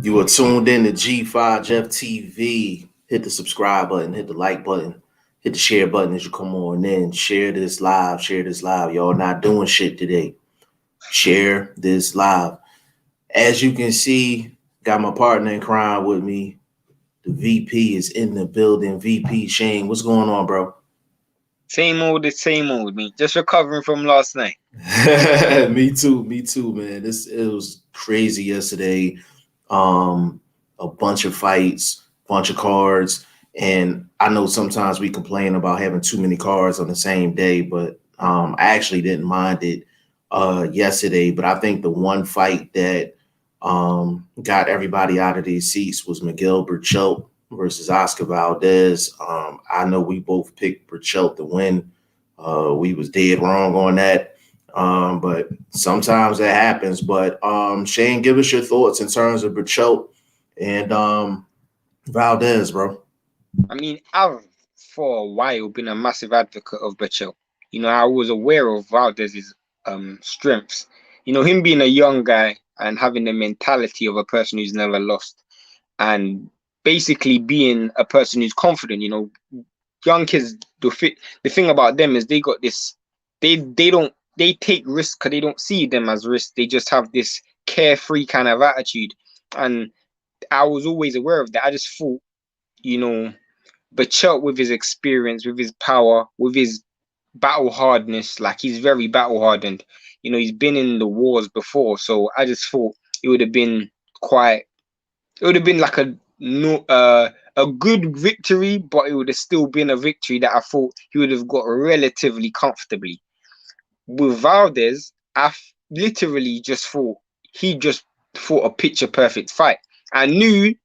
You are tuned in to G5 Jeff TV. Hit the subscribe button, hit the like button, hit the share button as you come on in. Share this live, Y'all not doing shit today. Share this live. As you can see, got my partner in crime with me. The VP is in the building. VP Shane, what's going on, bro? Same old, me. Just recovering from last night. me too, man. It was crazy yesterday. A bunch of fights, bunch of cards, and I know sometimes we complain about having too many cards on the same day, but I actually didn't mind it yesterday. But I think the one fight that got everybody out of their seats was Miguel Berchelt versus Oscar Valdez. I know we both picked Berchelt to win. We was dead wrong on that. But sometimes that happens. But Shane, give us your thoughts in terms of Berchelt and Valdez, bro. I mean, I've for a while been a massive advocate of Berchelt. You know, I was aware of Valdez's strengths. You know, him being a young guy and having the mentality of a person who's never lost, and basically being a person who's confident. You know, young kids, the thing about them is they got this. They take risks because they don't see them as risks. They just have this carefree kind of attitude, and I was always aware of that. I just thought, you know, Berchelt with his experience, with his power, with his battle hardness, like he's very battle hardened. You know, he's been in the wars before, so I just thought it would have been like a good victory, but it would have still been a victory that I thought he would have got relatively comfortably. With Valdez, I literally just thought he just fought a picture perfect fight. I knew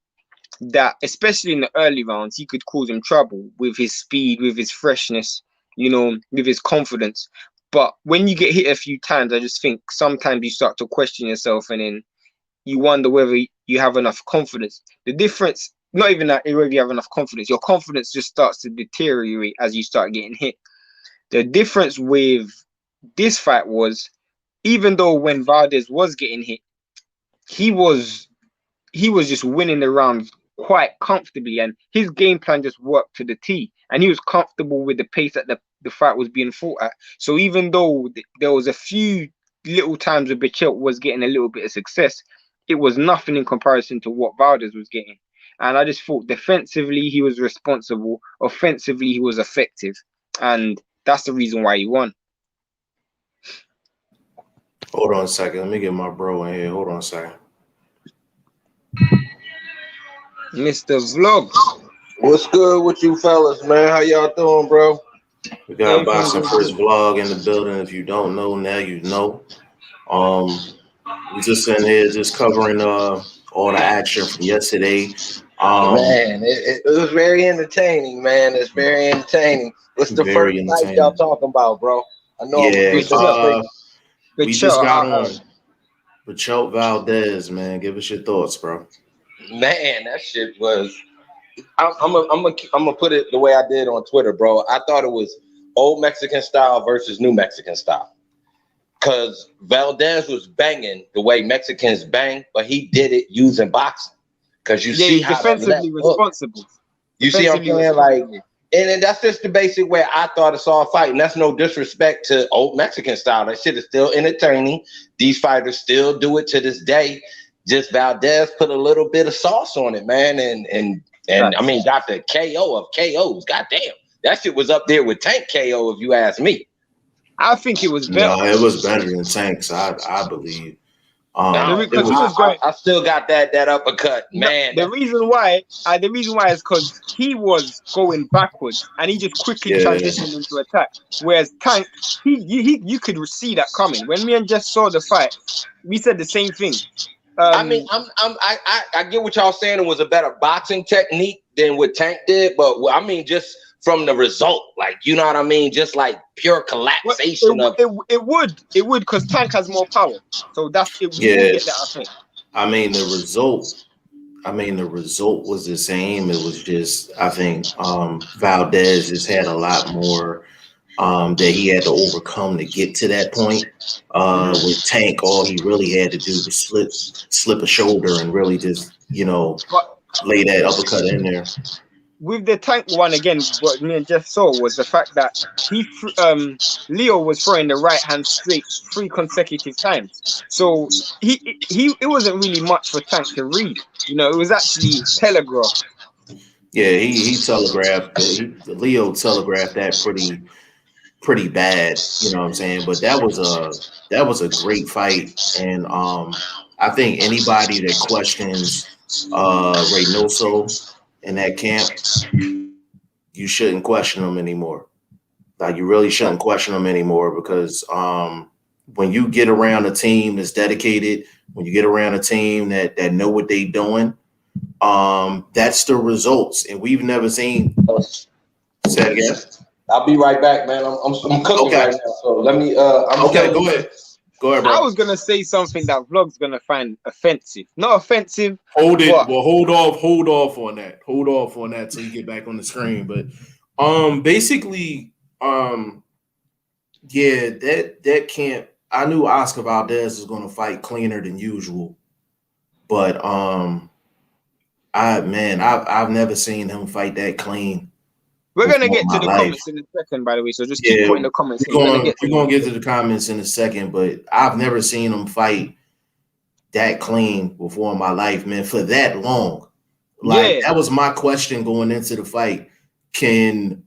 that, especially in the early rounds, he could cause him trouble with his speed, with his freshness, you know, with his confidence. But when you get hit a few times, I just think sometimes you start to question yourself, and then you wonder whether you have enough confidence. The difference, not even that whether you have enough confidence, your confidence just starts to deteriorate as you start getting hit. The difference with this fight was, even though when Valdez was getting hit, he was just winning the rounds quite comfortably, and his game plan just worked to the T, and he was comfortable with the pace that the fight was being fought at. So even though there was a few little times where Berchelt was getting a little bit of success, it was nothing in comparison to what Valdez was getting. And I just thought defensively he was responsible, offensively he was effective, and that's the reason why he won. Hold on a second. Let me get my bro in here. Hold on a second. Mr. Vlog. What's good with you fellas, man? How y'all doing, bro? We got BoxingFirst Vlog in the building. If you don't know, now you know. We just in here just covering all the action from yesterday. Man, it was very entertaining, man. It's very entertaining. What's the first fight y'all talking about, bro? I know we just got on Berchelt Valdez, man. Give us your thoughts, bro. Man, that shit was. I'm gonna put it the way I did on Twitter, bro. I thought it was old Mexican style versus new Mexican style, because Valdez was banging the way Mexicans bang, but he did it using boxing. Because you see how defensively responsible. You see what I'm saying, like, and that's just the basic way I thought I saw a fight, and that's no disrespect to old Mexican style. That shit is still entertaining. These fighters still do it to this day. Just Valdez put a little bit of sauce on it, man, and I mean, got the KO of KOs. Goddamn, that shit was up there with Tank KO, if you ask me. I think it was better. No, it was better than Tank's, I believe. I still got that uppercut, man. The reason why is because he was going backwards and he just quickly transitioned into attack. Whereas Tank, you could see that coming. When me and Jess saw the fight, we said the same thing. I mean, I get what y'all saying. It was a better boxing technique than what Tank did, but I mean, just from the result, like, you know what I mean, just like pure collapsation it would because Tank has more power, so that's it. Get that, I think. I mean, the result was the same. It was just, I think Valdez just had a lot more that he had to overcome to get to that point. With Tank, all he really had to do was slip a shoulder and really just you know, But lay that uppercut in there. with the Tank one again, what me and Jeff saw was the fact that Leo was throwing the right hand straight 3 consecutive times. So it wasn't really much for Tank to read. You know, it was actually telegraphed. Yeah, he telegraphed. Leo telegraphed that pretty bad. You know what I'm saying? But that was a great fight, and I think anybody that questions Reynoso in that camp, you shouldn't question them anymore. Like, you really shouldn't question them anymore, because when you get around a team that's dedicated, when you get around a team that know what they're doing, that's the results. And we've never seen. Say it again. I'll be right back, man. I'm cooking right now, so let me. Go ahead. Go ahead, bro. I was gonna say something that Vlog's gonna find offensive. Not offensive. Hold it. Well, hold off on that. Hold off on that till you get back on the screen. But basically, yeah, that camp. I knew Oscar Valdez was gonna fight cleaner than usual, but I've never seen him fight that clean. We're gonna get to the comments in a second, by the way. So just keep putting the comments. We're gonna get to the comments in a second, but I've never seen him fight that clean before in my life, man, for that long. Like, that was my question going into the fight. Can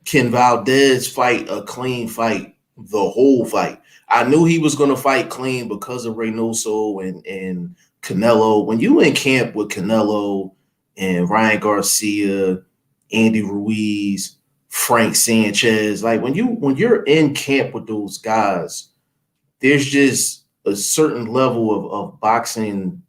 Valdez fight a clean fight the whole fight? I knew he was gonna fight clean because of Reynoso and Canelo. When you in camp with Canelo and Ryan Garcia, Andy Ruiz, Frank Sanchez, like when you're in camp with those guys, there's just a certain level of boxing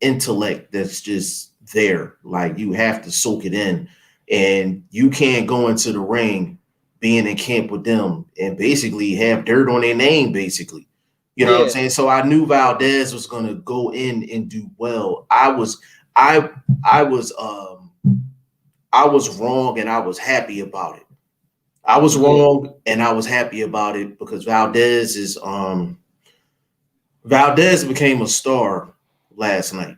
intellect that's just there. Like, you have to soak it in, and you can't go into the ring being in camp with them and basically have dirt on their name, basically. You know what I'm saying? So I knew Valdez was going to go in and do well. I was wrong, and I was happy about it. I was wrong, and I was happy about it, because Valdez became a star last night.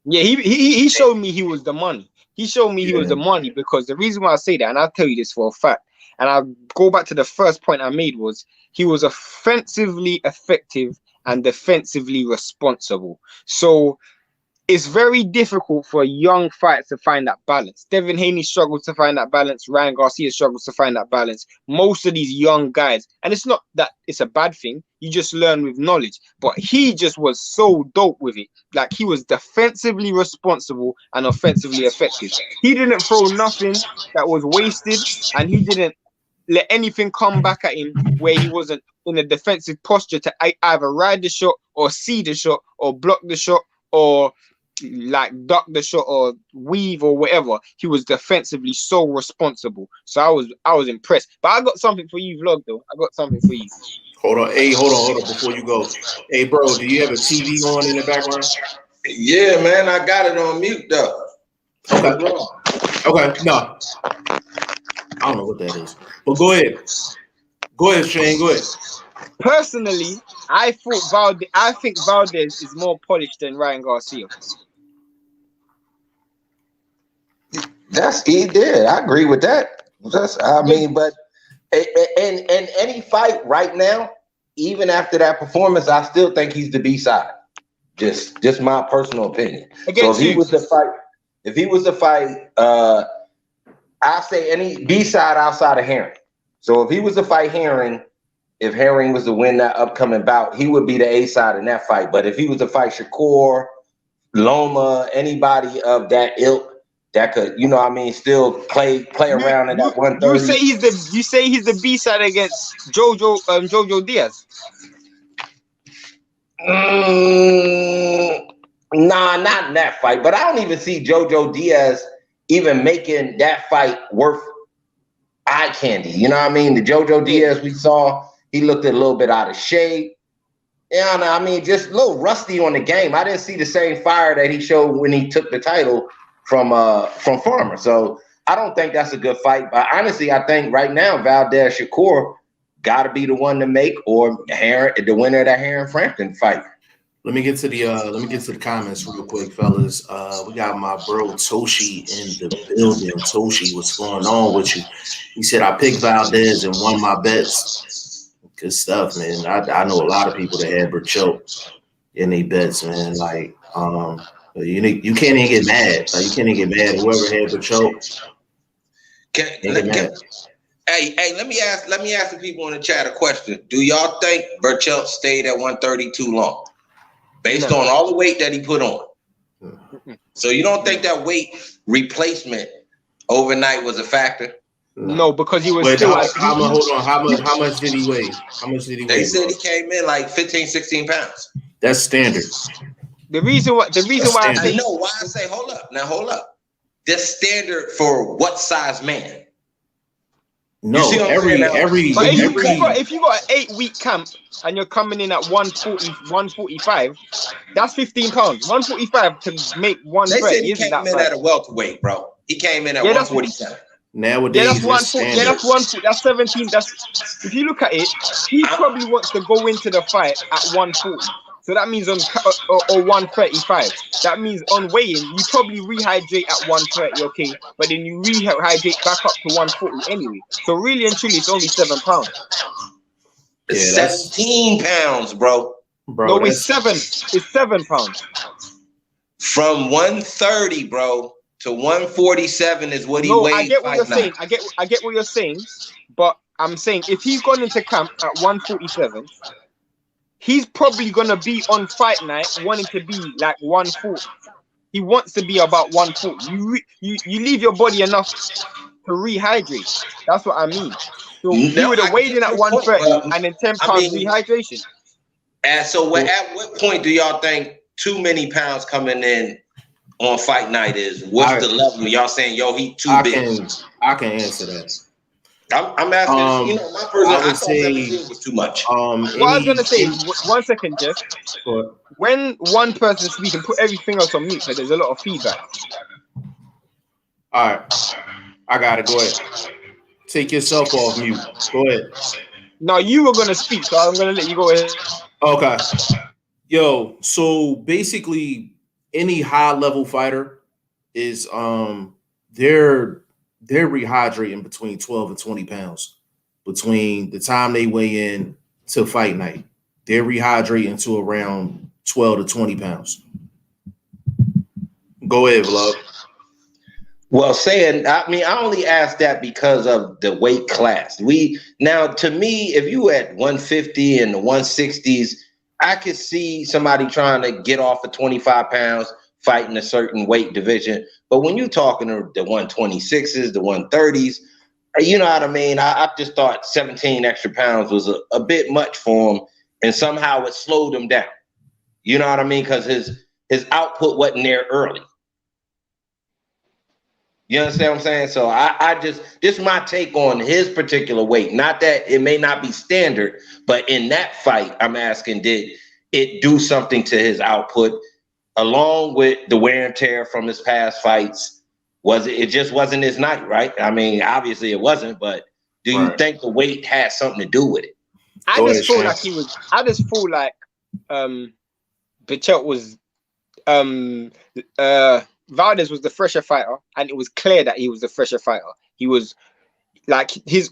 Yeah, he showed me he was the money. He showed me he was the money, because the reason why I say that, and I'll tell you this for a fact, and I'll go back to the first point I made, was he was offensively effective and defensively responsible. So it's very difficult for a young fighter to find that balance. Devin Haney struggles to find that balance. Ryan Garcia struggles to find that balance. Most of these young guys, and it's not that it's a bad thing, you just learn with knowledge. But he just was so dope with it. Like, he was defensively responsible and offensively effective. He didn't throw nothing that was wasted, and he didn't let anything come back at him where he wasn't in a defensive posture to either ride the shot or see the shot or block the shot or like duck the shot or weave or whatever. He was defensively so responsible. So I was impressed. But I got something for you, Vlog, though. I got something for you. Hold on before you go. Hey, bro, do you have a TV on in the background? Yeah, man, I got it on mute though. Okay, no. I don't know what that is. But go ahead. Go ahead, Shane. Go ahead. Personally, I think Valdez is more polished than Ryan Garcia. He did. I agree with that. But in any fight right now, even after that performance, I still think he's the B side. Just my personal opinion. So if he was to fight, I say any B side outside of Herring. So if he was to fight Herring, if Herring was to win that upcoming bout, he would be the A side in that fight. But if he was to fight Shakur, Loma, anybody of that ilk that could, still play around in that 130. You say he's the B side against Jojo Diaz. Nah, not in that fight. But I don't even see Jojo Diaz even making that fight worth eye candy. You know what I mean? The Jojo Diaz we saw, he looked a little bit out of shape. Yeah, I mean, just a little rusty on the game. I didn't see the same fire that he showed when he took the title from Farmer. So I don't think that's a good fight. But honestly, I think right now Valdez Shakur got to be the one to make, or the winner of that Herring Frampton fight. Let me get to the comments real quick, fellas. We got my bro Toshi in the building. Toshi, what's going on with you? He said I picked Valdez and won my bets. Good stuff, man. I know a lot of people that had Berchelt in their bets, man. Like, you can't even get mad. Like, you can't even get mad. Whoever had Berchelt, Hey, let me ask the people in the chat a question. Do y'all think Berchelt stayed at 130 too long? Based on all the weight that he put on. So you don't think that weight replacement overnight was a factor? No, because he was still hold on. How much did he weigh? How much did he weigh? They said he came in like 15, 16 pounds. That's standard. The reason why I say hold up. That's standard for what size man? No, if you got an 8-week camp and you're coming in at 140, 145, that's 15 pounds. 145 to make one. They said he came in at a welterweight, bro. He came in at 147. Nowadays, that's 140. That's 17. If you look at it, he probably wants to go into the fight at 140. So that means or 135. That means on weighing, you probably rehydrate at 130, okay? But then you rehydrate back up to 140 anyway. So really and truly, it's only 7 pounds. It's 17 pounds, bro. No, it's 7. It's 7 pounds. From 130, bro, to 147 is what he weighed. I get what you're saying. I get what you're saying. But I'm saying if he's gone into camp at 147, he's probably gonna be on fight night wanting to be like 140. He wants to be about 140. You leave your body enough to rehydrate. That's what I mean. So you would have weighed in at 130 and then 10 pounds rehydration. And so at what point do y'all think too many pounds coming in on fight night is? What's the level? Y'all saying, yo, he too big? I can answer that. I'm asking, my first I thought 17 was too much. What I was gonna say, 1 second, Jeff. When one person speaks, put everything else on mute, so there's a lot of feedback. All right, I got it. Go ahead. Take yourself off mute. Go ahead. No, you were gonna speak, so I'm gonna let you go ahead. Okay. Yo, so basically, any high level fighter is they're rehydrating between 12 and 20 pounds between the time they weigh in to fight night. They're rehydrating to around 12 to 20 pounds. Go ahead, Vlog. Well, I only asked that because of the weight class. Now, to me, if you at 150 and the 160s, I could see somebody trying to get off of 25 pounds, fighting a certain weight division. But when you're talking to the 126s, the 130s, you know what I mean? I just thought 17 extra pounds was a bit much for him, and somehow it slowed him down. You know what I mean? Because his output wasn't there early. You understand what I'm saying? So I just, this is my take on his particular weight. Not that it may not be standard, but in that fight, I'm asking, did it do something to his output? Along with the wear and tear from his past fights, it just wasn't his night, right? I mean, obviously it wasn't, but do you think the weight had something to do with it? I just feel like Berchelt was Valdez was the fresher fighter, and it was clear that he was the fresher fighter. He was like his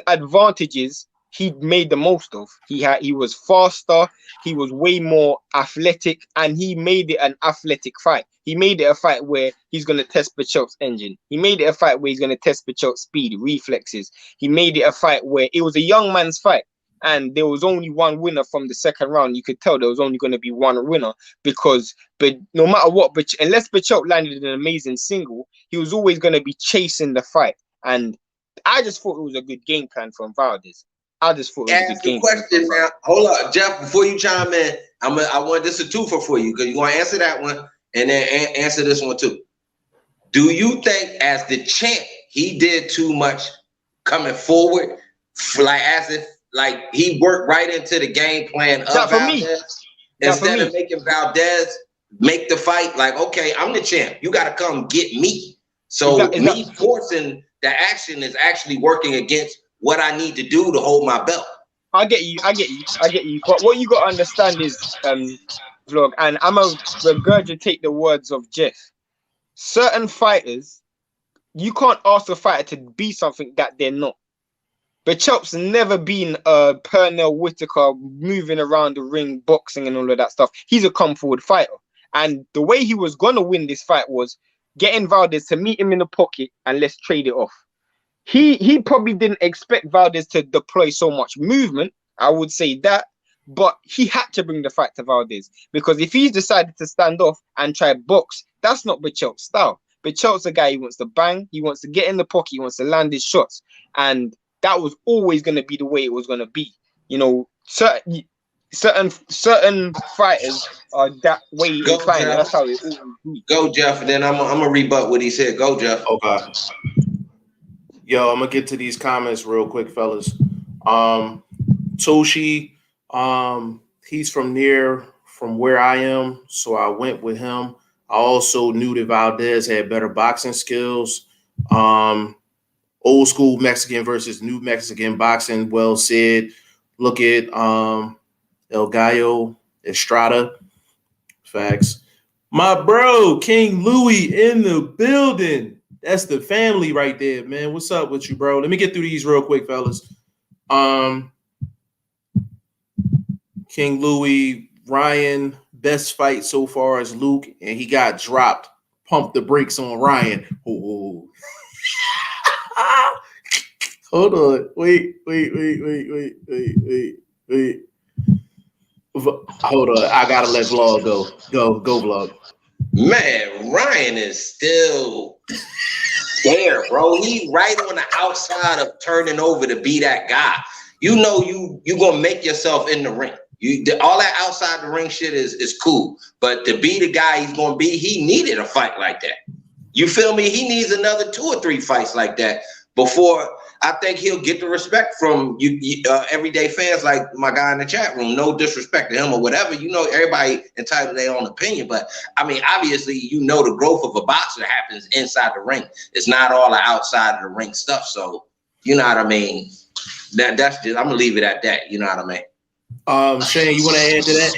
advantages he made the most of. He was faster, he was way more athletic, and he made it an athletic fight. He made it a fight where he's going to test Berchelt's engine. He made it a fight where he's going to test Berchelt's speed, reflexes. He made it a fight where it was a young man's fight, and there was only one winner from the second round. You could tell there was only going to be one winner because, but no matter what, unless Berchelt landed an amazing single, he was always going to be chasing the fight. And I just thought it was a good game plan from Valdez. I just thought it was a good game question now. Hold up, Jeff, before you chime in, I want this a twofer for you, because you're going to answer that one and then answer this one too. Do you think as the champ, he did too much coming forward, like as if like he worked right into the game plan of Valdez instead of making Valdez make the fight? Like, okay, I'm the champ. You got to come get me. So me forcing the action is actually working against what I need to do to hold my belt. I get you. But what you got to understand is vlog, and I'm gonna regurgitate the words of Jeff. Certain fighters, you can't ask a fighter to be something that they're not. Berchelt's never been a Pernell Whitaker moving around the ring, boxing and all of that stuff. He's a come forward fighter. And the way he was going to win this fight was getting Valdez to meet him in the pocket and let's trade it off. He probably didn't expect Valdez to deploy so much movement. I would say that. But he had to bring the fight to Valdez. Because if he's decided to stand off and try box, that's not Berchelt's style. Berchelt's a guy who wants to bang. He wants to get in the pocket. He wants to land his shots. And that was always going to be the way it was going to be. You know, certain fighters are that way inclined. That's how it always be. Go, Jeff, and then I'm gonna rebut what he said. Go, Jeff. Okay. Yo, I'm gonna get to these comments real quick, fellas. Toshi, he's from where I am, so I went with him. I also knew that Valdez had better boxing skills. Old school Mexican versus new Mexican boxing. Well said. Look at El Gallo Estrada. Facts. My bro, King Louis in the building. That's the family right there, man. What's up with you, bro? Let me get through these real quick, fellas. King Louis, Ryan, best fight so far is Luke, and he got dropped. Pump the brakes on Ryan. Oh. Hold on. Wait. Hold on. I gotta let Vlog go. Go, Vlog. Man, Ryan is still there, bro. He right on the outside of turning over to be that guy. You know you gonna make yourself in the ring. All that outside the ring shit is cool. But to be the guy he's gonna be, he needed a fight like that. You feel me? He needs another 2 or 3 fights like that before I think he'll get the respect from you everyday fans like my guy in the chat room. No disrespect to him or whatever. You know, everybody entitled to their own opinion. But, I mean, obviously, you know the growth of a boxer happens inside the ring. It's not all the outside of the ring stuff. So, you know what I mean? That's just, I'm going to leave it at that. You know what I mean? Shane, you want to add to that?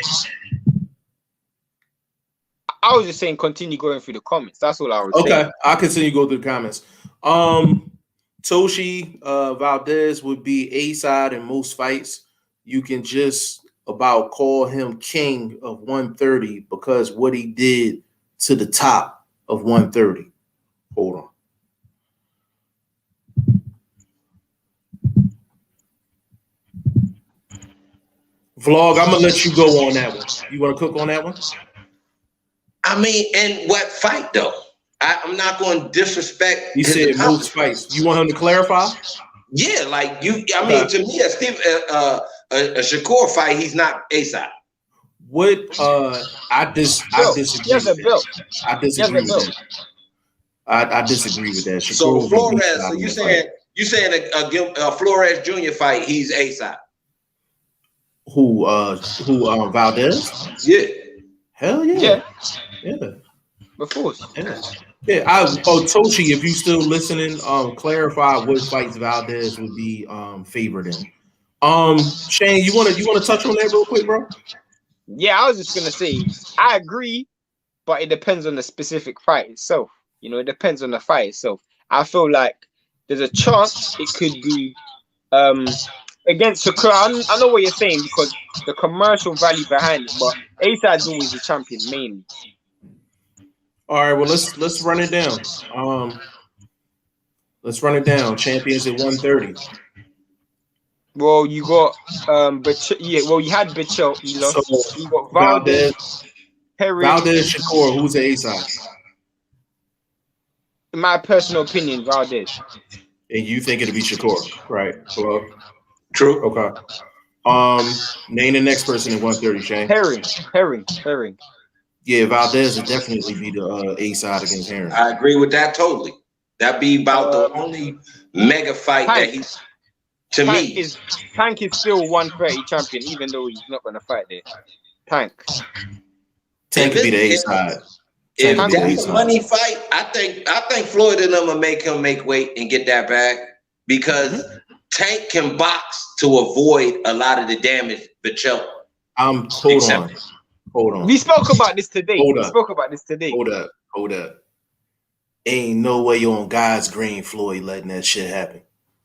I was just saying continue going through the comments. That's all I was saying. Okay, I'll continue to go through the comments. Toshi Valdez would be A-side in most fights. You can just about call him king of 130 because what he did to the top of 130. Hold on. Vlog, I'm going to let you go on that one. You want to cook on that one? I mean, and what fight, though? I'm not going to disrespect. He said most fights. You want him to clarify? Yeah, like you. I mean, to me, a Shakur fight, he's not A-side. What? I disagree. I disagree with that. I disagree with that. So Flores. So you saying a Flores Jr. fight? He's A-side. Who? Valdez? Yeah. Hell yeah. Yeah. Of course. Yeah. Toshi, if you still listening, clarify what fights Valdez would be favored in. Shane, you wanna touch on that real quick, bro? Yeah, I was just gonna say I agree, but it depends on the specific fight itself. You know, it depends on the fight itself. I feel like there's a chance it could be against Shakur. I know what you're saying because the commercial value behind it, but A-side's always the champion mainly. All right, well let's run it down. Let's run it down. Champions at 130. Well, you got you had Berchelt, he lost. So, you got Valdez, Valdez, Shakur, who's the A-side? In my personal opinion, Valdez. And you think it'll be Shakur, right? Well, true. Okay. Name the next person at 130, Shane. Herring. Yeah, Valdez would definitely be the A-side against Herring. I agree with that totally. That'd be about the only mega fight that he's. Tank is still 130 champion, even though he's not gonna fight there. Tank could be the A-side. If that's a money fight, I think Floyd and them will make him make weight and get that bag because Tank can box to avoid a lot of the damage Berchelt. Hold Hold on. We spoke about this today. Hold up. Ain't no way on God's green Floyd letting that shit happen,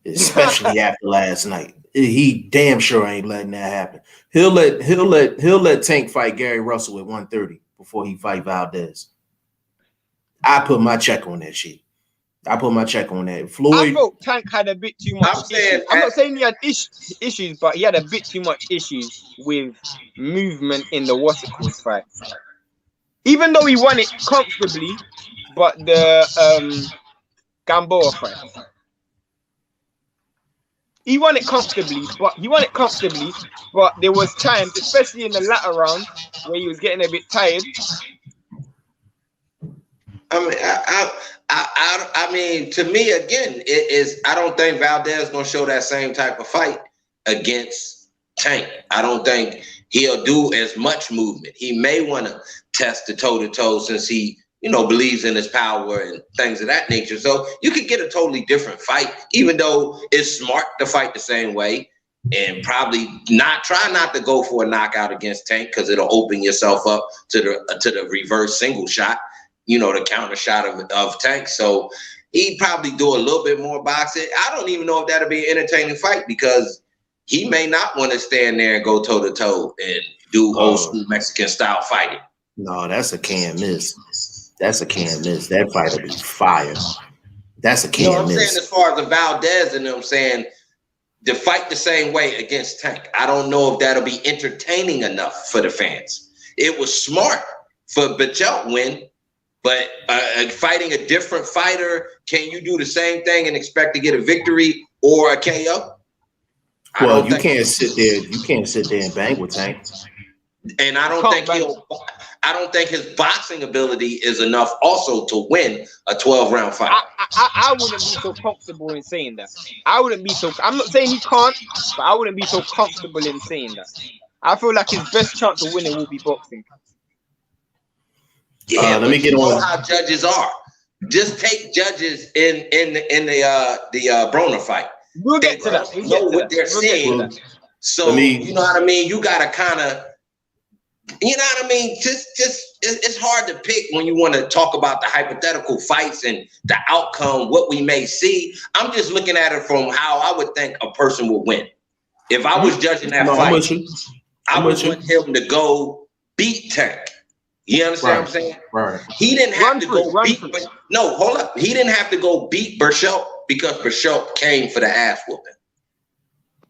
especially after last night. He damn sure ain't letting that happen. He'll let Tank fight Gary Russell at 130 before he fight Valdez. I put my check on that shit. Floyd. I felt Tank had a bit too much issues. I'm not saying he had issues, but he had a bit too much issues with movement in the fight. Even though he won it comfortably, but the Gamboa fight, he won it comfortably, but there was times, especially in the latter round, where he was getting a bit tired. I mean, to me, again, it is. I don't think Valdez gonna show that same type of fight against Tank. I don't think he'll do as much movement. He may want to test the toe-to-toe since he, believes in his power and things of that nature. So you could get a totally different fight, even though it's smart to fight the same way, and probably try not to go for a knockout against Tank because it'll open yourself up to the reverse single shot. The counter shot of Tank. So he'd probably do a little bit more boxing. I don't even know if that'll be an entertaining fight because he may not want to stand there and go toe to toe and do old school Mexican style fighting. No, that's a can't miss. That fight will be fire. That's a can't miss. I'm saying as far as the Valdez and them saying to fight the same way against Tank, I don't know if that'll be entertaining enough for the fans. It was smart for Berchelt win. But fighting a different fighter, can you do the same thing and expect to get a victory or a KO? Well, you can't sit there. You can't sit there and bang with Tank. And I don't think his boxing ability is enough also to win a 12-round fight. I wouldn't be so comfortable in saying that. I'm not saying he can't, but I wouldn't be so comfortable in saying that. I feel like his best chance of winning will be boxing. Yeah, let me get on how judges are. Just take judges in the Broner fight. We'll get to that. They know what they're seeing. So you know what I mean. You gotta kind of, you know what I mean. Just it's hard to pick when you want to talk about the hypothetical fights and the outcome, what we may see. I'm just looking at it from how I would think a person would win. If I was judging that fight, I would want him to go beat Tank. You understand what I'm saying? Right. He didn't have to go beat. No, hold up. He didn't have to go beat Berchelt because Berchelt came for the ass whooping.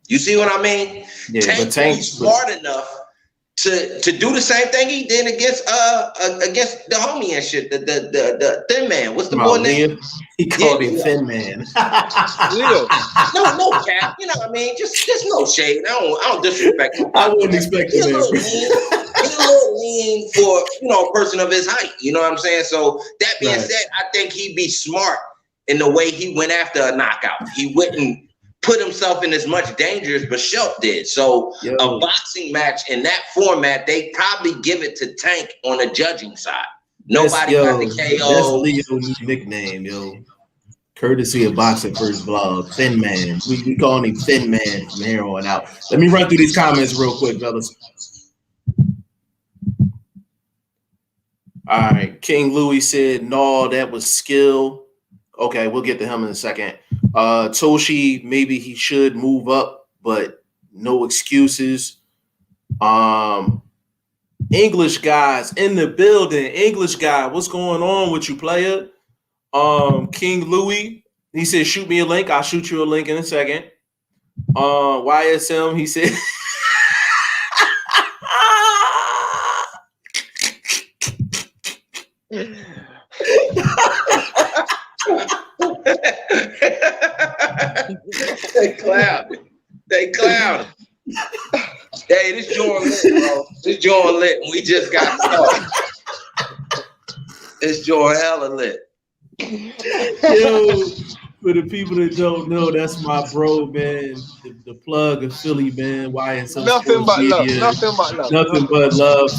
You see what I mean? Yeah, but Tank's smart enough to do the same thing he did against the homie and shit. The thin man. What's the boy name? He called him Thin Man. No cap. You know what I mean? Just no shade. I don't disrespect him. I wouldn't expect it. He's a little lean for a person of his height. You know what I'm saying? So that being said, I think he'd be smart in the way he went after a knockout. He wouldn't put himself in as much danger as Berchelt did. So a boxing match in that format, they probably give it to Tank on the judging side. Nobody got the KO. That's Leo's nickname, courtesy of BoxingFirst Vlog. Thin Man. We call him Thin Man from here on out. Let me run through these comments real quick, fellas. All right. King Louis said, no, that was skill. Okay, we'll get to him in a second. Toshi, maybe he should move up, but no excuses. English guys in the building. English guy, what's going on with you, player? King Louis, he said, shoot me a link. I'll shoot you a link in a second. YSM, he said. They clown. Hey, this joint lit, bro. This joint lit. We just got started. This joint hella lit. Yo, for the people that don't know, that's my bro, man. The plug of Philly, man. YSL. Nothing but love. Nothing but love. Nothing but love.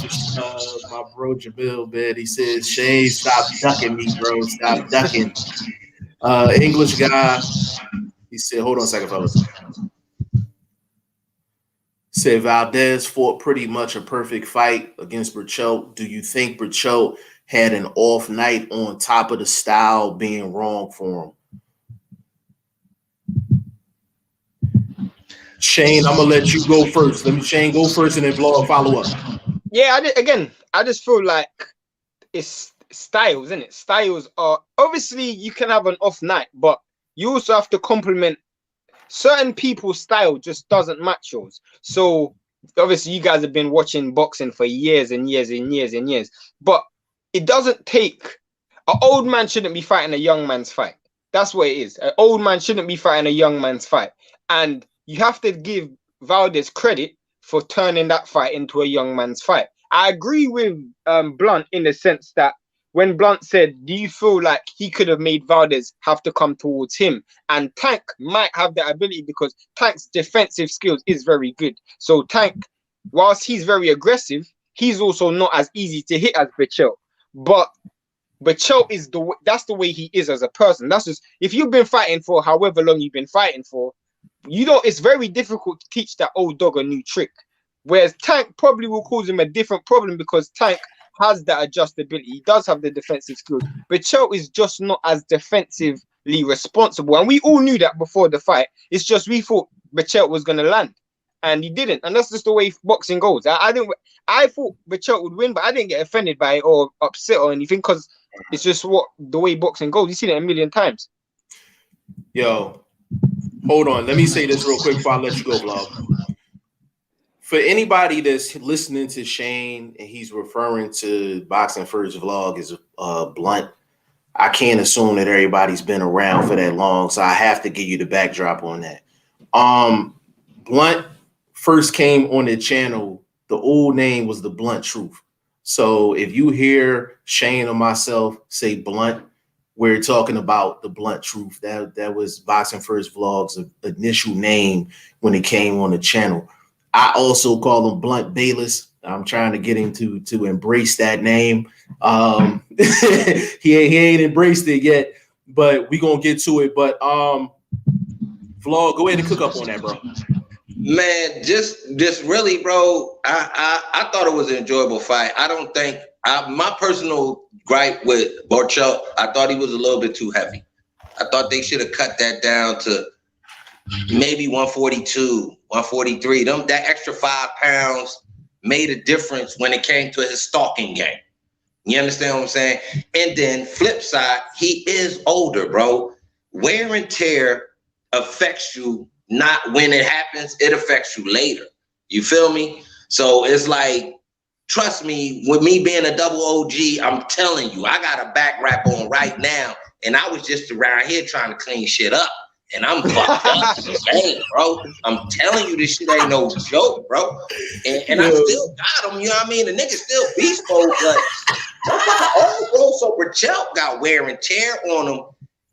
My bro Jabil, man. He says, Shay, stop ducking me, bro. Stop ducking. English guy. He said, hold on a second, fellas. Said Valdez fought pretty much a perfect fight against Berchelt. Do you think Berchelt had an off night on top of the style being wrong for him? Shane, I'm gonna let you go first. Let me Shane go first and then Vlog follow up. Yeah, I just feel like it's styles, isn't it? Styles are obviously you can have an off night, but you also have to compliment certain people's style just doesn't match yours. So obviously you guys have been watching boxing for years and years and years and years, but it doesn't take an old man shouldn't be fighting a young man's fight. That's what it is. An old man shouldn't be fighting a young man's fight. And you have to give Valdez credit for turning that fight into a young man's fight. I agree with Blunt in the sense that when Blunt said, do you feel like he could have made Valdez have to come towards him? And Tank might have that ability because Tank's defensive skills is very good. So Tank, whilst he's very aggressive, he's also not as easy to hit as Berchelt. But Berchelt is that's the way he is as a person. That's just, if you've been fighting for however long you've been fighting for, it's very difficult to teach that old dog a new trick. Whereas Tank probably will cause him a different problem because Tank has that adjustability. He does have the defensive skills. Berchelt is just not as defensively responsible. And we all knew that before the fight. It's just we thought Berchelt was going to land. And he didn't. And that's just the way boxing goes. I thought Berchelt would win, but I didn't get offended by it or upset or anything because it's just the way boxing goes. You've seen it a million times. Yo, hold on. Let me say this real quick before I let you go, Vlog. For anybody that's listening to Shane and he's referring to BoxingFirst Vlog as Blunt, I can't assume that everybody's been around for that long, so I have to give you the backdrop on that. Blunt first came on the channel. The old name was The Blunt Truth. So if you hear Shane or myself say Blunt, we're talking about The Blunt Truth. That was BoxingFirst Vlog's initial name when it came on the channel. I also call him Blunt Bayless. I'm trying to get him to embrace that name. He ain't embraced it yet, but we gonna get to it. But Vlog, go ahead and cook up on that, bro. Man, just really, bro. I thought it was an enjoyable fight. I don't think my personal gripe with Berchelt, I thought he was a little bit too heavy. I thought they should have cut that down to maybe 142, 143. That extra 5 pounds made a difference when it came to his stalking game. You understand what I'm saying? And then flip side, he is older, bro. Wear and tear affects you, not when it happens, it affects you later. You feel me? So it's like, trust me, with me being a double OG, I'm telling you, I got a back wrap on right now. And I was just around here trying to clean shit up. And I'm fucked up, insane, bro. I'm telling you, this shit ain't no joke, bro. And I still got him, you know what I mean? The nigga still beast mode, but so Berchelt got wear and tear on him.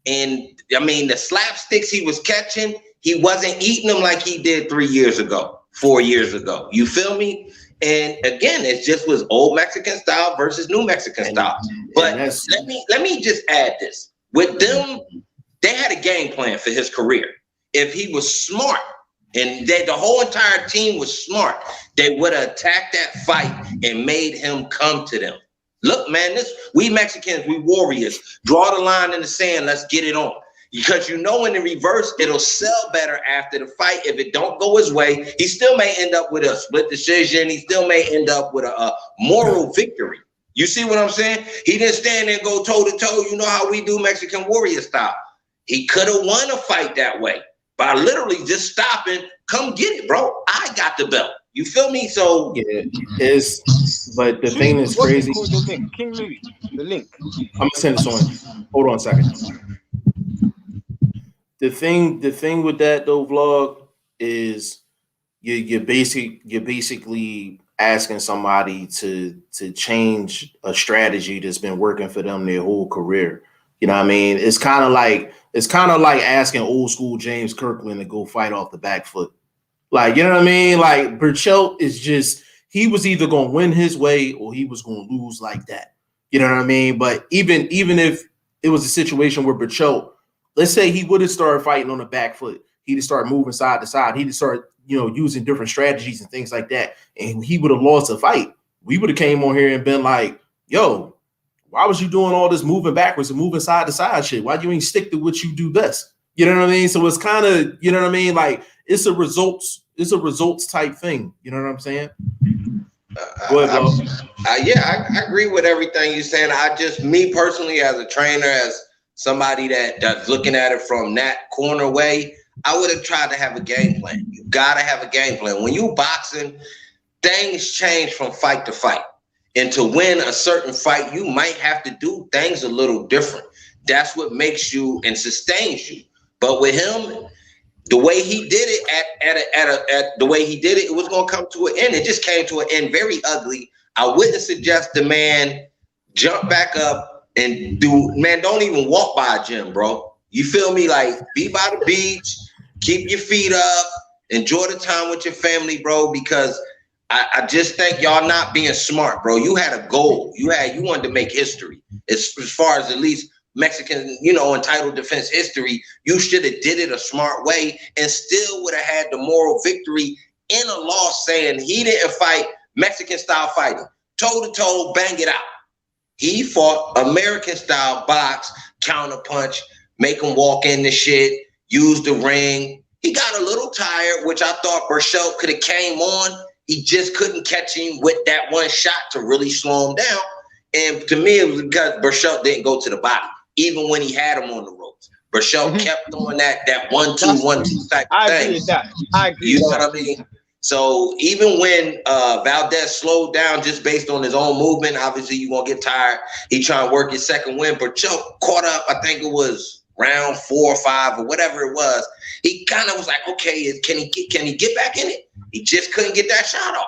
And I mean, the slapsticks he was catching, he wasn't eating them like he did 3 years ago, 4 years ago. You feel me? And again, it just was old Mexican style versus new Mexican style. But let me just add this. With them, they had a game plan for his career. If he was smart and the whole entire team was smart, they would have attacked that fight and made him come to them. Look, man, we Mexicans, we warriors. Draw the line in the sand. Let's get it on. Because in the reverse, it'll sell better after the fight. If it don't go his way, he still may end up with a split decision. He still may end up with a moral victory. You see what I'm saying? He didn't stand there and go toe to toe. You know how we do Mexican warrior style. He could have won a fight that way by literally just stopping. Come get it, bro. I got the belt. You feel me? So yeah, but the thing is crazy. The link, King Louis, the link. I'm gonna send this on. Hold on a second. The thing with that though, Vlog, is you're basically asking somebody to change a strategy that's been working for them their whole career. You know what I mean? It's kind of like asking old school James Kirkland to go fight off the back foot. Like, you know what I mean? Like, Berchelt is just, he was either going to win his way or he was going to lose like that. You know what I mean? But even if it was a situation where Berchelt, let's say he would have started fighting on the back foot, he'd have started moving side to side, he'd have started, using different strategies and things like that, and he would have lost a fight, we would have came on here and been like, yo, why was you doing all this moving backwards and moving side to side shit? Why you ain't stick to what you do best? You know what I mean? So it's kind of, you know what I mean? Like it's a results type thing. You know what I'm saying? Go ahead, I agree with everything you're saying. Me personally, as a trainer, as somebody that's looking at it from that corner way, I would have tried to have a game plan. You gotta have a game plan. When you boxing, things change from fight to fight. And to win a certain fight, you might have to do things a little different. That's what makes you and sustains you. But with him, the way he did it at the way he did it, it was gonna come to an end. It just came to an end very ugly. I wouldn't suggest the man jump back up and don't even walk by a gym, bro. You feel me? Like be by the beach, keep your feet up, enjoy the time with your family, bro, because I just think y'all not being smart, bro. You had a goal. You wanted to make history. As far as at least Mexican, in title defense history, you should have did it a smart way and still would have had the moral victory in a loss, saying he didn't fight Mexican style fighting, toe to toe, bang it out. He fought American style box, counter punch, make him walk in the shit, use the ring. He got a little tired, which I thought Berchelt could have came on. He just couldn't catch him with that one shot to really slow him down. And to me, it was because Berchelt didn't go to the body, even when he had him on the ropes. Berchelt kept doing that 1-2 type of thing. I agree with that. You know what I mean? So even when Valdez slowed down just based on his own movement, obviously you're going to get tired. He trying to work his second win. Berchelt caught up, I think it was round 4 or 5 or whatever it was. He kind of was like, okay, can he get back in it? He just couldn't get that shot off.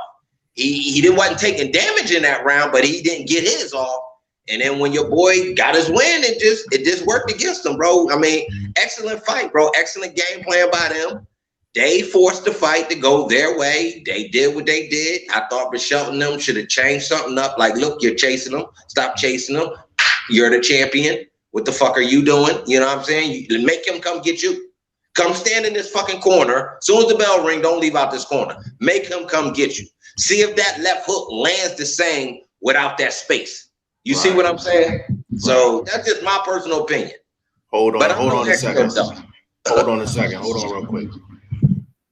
He wasn't taking damage in that round, but he didn't get his off. And then when your boy got his win, it just worked against him, bro. I mean, excellent fight, bro. Excellent game plan by them. They forced the fight to go their way. They did what they did. I thought Berchelt and them should have changed something up. Like, look, you're chasing them. Stop chasing them. You're the champion. What the fuck are you doing? You know what I'm saying? You make him come get you. Come stand in this fucking corner. As soon as the bell ring, don't leave out this corner. Make him come get you. See if that left hook lands the same without that space. You see what I'm saying? So that's just my personal opinion. Hold on a second. Hold on real quick.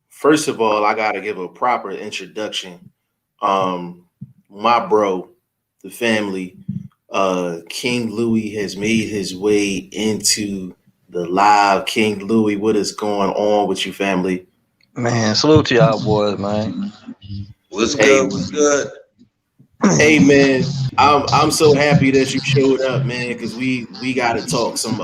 First of all, I gotta give a proper introduction. My bro, the family, King Louis has made his way into the live. King Louis, what is going on with you, family? Man, salute to y'all boys, man. What's good? What's good? Hey man, I'm so happy that you showed up, man, because we gotta talk some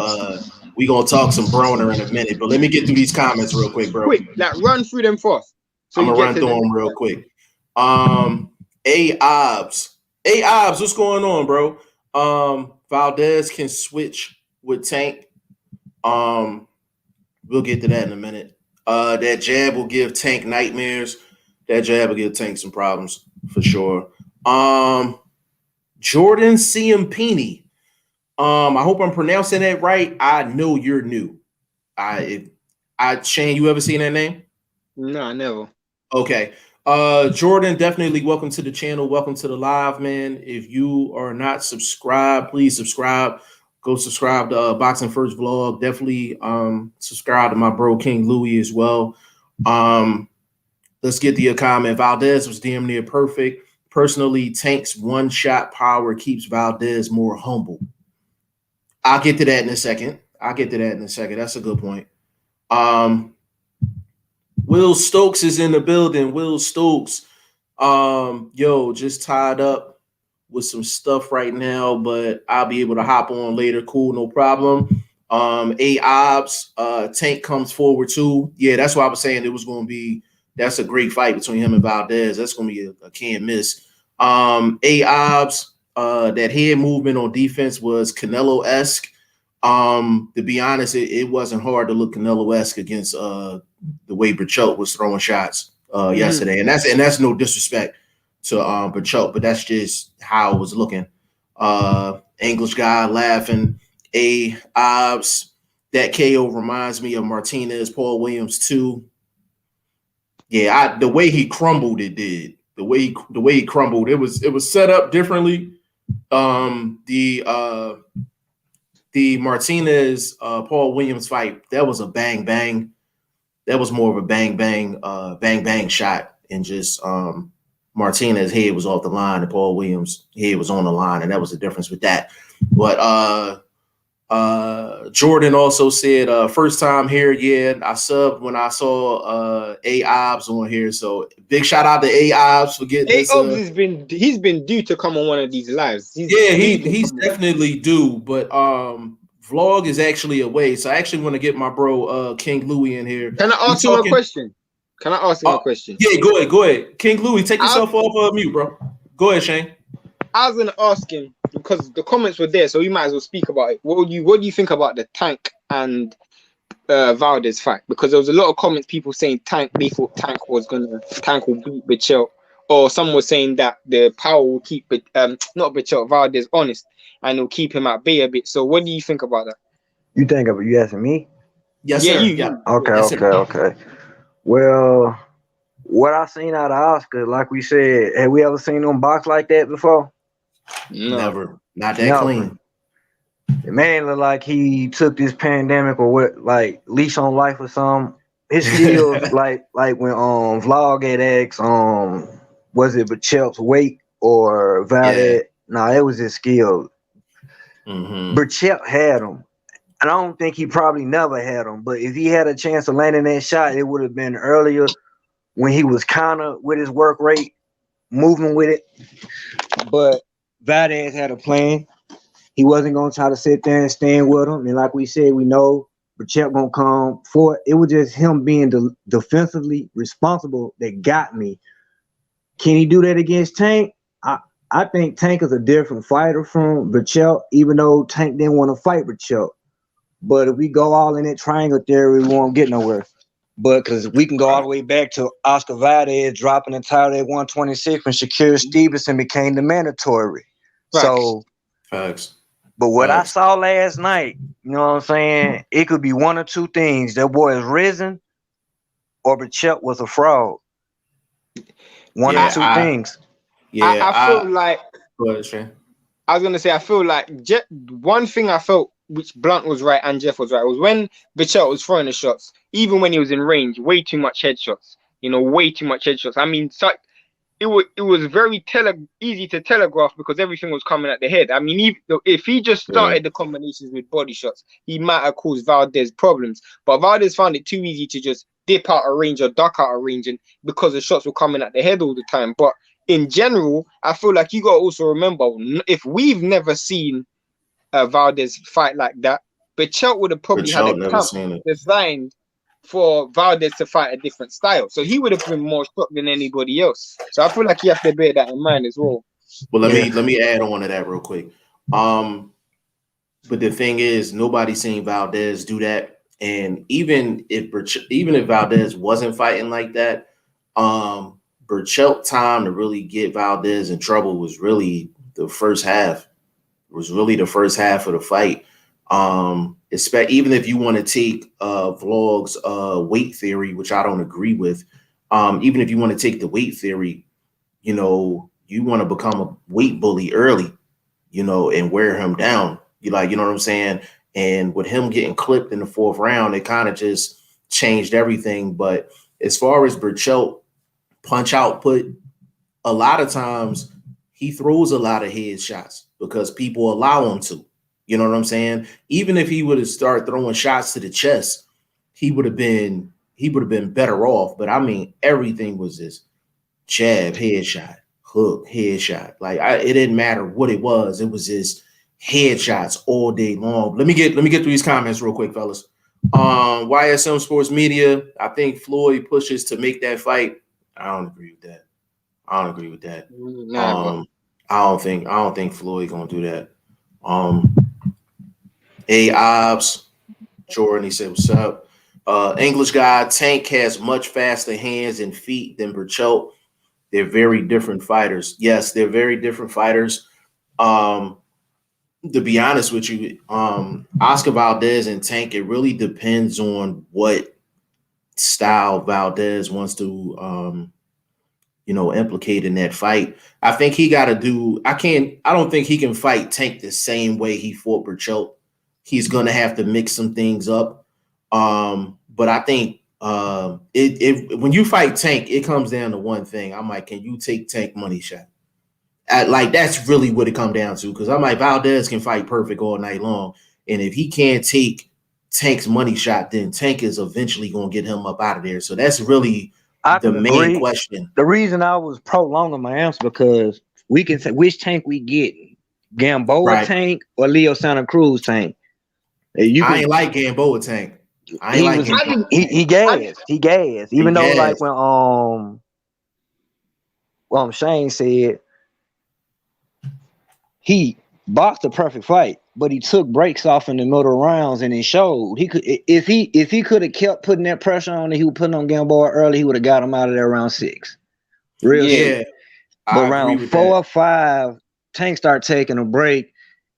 we gonna talk some Broner in a minute, but let me get through these comments real quick, bro. Quick, like run through them first. So I'm gonna run through them real quick. A-Obs, what's going on, bro? Valdez can switch with Tank. We'll get to that in a minute. That jab will give Tank nightmares. That jab will give Tank some problems for sure. Jordan Ciampini. I hope I'm pronouncing that right. I know you're new. Shane, you ever seen that name? No, never. Okay. Jordan, definitely welcome to the channel. Welcome to the live, man. If you are not subscribed, please subscribe. Go subscribe to BoxingFirst Vlog. Definitely subscribe to my bro King Louis as well. Let's get the comment. Valdez was damn near perfect. Personally, Tank's one-shot power keeps Valdez more humble. I'll get to that in a second. That's a good point. Will Stokes is in the building. Will Stokes, just tied up with some stuff right now, but I'll be able to hop on later. Cool, no problem. A-Obs, Tank comes forward too. Yeah, that's why I was saying it was going to be. That's a great fight between him and Valdez. That's going to be a can't miss. A-Obs, that head movement on defense was Canelo-esque. To be honest, it wasn't hard to look Canelo-esque against the way Berchelt was throwing shots yesterday. And that's no disrespect to Berchelt, but that's just how it was looking. English guy laughing. A-Obs, that KO reminds me of Martinez, Paul Williams too. Yeah, the way he crumbled, it did. The way he crumbled, it was set up differently. The Martinez Paul Williams fight, that was a bang bang. That was more of a bang bang bang bang shot, and just Martinez head was off the line and Paul Williams head was on the line, and that was the difference with that. But Jordan also said, first time here, yeah, I subbed when I saw A-Obs on here. So big shout out to A-Obs for getting this. He's been due to come on one of these lives. He's definitely due, but Vlog is actually away. So I actually want to get my bro King Louis in here. Can I ask him a question? Yeah, go ahead. King Louis, take yourself off mute, bro. Go ahead, Shane. I was gonna ask him because the comments were there, so we might as well speak about it. What do you think about the Tank and Valdez fight? Because there was a lot of comments, people saying they thought Tank will beat Berchelt, or someone was saying that the power will keep not Berchelt, Valdez honest, and it'll keep him at bay a bit. So what do you think about that? You asking me? Yes, yeah, sir. You. Okay. Well, what I seen out of Oscar, like we said, have we ever seen him box like that before? No. Never. Not that clean. The man looked like he took this pandemic or what, like leash on life or something. His skills, like when Vlog had asked, was it Berchelt's weight or Valdez? No, it was his skill. Berchelt had him. And I don't think he probably never had him, but if he had a chance of landing that shot, it would have been earlier when he was kind of with his work rate, moving with it. But Valdez had a plan. He wasn't going to try to sit there and stand with him. And like we said, we know Berchelt going to come for it. It was just him being defensively responsible that got me. Can he do that against Tank? I think Tank is a different fighter from Berchelt, even though Tank didn't want to fight Berchelt. But if we go all in that triangle theory, we won't get nowhere. But because we can go all the way back to Oscar Valdez dropping the title at 126 when Shakur Stevenson became the mandatory. Facts. So, but what I saw last night, you know what I'm saying? It could be one or two things. That boy is risen, or Berchelt was a fraud. One or two things. Yeah, I feel like. Go ahead, Shane. I was gonna say, I feel like one thing I felt, which Blunt was right and Jeff was right, was when Berchelt was throwing the shots, even when he was in range, way too much headshots. Way too much headshots. I mean, it was very easy to telegraph because everything was coming at the head. I mean, if he just started the combinations with body shots, he might have caused Valdez problems. But Valdez found it too easy to just dip out of range or duck out of range, and because the shots were coming at the head all the time. But in general, I feel like you got to also remember, if we've never seen Valdez fight like that, Berchelt would have probably had a camp designed for Valdez to fight a different style. So he would have been more shocked than anybody else. So I feel like you have to bear that in mind as well. Well, let me add on to that real quick. But the thing is, nobody's seen Valdez do that. And even if Valdez wasn't fighting like that, Berchelt time to really get Valdez in trouble was really the first half. It was really the first half of the fight. Even if you want to take Vlog's weight theory, which I don't agree with, even if you want to take the weight theory, you want to become a weight bully early, and wear him down. You know what I'm saying? And with him getting clipped in the fourth round, it kind of just changed everything. But as far as Berchelt punch output, a lot of times he throws a lot of head shots because people allow him to. You know what I'm saying? Even if he would have started throwing shots to the chest, he would have been better off. But I mean, everything was this jab, headshot, hook, headshot. Like it didn't matter what it was. It was just headshots all day long. Let me get through these comments real quick, fellas. YSM Sports Media, I think Floyd pushes to make that fight. I don't agree with that. I don't think Floyd gonna do that. A-Obs, Jordan, he said, what's up? English guy, Tank has much faster hands and feet than Berchelt. They're very different fighters. Yes, they're very different fighters. To be honest with you, Oscar Valdez and Tank, it really depends on what style Valdez wants to implicate in that fight. I think he got to do. I don't think he can fight Tank the same way he fought Berchelt. He's gonna have to mix some things up. But I think when you fight Tank, it comes down to one thing. I'm like, can you take Tank money shot? Like that's really what it comes down to. Because I'm like, Valdez can fight perfect all night long, and if he can't take Tank's money shot, then Tank is eventually gonna get him up out of there. So that's really the main question. The reason I was prolonging my answer because we can say which Tank we get, Gamboa Tank or Leo Santa Cruz Tank. I ain't like Gamboa Tank. I ain't like him. He gassed. Even though like when Shane said he boxed a perfect fight, but he took breaks off in the middle rounds and it showed. He could if he could have kept putting that pressure on that he was putting on Gamboa early, he would have got him out of there around 6. Yeah. But around 4 or 5, Tank started taking a break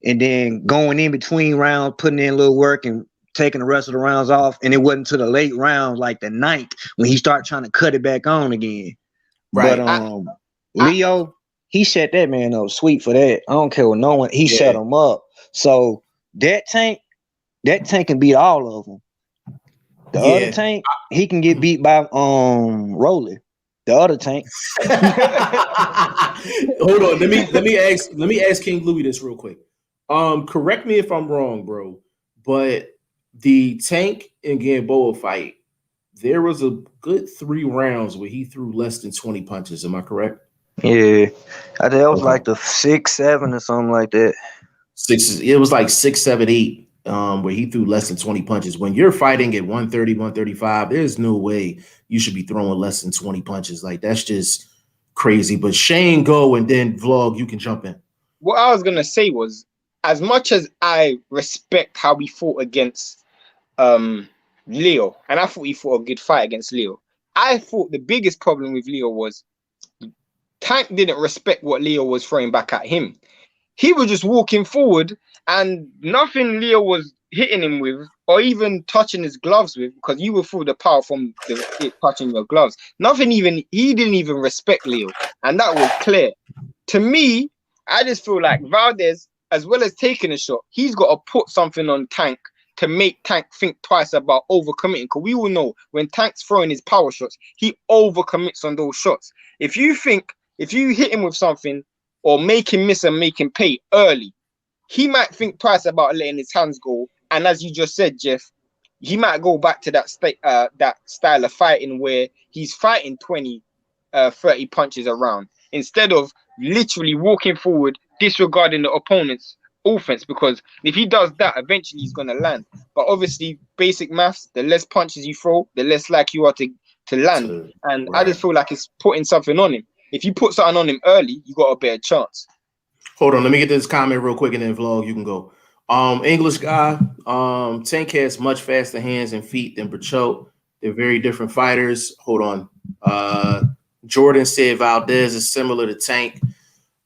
and then going in between rounds, putting in a little work and taking the rest of the rounds off. And it wasn't until the late rounds, like the 9th, when he started trying to cut it back on again. Right. But Leo, he set that man up sweet for that. I don't care what no one. He set him up. So that Tank can beat all of them. The other Tank, he can get beat by Rolly. The other Tank. Hold on. Let me ask King Louis this real quick. Correct me if I'm wrong, bro. But the Tank and Gamboa fight, there was a good 3 rounds where he threw less than 20 punches. Am I correct? Yeah, I think it was like the 6, 7 or something like that. 6. It was like 6, 7, 8, where he threw less than 20 punches. When you're fighting at 130, 135, there's no way you should be throwing less than 20 punches. Like that's just crazy. But Shane, go and then Vlog, you can jump in. What I was gonna say was, as much as I respect how he fought against Leo, and I thought he fought a good fight against Leo, I thought the biggest problem with Leo was Tank didn't respect what Leo was throwing back at him. He was just walking forward and nothing Leo was hitting him with or even touching his gloves with, because you will feel the power from it touching your gloves. He didn't even respect Leo, and that was clear. To me, I just feel like Valdez, as well as taking a shot, he's got to put something on Tank to make Tank think twice about overcommitting. Because we all know when Tank's throwing his power shots, he overcommits on those shots. If you hit him with something or make him miss and make him pay early, he might think twice about letting his hands go. And as you just said, Jeff, he might go back to that style of fighting where he's fighting 20, 30 punches around instead of literally walking forward, disregarding the opponent's offense. Because if he does that, eventually he's going to land. But obviously, basic maths, the less punches you throw, the less likely you are to land. And I just feel like it's putting something on him. If you put something on him early, you got a better chance. Hold on, let me get this comment real quick and then Vlog, you can go. English guy, Tank has much faster hands and feet than Berchelt. They're very different fighters. Hold on. Jordan said Valdez is similar to Tank.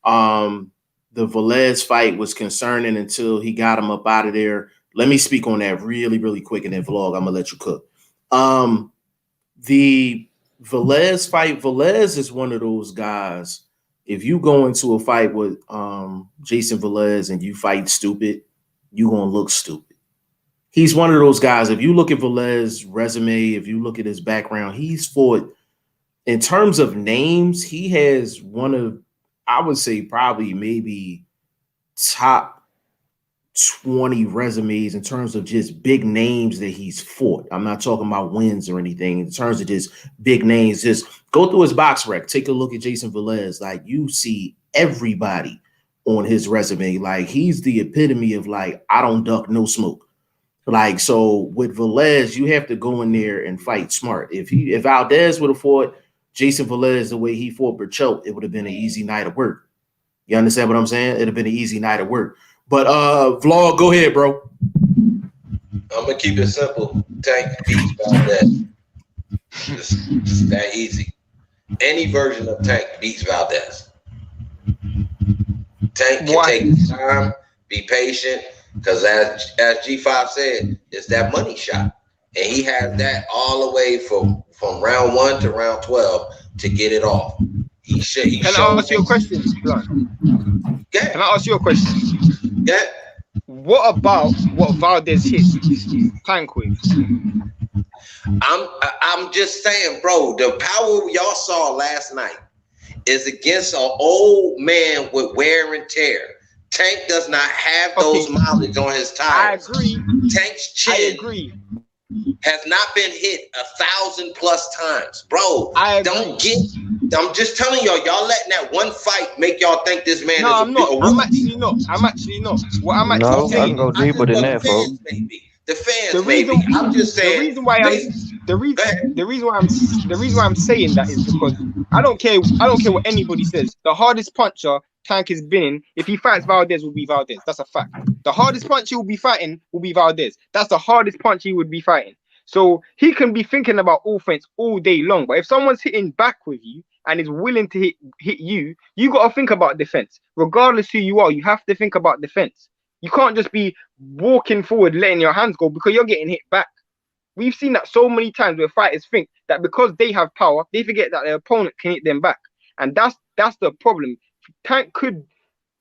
The Valdez fight was concerning until he got him up out of there. Let me speak on that really, really quick and then Vlog, I'm going to let you cook. The Valdez fight, Valdez is one of those guys, if you go into a fight with Jason Valdez and you fight stupid, you're going to look stupid. He's one of those guys, if you look at Valdez's resume, if you look at his background, he's fought, in terms of names, he has one of, I would say probably maybe top 20 resumes in terms of just big names that he's fought. I'm not talking about wins or anything. In terms of just big names, just go through his box rec. Take a look at Jason Valdez. Like, you see everybody on his resume. Like, he's the epitome of, like, I don't duck, no smoke. Like, so with Valdez, you have to go in there and fight smart. If Valdez would have fought Jason Valdez the way he fought Berchelt, it would have been an easy night of work. You understand what I'm saying? It'd have been an easy night of work. But Vlog, go ahead, bro. I'm gonna keep it simple. Tank beats Valdez. Just that easy. Any version of Tank beats Valdez. Tank can take his time, be patient, because as G5 said, it's that money shot. and he has that all the way from round 1 to round 12 to get it off. He should. Can I ask you a question, Blunt? Yeah. Can I ask you a question? Yeah. What about what Valdez hit Tank with? I'm just saying, bro, the power y'all saw last night is against an old man with wear and tear. Tank does not have those mileage on his tires. I agree. Tank's chin has not been hit 1,000+ times, bro. Don't get. I'm just telling y'all letting that one fight make y'all think this man is. No, I'm not. I'm actually not. What I'm actually saying. I can go deeper than that, folks. The fans, maybe. I'm just saying. The reason why I'm saying that is because I don't care what anybody says. The hardest puncher Tank has been in, if he fights Valdez, will be Valdez. That's a fact. The hardest punch he will be fighting will be Valdez. That's the hardest punch he would be fighting. So he can be thinking about offense all day long. But if someone's hitting back with you and is willing to hit you, you got to think about defense. Regardless who you are, you have to think about defense. You can't just be walking forward, letting your hands go because you're getting hit back. We've seen that so many times where fighters think that because they have power, they forget that their opponent can hit them back. And that's the problem. Tank could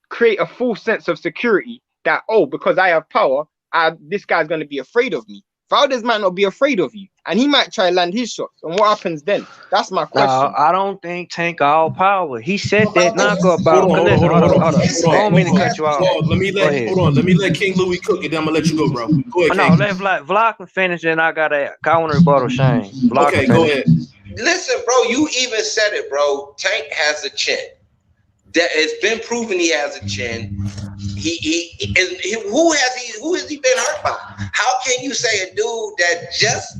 create a false sense of security that, oh, because I have power, this guy's going to be afraid of me. Valdez might not be afraid of you, and he might try to land his shots. And what happens then? That's my question. No, I don't think Tank all power. He said that knock about. Hold on. I don't mean to cut you off. Let me let King Louis cook it. Then I'm gonna let you go, bro. Go ahead. No, let Vlog can finish, and I want to rebuttal Shane. Okay, go ahead. Listen, bro, you even said it, bro. Tank has a chin. That it's been proven he has a chin. Who has he been hurt by? How can you say a dude that has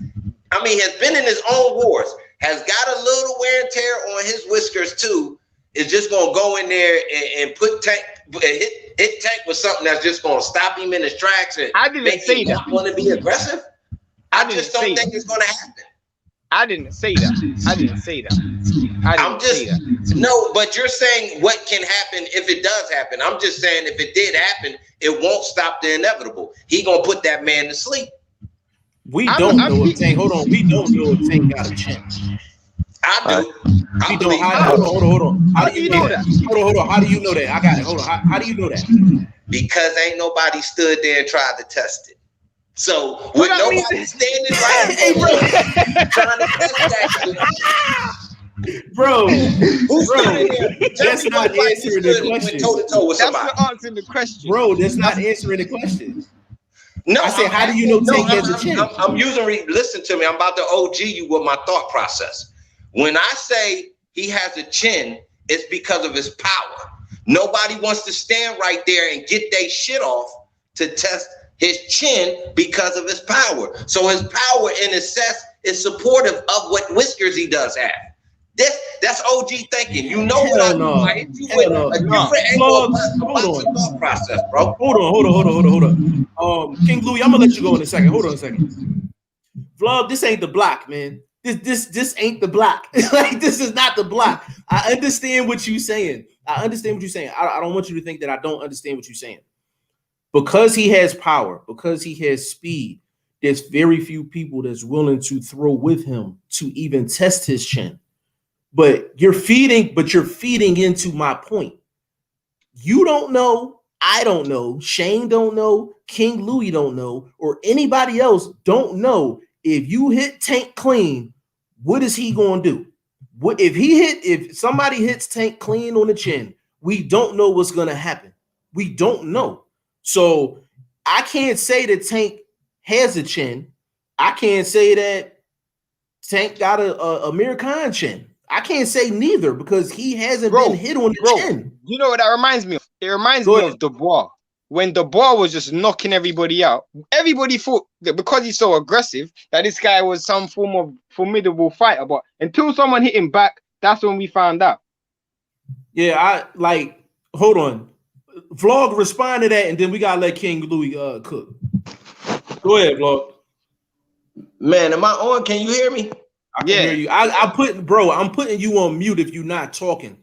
been in his own wars, has got a little wear and tear on his whiskers too, is just gonna go in there and put Tank, hit Tank with something that's just gonna stop him in his tracks and I didn't say that. Want to be aggressive? I just don't think it's gonna happen. I didn't say that. No, but you're saying what can happen if it does happen. I'm just saying if it did happen, it won't stop the inevitable. He gonna put that man to sleep. We don't know if Tank got a chin. I do. We don't. Hold on. How do you know that? Hold on. How do you know that? I got it. Hold on. How do you know that? Because ain't nobody stood there and tried to test it. So with nobody standing right there trying to test that shit. Bro, that's not answering the question. That's not answering the question. Bro, that's not answering the question. No, I said, how do you know Tank has a chin? I'm using, listen to me. I'm about to OG you with my thought process. When I say he has a chin, it's because of his power. Nobody wants to stand right there and get their shit off to test his chin because of his power. So his power in his sense is supportive of what whiskers he does have. That's OG thinking. You know what I mean? I hit you with a different angle about your thought process, bro. Hold on. King Louis, I'm gonna let you go in a second. Hold on a second. Vlog, this ain't the block, man. This ain't the block. Like, this is not the block. I understand what you're saying. I don't want you to think that I don't understand what you're saying. Because he has power, because he has speed, there's very few people that's willing to throw with him to even test his chin. But you're feeding into my point. You don't know, I don't know, Shane don't know, King Louis don't know, or anybody else don't know. If you hit Tank clean, what is he gonna do? If somebody hits Tank clean on the chin, we don't know what's gonna happen. We don't know. So I can't say that Tank has a chin. I can't say that Tank got a Amir Khan chin. I can't say neither because he hasn't been hit on the chin. You know what that reminds me of? It reminds me of Dubois. When Dubois was just knocking everybody out, everybody thought that because he's so aggressive that this guy was some form of formidable fighter. But until someone hit him back, that's when we found out. Yeah, hold on. Vlog, respond to that, and then we gotta let King Louis cook. Go ahead, Vlog. Man, am I on? Can you hear me? I can hear you. I'm putting you on mute if you're not talking.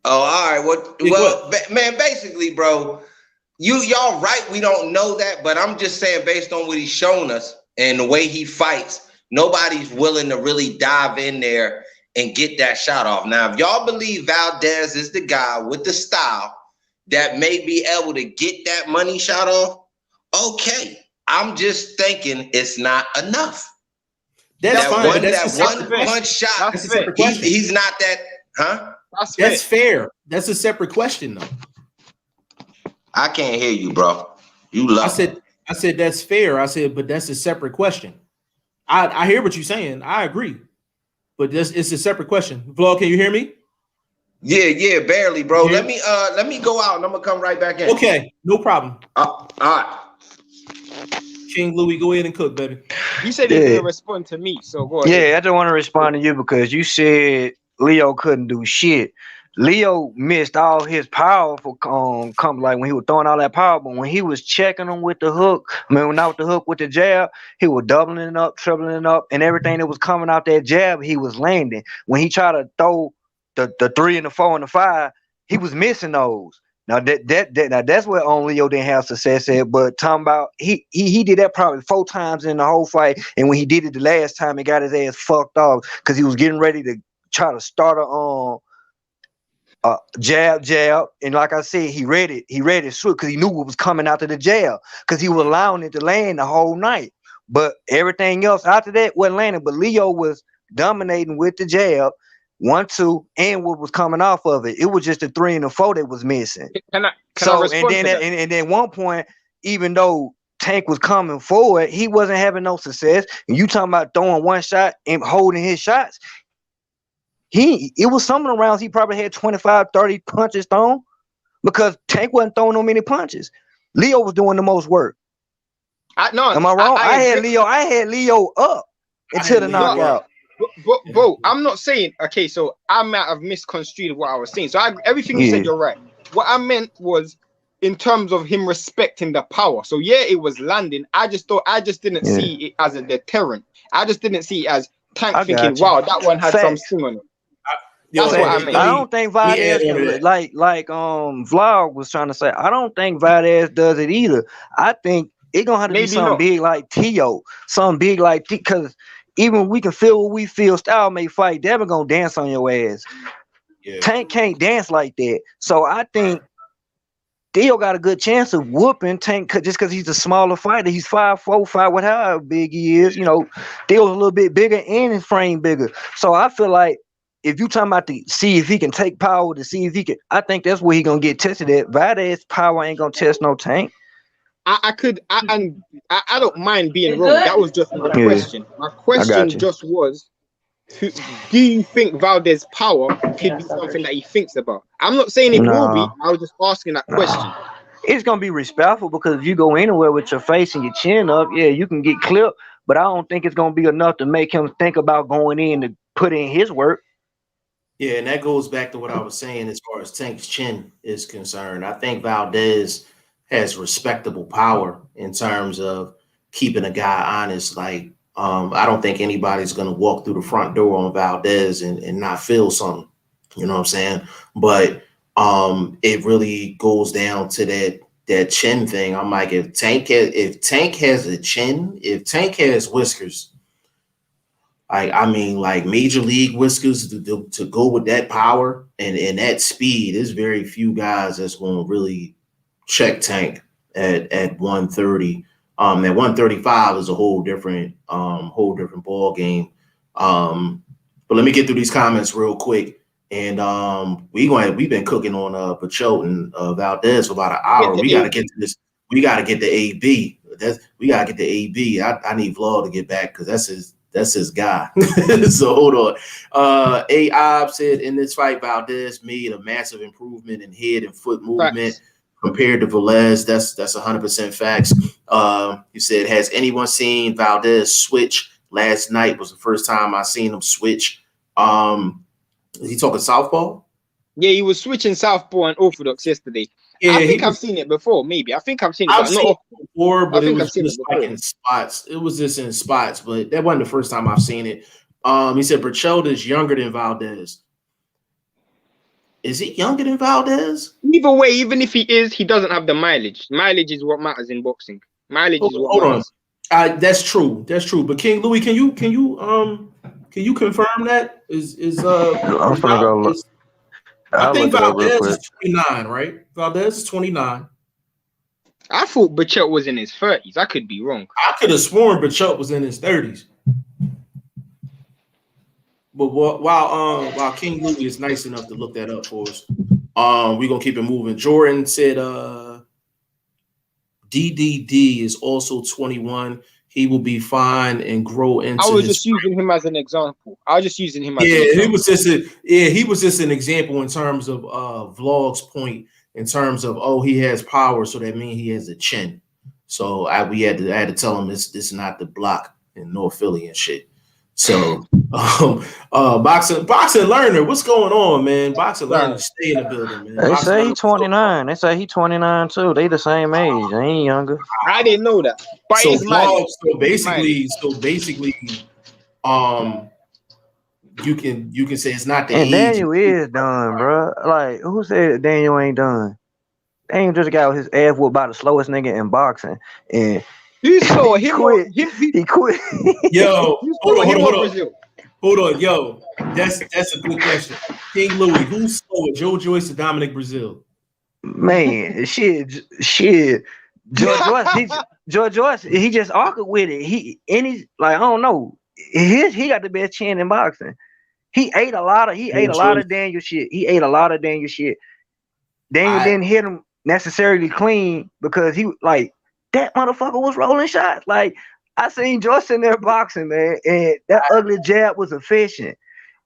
Oh, all right. Man, basically, bro, y'all right. We don't know that, but I'm just saying based on what he's shown us, and the way he fights, nobody's willing to really dive in there and get that shot off. Now, if y'all believe Valdez is the guy with the style that may be able to get that money shot off, okay. I'm just thinking it's not enough. That's that fine. one, That's that one punch shot. That's a separate question. He's not that, huh? That's fair. That's a separate question, though. I can't hear you, bro. You love. I said that's fair. I said, but that's a separate question. I hear what you're saying. I agree, but it's a separate question. Vlog, can you hear me? Yeah, barely, bro. Let me go out and I'm gonna come right back in. Okay, no problem. All right. King Louis, go ahead and cook, baby. You said you're gonna respond to me, so go ahead. Yeah, I just want to respond to you because you said Leo couldn't do shit. Leo missed all his powerful like when he was throwing all that power, but when he was checking him with the hook, not with the hook, with the jab, he was doubling it up, tripling it up, and everything that was coming out that jab, he was landing. When he tried to throw the 3 and the 4 and the 5, he was missing those. Now that's where Leo didn't have success at. But talking about he did that probably 4 times in the whole fight, and when he did it the last time, he got his ass fucked off because he was getting ready to try to start a jab, and like I said, he read it swift because he knew what was coming out of the jab because he was allowing it to land the whole night. But everything else after that wasn't landing. But Leo was dominating with the jab. 1, 2, and what was coming off of it. It was just the 3 and the 4 that was missing. Can I respond to that? And then 1 point, even though Tank was coming forward, he wasn't having no success. And you talking about throwing 1 shot and holding his shots. It was some of the rounds he probably had 25, 30 punches thrown because Tank wasn't throwing no many punches. Leo was doing the most work. Am I wrong? I had Leo up until the knockout. But bro, I'm not saying okay. So I might have misconstrued what I was saying. So everything you said, you're right. What I meant was in terms of him respecting the power. So yeah, it was landing. I just didn't see it as a deterrent. I just didn't see it as Tank thinking, wow, that one had some sting on it. That's what I mean. I don't think Valdez like Vlog was trying to say. I don't think Valdez does it either. I think it's gonna have to be something big like Tio, something big like because. Even we can feel what we feel. Style may fight. They're gonna dance on your ass. Yeah. Tank can't dance like that. So I think Theo got a good chance of whooping Tank just because he's a smaller fighter. He's 5'4", 5, whatever big he is. You know, Theo's a little bit bigger and his frame bigger. So I feel like if you talking about to see if he can take power, to see if he can, I think that's where he gonna get tested at. Valdez power ain't gonna test no Tank. I don't mind being wrong. That was just my question. My question just was, do you think Valdez power could be something that he thinks about? I'm not saying it will be. I was just asking that question. It's gonna be respectful because if you go anywhere with your face and your chin up, yeah, you can get clipped. But I don't think it's gonna be enough to make him think about going in to put in his work. Yeah, and that goes back to what I was saying as far as Tank's chin is concerned. I think Valdez has respectable power in terms of keeping a guy honest. Like, I don't think anybody's going to walk through the front door on Valdez and not feel something, you know what I'm saying? But it really goes down to that chin thing. I'm like, if Tank has a chin, if Tank has whiskers, I mean, like major league whiskers to go with that power and that speed, there's very few guys that's going to really check Tank at 130. At 135 is a whole different ball game. But let me get through these comments real quick. And we've been cooking on Berchelt and Valdez for about an hour. We gotta get to this. We gotta get the AB. We gotta get the AB. I need Vlog to get back because that's his guy. So hold on. A.I. said in this fight, Valdez made a massive improvement in head and foot movement. Compared to Valdez, that's 100% facts. He said, has anyone seen Valdez switch? Last night was the first time I seen him switch. Is he talking southpaw? Yeah, he was switching southpaw and orthodox yesterday. Yeah, I think I've seen it before. Maybe I think I've seen it. I've seen it before, but it was just like in spots. It was just in spots, but that wasn't the first time I've seen it. He said Berchelt is younger than Valdez. Is he younger than Valdez? Either way, even if he is, he doesn't have the mileage. Mileage is what matters in boxing. Mileage is what matters. That's true. That's true. But King Louis, can you confirm that? I'm finna go look. I I'll think look it up real Valdez quick. is 29, right? Valdez is 29. I thought Berchelt was in his 30s. I could be wrong. I could have sworn Berchelt was in his 30s. But while King Louis is nice enough to look that up for us, we're gonna keep it moving. Jordan said DDD is also 21. He will be fine and grow into. I was just using him as an example. I was just using him as an he example. was just an example in terms of Vlog's point, in terms of he has power, so that means he has a chin. So I had to tell him this is not the block in North Philly and shit. So boxing learner, what's going on, man? Boxing learner, stay in the building, man. They say he's 29. They say he's 29 too. They the same age. They ain't younger. I didn't know that. But So, it's mine. so basically, you can say it's not the and age. Daniel is done, bro. Like, who said Daniel ain't done? Daniel just got his ass whooped by the slowest nigga in boxing, and Who's slower? He quit. He quit. Yo, hold on, yo. That's a good question. King Louis, who's slower, Joe Joyce or Dominic Brazil? Man, shit. George Joyce, he just awkward with it. He's like, I don't know. He got the best chin in boxing. He ate a lot of Daniel shit. Daniel didn't hit him necessarily clean because he like that motherfucker was rolling shots. Like I seen Joyce in there boxing, man, and that ugly jab was efficient.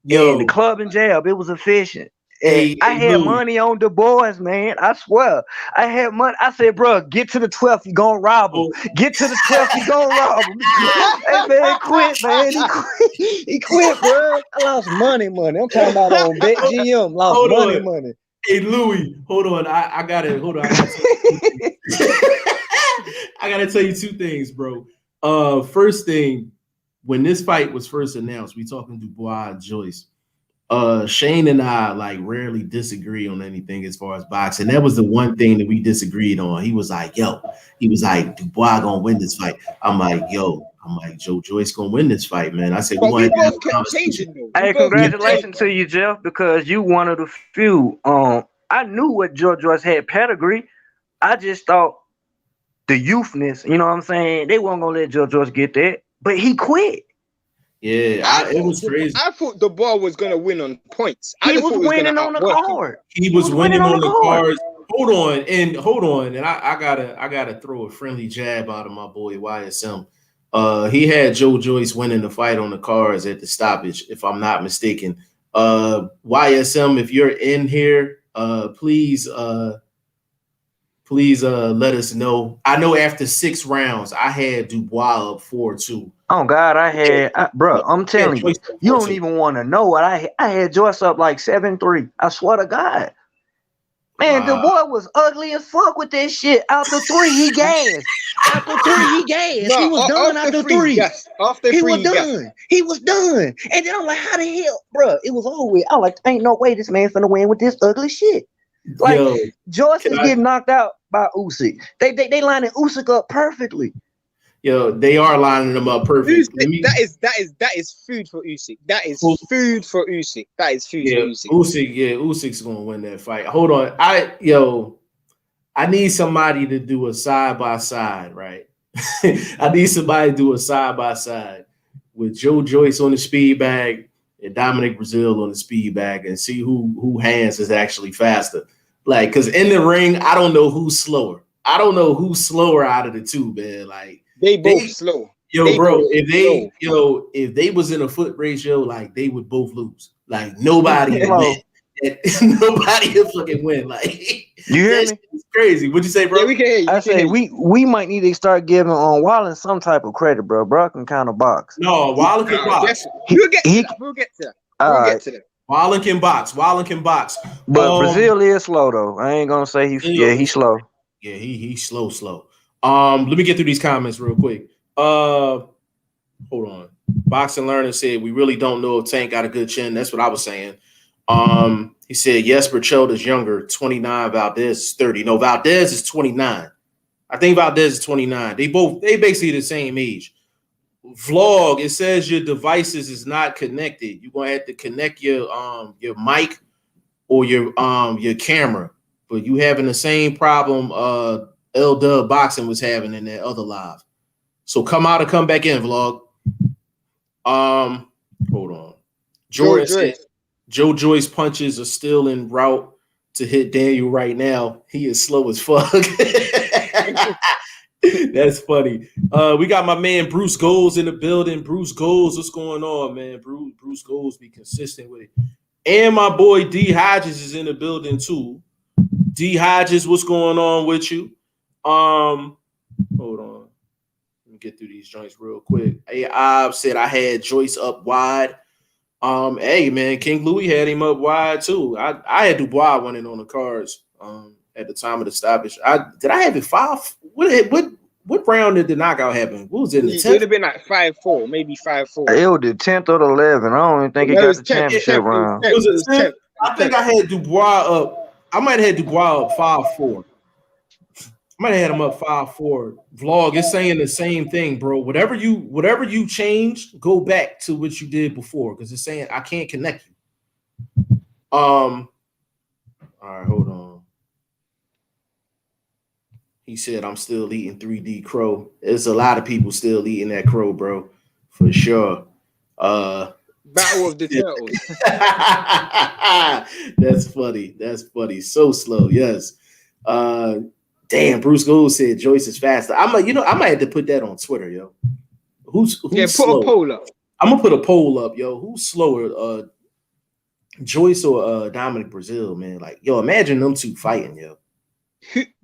Yo, and the club and jab, it was efficient. And I had money on the boys, man. I swear. I had money. I said, bro, get to the 12th, you gonna rob him. Get to the 12th, you gonna rob him. Hey, man, quit, man. He quit, bro. I lost money. I'm talking about on BetGM. Lost money. Hey, Louis, hold on. I gotta tell you two things, bro. First thing, when this fight was first announced, we talking Dubois and Joyce. Shane and I like rarely disagree on anything as far as boxing. That was the one thing that we disagreed on. He was like, Dubois gonna win this fight. I'm like, Joe Joyce gonna win this fight, man. I said, we both kept changing though. Hey, congratulations to you, Jeff, because you one of the few. I knew what Joe Joyce had pedigree. I just thought the youthness, you know what I'm saying? They weren't gonna let Joe Joyce get that, but he quit. Yeah, it was crazy. I thought the ball was gonna win on points. He was winning on the card. He was winning on the cards. Hold on, and I gotta throw a friendly jab out of my boy YSM. He had Joe Joyce winning the fight on the cards at the stoppage, if I'm not mistaken. YSM, if you're in here, please let us know. I know after 6 rounds, I had Dubois up 4-2. Oh God, bro. I'm telling you, you don't even want to know what I had Joyce up like 7-3. I swear to God, man, the boy was ugly as fuck with that shit. After 3, he gassed. After 3, he gassed. He was done after 3. Yes. After 3, he was done. Yes. He was done. And then I'm like, how the hell, bro? It was over with. I'm like, ain't no way this man finna win with this ugly shit. Like Joyce is getting knocked out by Usyk. They lining Usyk up perfectly. Yo, they are lining them up perfectly. That is food for Usyk. That is food for Usyk. That is food for Usyk. Usyk's gonna win that fight. Hold on. I need somebody to do a side by side, right? I need somebody to do a side by side with Joe Joyce on the speed bag and Dominic Brazil on the speed bag and see who hands is actually faster. Like, because in the ring, I don't know who's slower. I don't know who's slower out of the two, man. Like, they both slow. If they was in a foot ratio, like they would both lose. Like nobody would win. Nobody would fucking win. Like you hear me? It's crazy. What'd you say, bro? Yeah, we can hear you. I say we might need to start giving Wallen some type of credit, bro. Bro can kind of box. No, Wallen can box. We'll get to that. Wallen can box. But Brazil is slow though. I ain't gonna say he's slow. Yeah, he's slow. Let me get through these comments real quick. Hold on. Boxing Learner said we really don't know if Tank got a good chin. That's what I was saying. He said yes, Berchelt is younger, 29. Valdez is 30. No, Valdez is 29. I think Valdez is 29. They basically the same age. Vlog, it says your devices is not connected. You're gonna have to connect your mic or your camera, but you having the same problem L Dub Boxing was having in that other live. So come out and come back in, Vlog. Hold on. Jordan said Joe Joyce punches are still en route to hit Daniel right now. He is slow as fuck. That's funny. We got my man Bruce Goals in the building. Bruce Goals, what's going on, man? Bruce Goals, be consistent with it. And my boy D Hodges is in the building too. D Hodges, what's going on with you? Hold on. Let me get through these joints real quick. Hey, I said I had Joyce up wide. Hey man, King Louis had him up wide too. I had Dubois winning on the cards. At the time of the stoppage. Did I have it 5? What round did the knockout happen? What was it in the 10th? It would have been like 5-4, maybe 5-4. It was the 10th or the 11th. I don't even think it got the championship round. It was the 10th. I think I had Dubois up. I might have had Dubois up 5-4. I might have had him up 5-4. Vlog is saying the same thing, bro. Whatever you changed, go back to what you did before, because it's saying I can't connect you. All right, hold on. He said, I'm still eating 3D crow. There's a lot of people still eating that crow, bro, for sure. Battle of the Turtles. That's funny. That's funny. So slow. Yes. Damn, Bruce Gould said Joyce is faster. I might have to put that on Twitter, yo. Who's put slower? A poll up. I'm gonna put a poll up, yo. Who's slower, Joyce or Dominic Brazil, man? Like, yo, imagine them two fighting, yo.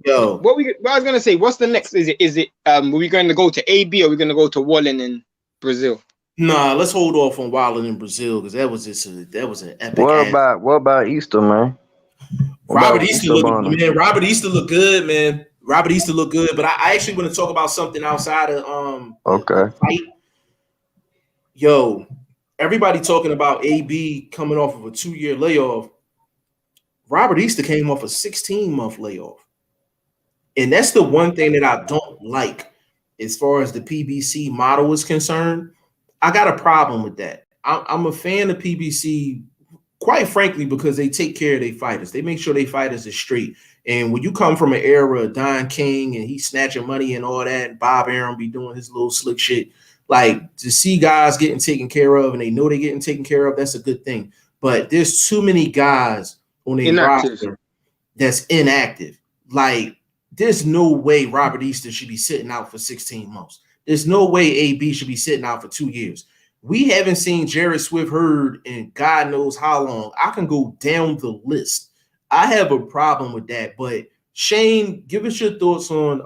Yo, what I was gonna say, what's the next? Is it are we going to go to AB or are we going to go to Wallen in Brazil? Nah, let's hold off on Wallen in Brazil because that was an epic. What about Easter, man? Robert Easter looked good, man. Robert Easter looked good, but I actually want to talk about something outside of the fight. Yo, everybody talking about AB coming off of a 2-year layoff. Robert Easter came off a 16-month layoff. And that's the one thing that I don't like as far as the PBC model is concerned. I got a problem with that. I'm a fan of PBC, quite frankly, because they take care of their fighters. They make sure their fighters are straight. And when you come from an era of Don King and he's snatching money and all that, and Bob Arum be doing his little slick shit, like to see guys getting taken care of and they know they're getting taken care of, that's a good thing. But there's too many guys on their roster that's inactive. Like, there's no way Robert Easter should be sitting out for 16 months. There's no way AB should be sitting out for 2 years. We haven't seen Jared Swift Hurd in God knows how long. I can go down the list. I have a problem with that. But Shane, give us your thoughts on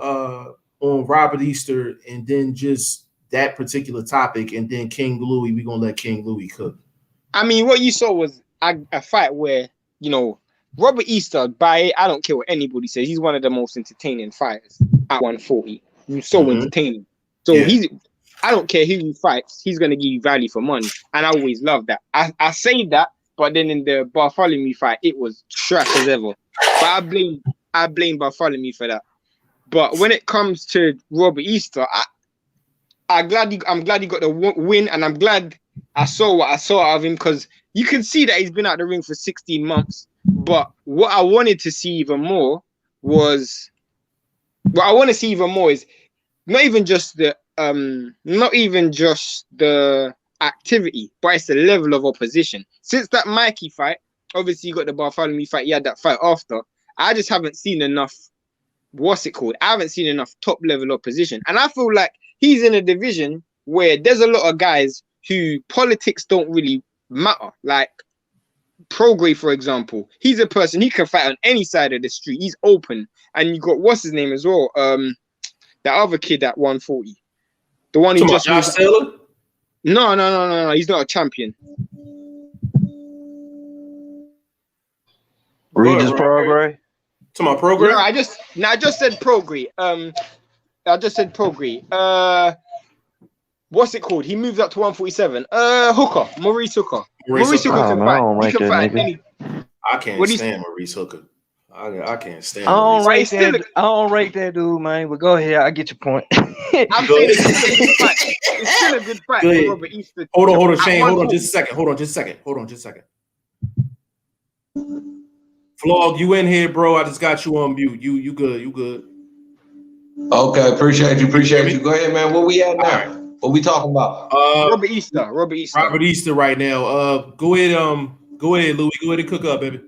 Robert Easter and then just that particular topic, and then King Louis. We're gonna let King Louis cook. I mean, what you saw was a fight where, you know, Robert Easter, I don't care what anybody says, he's one of the most entertaining fighters at 140. He's so entertaining. So I don't care who he fights, he's going to give you value for money. And I always love that. I say that, but then in the Bartholomew fight, it was trash as ever. But I blame Bartholomew for that. But when it comes to Robert Easter, I'm glad he got the win, and I'm glad I saw what I saw out of him, because you can see that he's been out the ring for 16 months. But what I wanted to see even more is not even just the activity, but it's the level of opposition. Since that Mikey fight, obviously you got the Bartholomew fight, you had that fight after. I just haven't seen enough. I haven't seen enough top level opposition, and I feel like he's in a division where there's a lot of guys who politics don't really matter. Like Prograis, for example, he's a person, he can fight on any side of the street. He's open. And you got what's his name as well? That other kid at 140. The one who just Josh Taylor? No. He's not a champion. Regis Prograis? To my program? No, I just said Prograis. What's it called? He moved up to 147. Maurice Hooker. Maurice Hooker can fight. He can fight any. I can't stand Maurice Hooker. I can't stand I don't Maurice. But rate it's still that. I don't rate that dude, man. But go ahead, I get your point. I'm Go saying ahead. it's still a good fight. It's still a good fight Go for ahead. Robert Easter. Hold on, at Shane. Hold on 140. just a second. Hold on just a second. Vlog, you in here, bro? I just got you on mute. You good? You good? Okay, appreciate you. Go ahead, man. What we at now? Right. What we talking about? Robert Easter. Robert Easter right now. Go ahead, Louis. Go ahead and cook up, baby.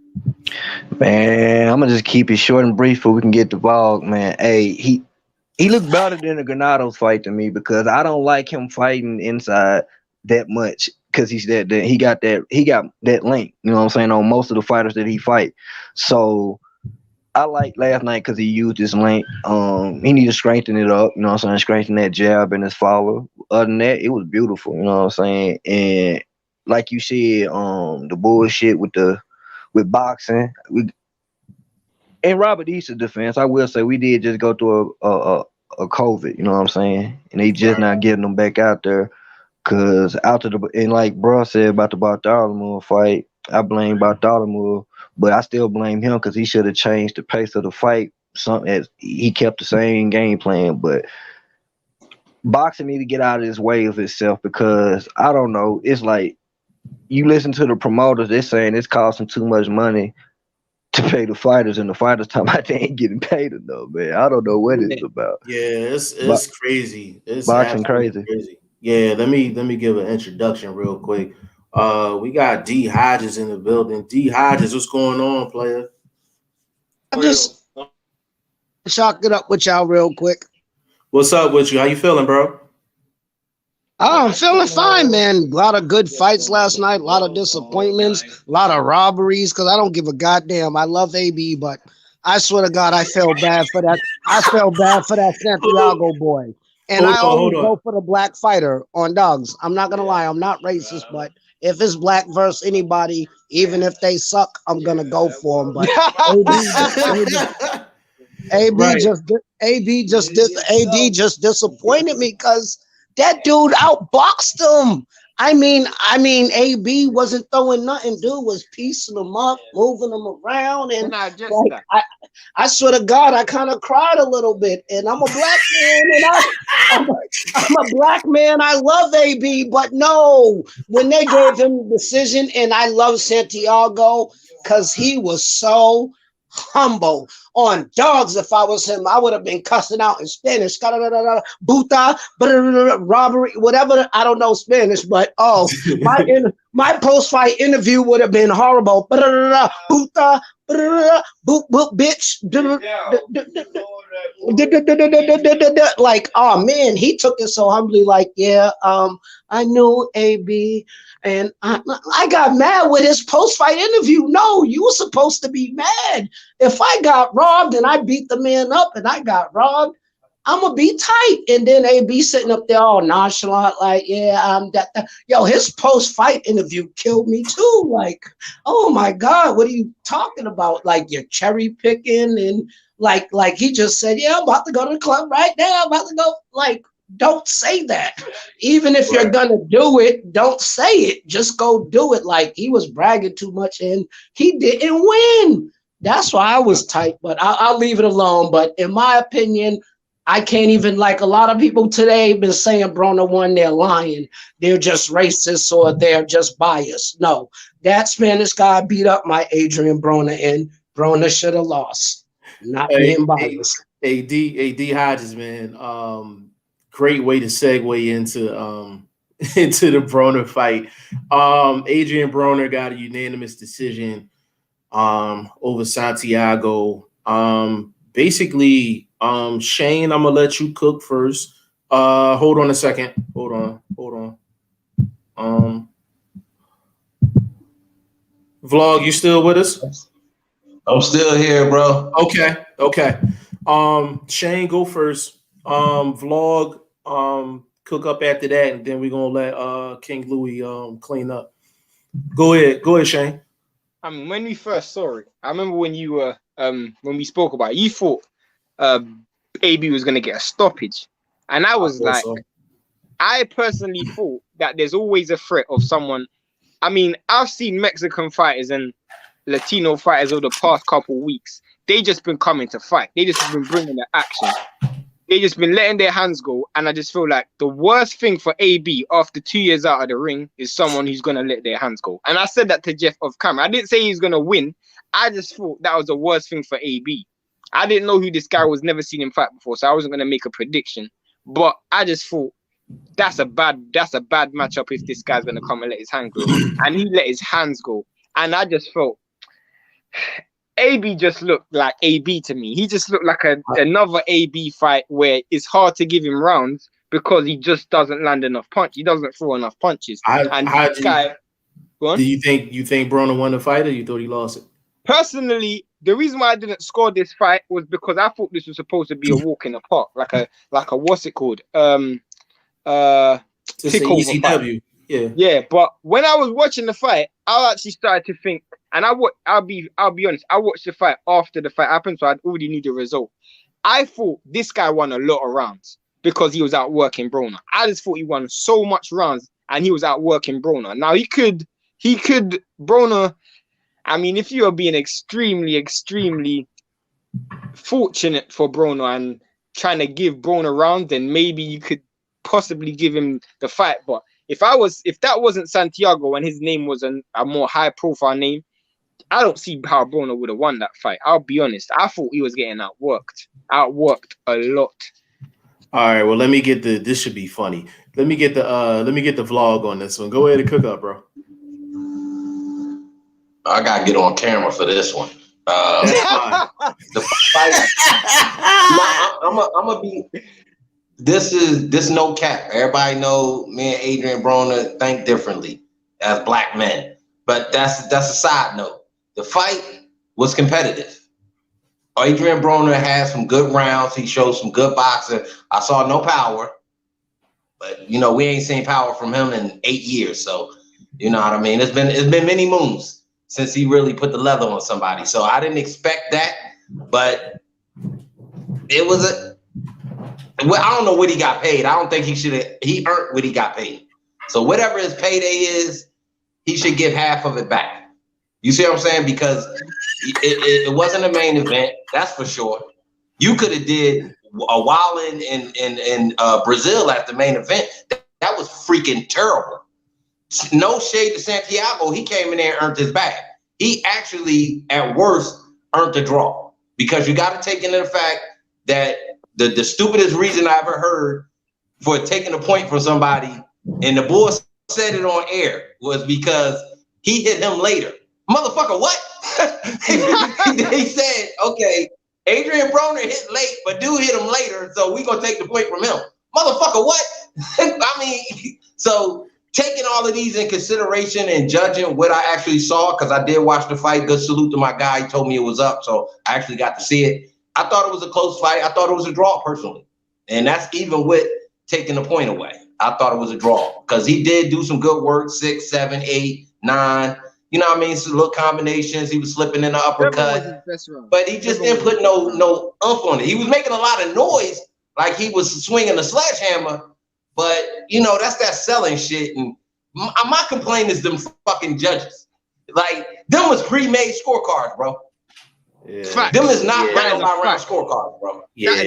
Man, I'm gonna just keep it short and brief so we can get the ball, man. Hey, he looked better than the Granados fight to me because I don't like him fighting inside that much because he got that length, you know what I'm saying, on most of the fighters that he fight. So I like last night because he used his length. He need to strengthen it up, you know what I'm saying, strengthen that jab and his follow. Other than that, it was beautiful, you know what I'm saying. And like you said, the bullshit with boxing, in Robert Easter's defense, I will say we did just go through a COVID, you know what I'm saying, and they just not getting them back out there because and like bro said about the Bartholomew fight, I blame Bartholomew, but I still blame him because he should have changed the pace of the fight. He kept the same game plan, but boxing need to get out of this way of itself because I don't know. It's like you listen to the promoters, they're saying it's costing too much money to pay the fighters, and the fighters talking about they ain't getting paid enough, man. I don't know what it's about. Yeah, it's crazy. It's Boxing absolutely crazy. Yeah, let me give an introduction real quick. We got D Hodges in the building. D Hodges, what's going on, player? I just chalk it up with y'all real quick. What's up with you? How you feeling, bro? Oh, I'm feeling fine, man. A lot of good fights last night, a lot of disappointments, a lot of robberies, because I don't give a goddamn. I love AB, but I swear to God, I felt bad for that. I felt bad for that Santiago boy. And I always go for the black fighter on dogs. I'm not going to lie. I'm not racist, but if it's black versus anybody, even if they suck, I'm going to go for them. But AB just disappointed me because that dude outboxed him. I mean, AB wasn't throwing nothing. Dude was piecing them up, moving them around, and like, I swear to God, I kind of cried a little bit. And I'm a black man, and I'm a black man. I love AB, but no, when they gave him the decision, and I love Santiago because he was so humble on dogs. If I was him, I would have been cussing out in Spanish, buta, robbery, whatever. I don't know Spanish, but my post-fight interview would have been horrible. Buta, bitch. Like, oh man, he took it so humbly. Like, yeah, I knew AB. And I got mad with his post-fight interview. No, you were supposed to be mad. If I got robbed and I beat the man up and I got robbed, I'm going to be tight. And then AB sitting up there all nonchalant, like, yeah, I'm that. Yo, his post-fight interview killed me too. Like, oh my God, what are you talking about? Like, you're cherry picking and like he just said, yeah, I'm about to go to the club right now. I'm about to go. Like, don't say that. Even if you're gonna do it, don't say it. Just go do it. Like, he was bragging too much and he didn't win. That's why I was tight, but I'll leave it alone. But in my opinion, I can't even, like a lot of people today been saying Broner won, they're lying. They're just racist or they're just biased. No, that Spanish guy beat up my Adrian Broner and Broner should have lost. Not being biased. AD Hodges, man. Great way to segue into the Broner fight. Adrian Broner got a unanimous decision over Santiago. Basically, Shane, I'm gonna let you cook first. Hold on a second. Hold on. Vlog, you still with us? I'm still here, bro. Okay. Shane, go first. Vlog, cook up after that, and then we're gonna let King Louis clean up. Go ahead, Shane. I mean, when we first saw it, I remember when you were when we spoke about it, you thought AB was gonna get a stoppage. And I was like, so. I personally thought that there's always a threat of someone. I mean, I've seen Mexican fighters and Latino fighters over the past couple of weeks they just been coming to fight. They just been bringing the action. They just been letting their hands go. And I just feel like the worst thing for AB after 2 years out of the ring is someone who's going to let their hands go. And I said that to Jeff off camera. I didn't say he's going to win. I just thought that was the worst thing for AB. I didn't know who this guy was, never seen him fight before, so I wasn't going to make a prediction. But I just thought that's a bad matchup if this guy's going to come and let his hand go. And he let his hands go. And I just felt AB just looked like AB to me. He just looked like another AB fight where it's hard to give him rounds because he just doesn't land enough punch. He doesn't throw enough punches. Go on. Do you think Broner won the fight, or you thought he lost it? Personally, the reason why I didn't score this fight was because I thought this was supposed to be a walk in the park, like a what's it called? Just an ECW. Yeah, but when I was watching the fight, I actually started to think, and I'll be honest, I watched the fight after the fight happened, so I already knew the result. I thought this guy won a lot of rounds because he was outworking Broner. I just thought he won so much rounds and he was outworking Broner. Now he could Broner. I mean, if you are being extremely, extremely fortunate for Broner and trying to give Broner round, then maybe you could possibly give him the fight. But if that wasn't Santiago and his name was a more high-profile name, I don't see how Broner would have won that fight. I'll be honest. I thought he was getting outworked a lot. All right, well, let me get this should be funny. Let me get the vlog on this one. Go ahead and cook up, bro. I gotta get on camera for this one. The fight. I'm gonna be. This no cap. Everybody know me and Adrian Broner think differently as black men, but that's a side note. The fight was competitive. Adrian Broner had some good rounds. He showed some good boxing. I saw no power, but we ain't seen power from him in 8 years. So you know what I mean. It's been many moons since he really put the leather on somebody. So I didn't expect that, but it was I don't know what he got paid. I don't think he earned what he got paid. So whatever his payday is, he should give half of it back. You see what I'm saying? Because it wasn't a main event, that's for sure. You could have did a while in Brazil at the main event. That was freaking terrible. No shade to Santiago. He came in there and earned his bag. He actually, at worst, earned the draw. Because you got to take into the fact that the stupidest reason I ever heard for taking a point from somebody, and the boy said it on air, was because he hit him later. Motherfucker, what? They said, okay, Adrian Broner hit late, but dude hit him later, so we gonna take the point from him. Motherfucker, what? I mean, so taking all of these in consideration and judging what I actually saw, because I did watch the fight. Good salute to my guy. He told me it was up, so I actually got to see it. I thought it was a close fight. I thought it was a draw personally. And that's even with taking the point away. I thought it was a draw because he did do some good work, 6, 7, 8, 9. You know what I mean? Some little combinations. He was slipping in the uppercut. But he just didn't put no oomph on it. He was making a lot of noise like he was swinging a sledgehammer. But, that's that selling shit. And my complaint is them fucking judges. Like, them was pre-made scorecards, bro. Yeah. Them is not round scorecards, bro. Yeah,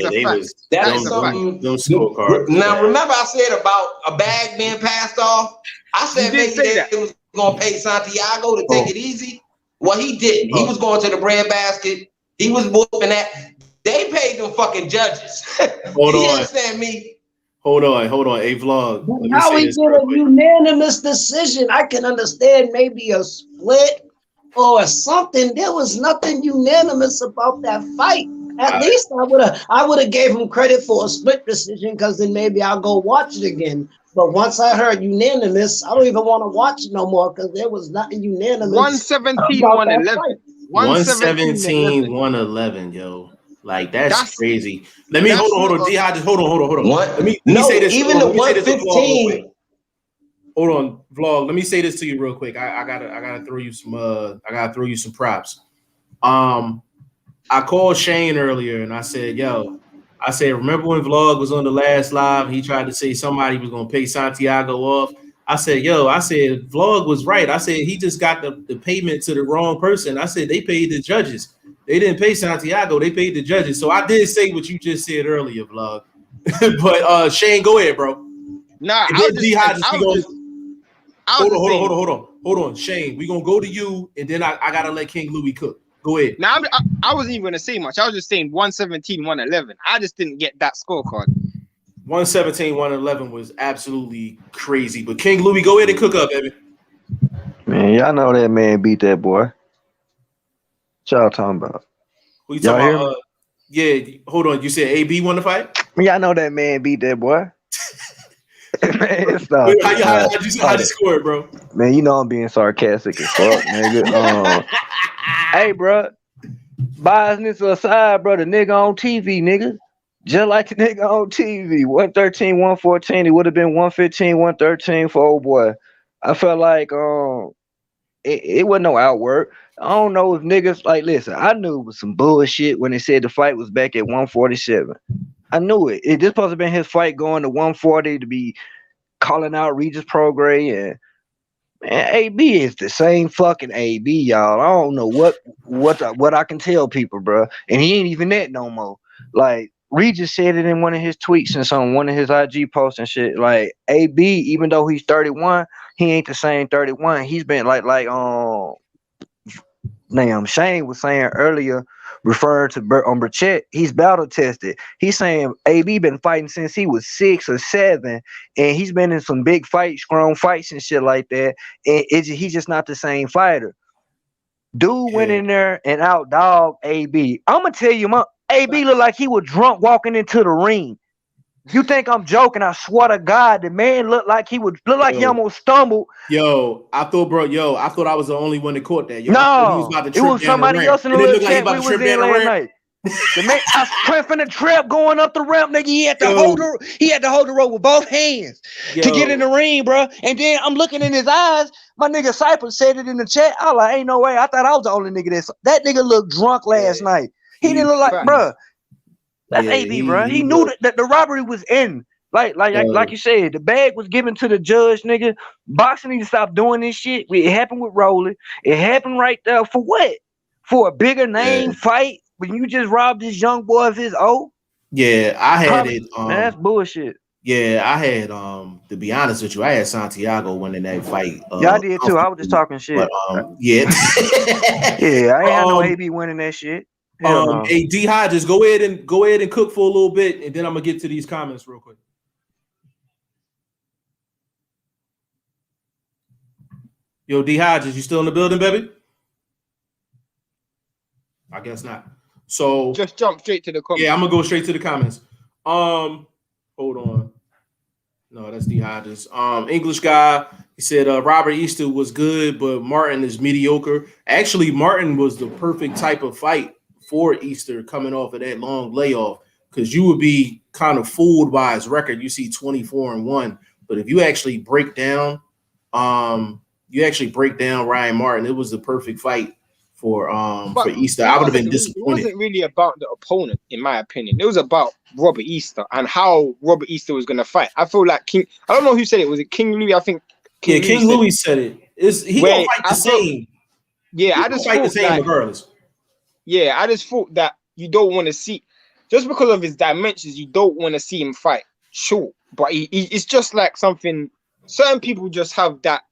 that's something. Those scorecards. Now, remember I said about a bag being passed off? I said maybe they was going to pay Santiago to take it easy. Well, he didn't. He was going to the bread basket. He was whooping that. They paid them fucking judges. Hold on. You understand me? Hold on. Hey, vlog. How we get a unanimous decision? I can understand maybe a split or something. There was nothing unanimous about that fight. At least I would have gave him credit for a split decision, because then maybe I'll go watch it again. But once I heard unanimous, I don't even want to watch it no more, because there was nothing unanimous. 117, 111. 117, 111, yo. Like that's crazy. Let me hold on. Jihad, just hold on. What? Let me say this. Even the 115. Hold on, vlog. Let me say this to you real quick. I gotta throw you some props. I called Shane earlier and I said, remember when Vlog was on the last live? He tried to say somebody was gonna pay Santiago off. I said, Vlog was right. I said he just got the payment to the wrong person. I said they paid the judges. They didn't pay Santiago. They paid the judges. So I did say what you just said earlier, vlog. But Shane, go ahead, bro. Nah, And I then was just hold on, Shane. We gonna go to you, and then I gotta let King Louis cook. Go ahead. Now I wasn't even gonna say much. I was just saying 117, 111. I just didn't get that scorecard. 117, 111 was absolutely crazy. But King Louis, go ahead and cook up, baby. Man, y'all know that man beat that boy. What y'all talking about? Who you talking about? Yeah, hold on. You said AB won the fight? Y'all know that man beat that boy. Man, stop. Wait, how'd you score it, bro? Man, you know I'm being sarcastic as fuck, nigga. Hey, bro. Biasness aside, bro, the nigga on TV, nigga. Just like the nigga on TV. 113, 114. It would have been 115, 113 for old boy. I felt like it wasn't no outwork. I don't know if niggas like listen. I knew it was some bullshit when they said the fight was back at 147. I knew it. It just supposed to have been his fight going to 140 to be calling out Regis Prograis and man, AB is the same fucking AB, y'all. I don't know what I can tell people, bro. And he ain't even that no more. Like Regis said it in one of his tweets and on one of his IG posts and shit. Like AB, even though he's 31, he ain't the same 31. He's been like Shane was saying earlier, referring to Berchelt, he's battle tested. He's saying AB been fighting since he was 6 or 7, and he's been in some big fights, strong fights and shit like that. And he's just not the same fighter. Dude went in there and outdogged AB. I'm gonna tell you, AB looked like he was drunk walking into the ring. You think I'm joking? I swear to God, the man looked like he almost stumbled. I thought I was the only one that caught that. Yo, no, he was about to trip it was somebody else in the little chat we was in last night. The man, I was from the trap going up the ramp, nigga. He had to hold the rope with both hands to get in the ring, bro. And then I'm looking in his eyes. My nigga Cypress said it in the chat. I was like, ain't no way. I thought I was the only nigga that nigga looked drunk last night. He didn't look like, bro. That's AB, bro. He knew that the robbery was in. Like you said, the bag was given to the judge, nigga. Boxing need to stop doing this shit. It happened with Rolling. It happened right there for what? For a bigger name fight when you just robbed this young boy of his oath? Yeah, I had it. Man, that's bullshit. Yeah, I had to be honest with you, I had Santiago winning that fight. Yeah, I did too. I was just talking shit. But, yeah. Yeah, I ain't had no AB winning that shit. Hey, D High, just go ahead and cook for a little bit, and then I'm gonna get to these comments real quick. Yo, D Hodges, you still in the building, baby? I guess not. So just jump straight to the comments. Yeah, I'm gonna go straight to the comments. Hold on. No, that's D Hodges. English guy, he said Robert Easter was good, but Martin is mediocre. Actually, Martin was the perfect type of fight for Easter coming off of that long layoff, because you would be kind of fooled by his record. You see 24-1, but if you actually break down Ryan Martin, it was the perfect fight for Easter. I would have been disappointed. It wasn't really about the opponent, in my opinion. It was about Robert Easter and how Robert Easter was going to fight. I feel like I don't know who said it. Was it King Louis? I think King Louis said it. He gonna fight the same. Yeah, I just fight the same regardless. Yeah, I just thought that you don't want to see, just because of his dimensions, you don't want to see him fight short. But it's just like something, certain people just have that,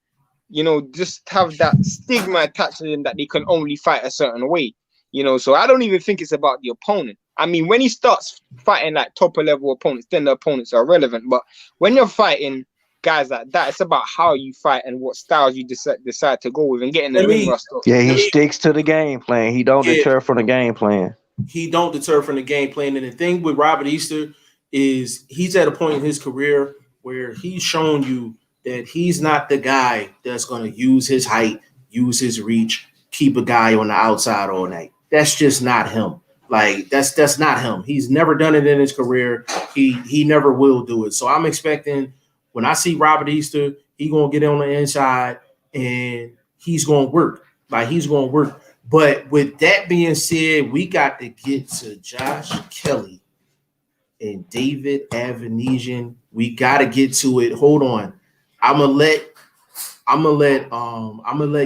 just have that stigma attached to them that they can only fight a certain way, So I don't even think it's about the opponent. I mean, when he starts fighting like topper level opponents, then the opponents are relevant. But when you're fighting guys like that, it's about how you fight and what styles you decide to go with and getting the ring rust off. Yeah, he sticks to the game plan. He don't deter from the game plan. He don't deter from the game plan. And the thing with Robert Easter is he's at a point in his career where he's shown you that he's not the guy that's going to use his height, use his reach, keep a guy on the outside all night. That's just not him. Like that's not him. He's never done it in his career. He never will do it. So I'm expecting, when I see Robert Easter, he's going to get on the inside and he's going to work. But with that being said, we got to get to Josh Kelly and David Avanesyan. We got to get to it. Hold on. I'm gonna let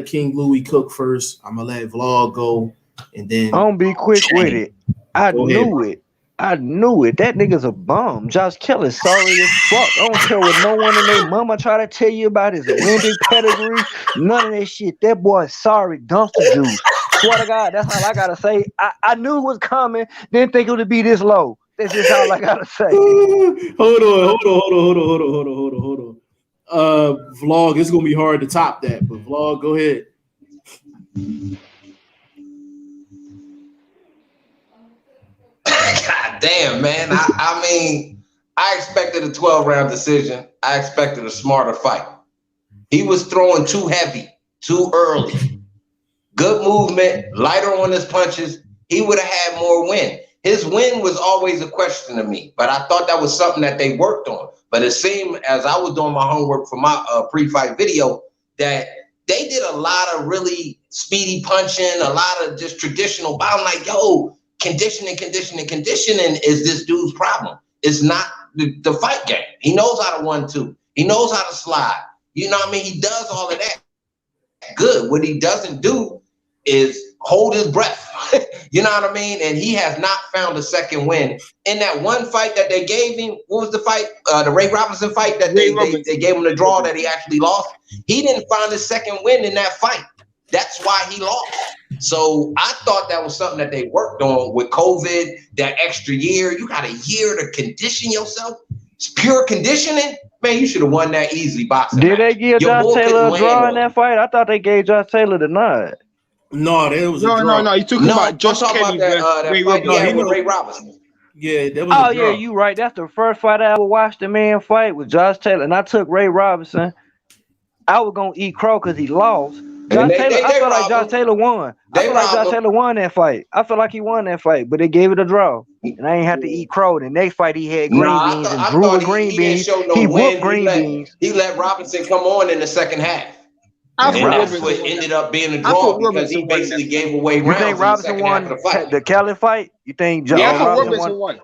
King Louis cook first. I'm gonna let Vlog go, And then I'm gonna be quick with it. I Go ahead, knew it. I knew it. That nigga's a bum. Josh Kelly sorry as fuck. I don't care what no one and their mama try to tell you about his Olympic pedigree. None of that shit. That boy is sorry, dumpster juice. Swear to God, that's all I gotta say. I knew it was coming. Didn't think it would be this low. That's just all I gotta say. hold on. Vlog, it's gonna be hard to top that, but Vlog, go ahead. God damn, man. I mean, I expected a 12-round decision. I expected a smarter fight. He was throwing too heavy, too early. Good movement, lighter on his punches. He would have had more win. His win was always a question to me, but I thought that was something that they worked on. But it seemed, as I was doing my homework for my pre-fight video, that they did a lot of really speedy punching, a lot of just traditional. But I'm like, yo, conditioning is this dude's problem. It's not the fight game. He knows how to 1-2. He knows how to slide. You know what I mean? He does all of that good. What he doesn't do is hold his breath. You know what I mean? And he has not found a second win. In that one fight that they gave him, what was the fight? The Ray Robinson fight that they gave him the draw that he actually lost. He didn't find his second win in that fight. That's why he lost. So I thought that was something that they worked on with COVID, that extra year. You got a year to condition yourself. It's pure conditioning. Man, you should have won that easily boxing. Did they give Josh Taylor a draw in that fight? I thought they gave Josh Taylor the nod. No, there was no. You talking about Josh Kelly that Ray fight Robinson. with Ray Robinson. Yeah, that was. Oh yeah, you right. That's the first fight I ever watched a man fight with Josh Taylor, and I took Ray Robinson. I was gonna eat crow because he lost. Josh Taylor, I feel like Josh Taylor won. I feel like Josh Taylor won that fight. I feel like he won that fight, but they gave it a draw. And I ain't have to eat crow. The next fight he had green beans and drew with green beans. He whooped green beans. He let Robinson come on in the second half. And that's what ended up being a draw because he basically gave away rounds. You think Robinson won the Kelly fight? You think Robinson won?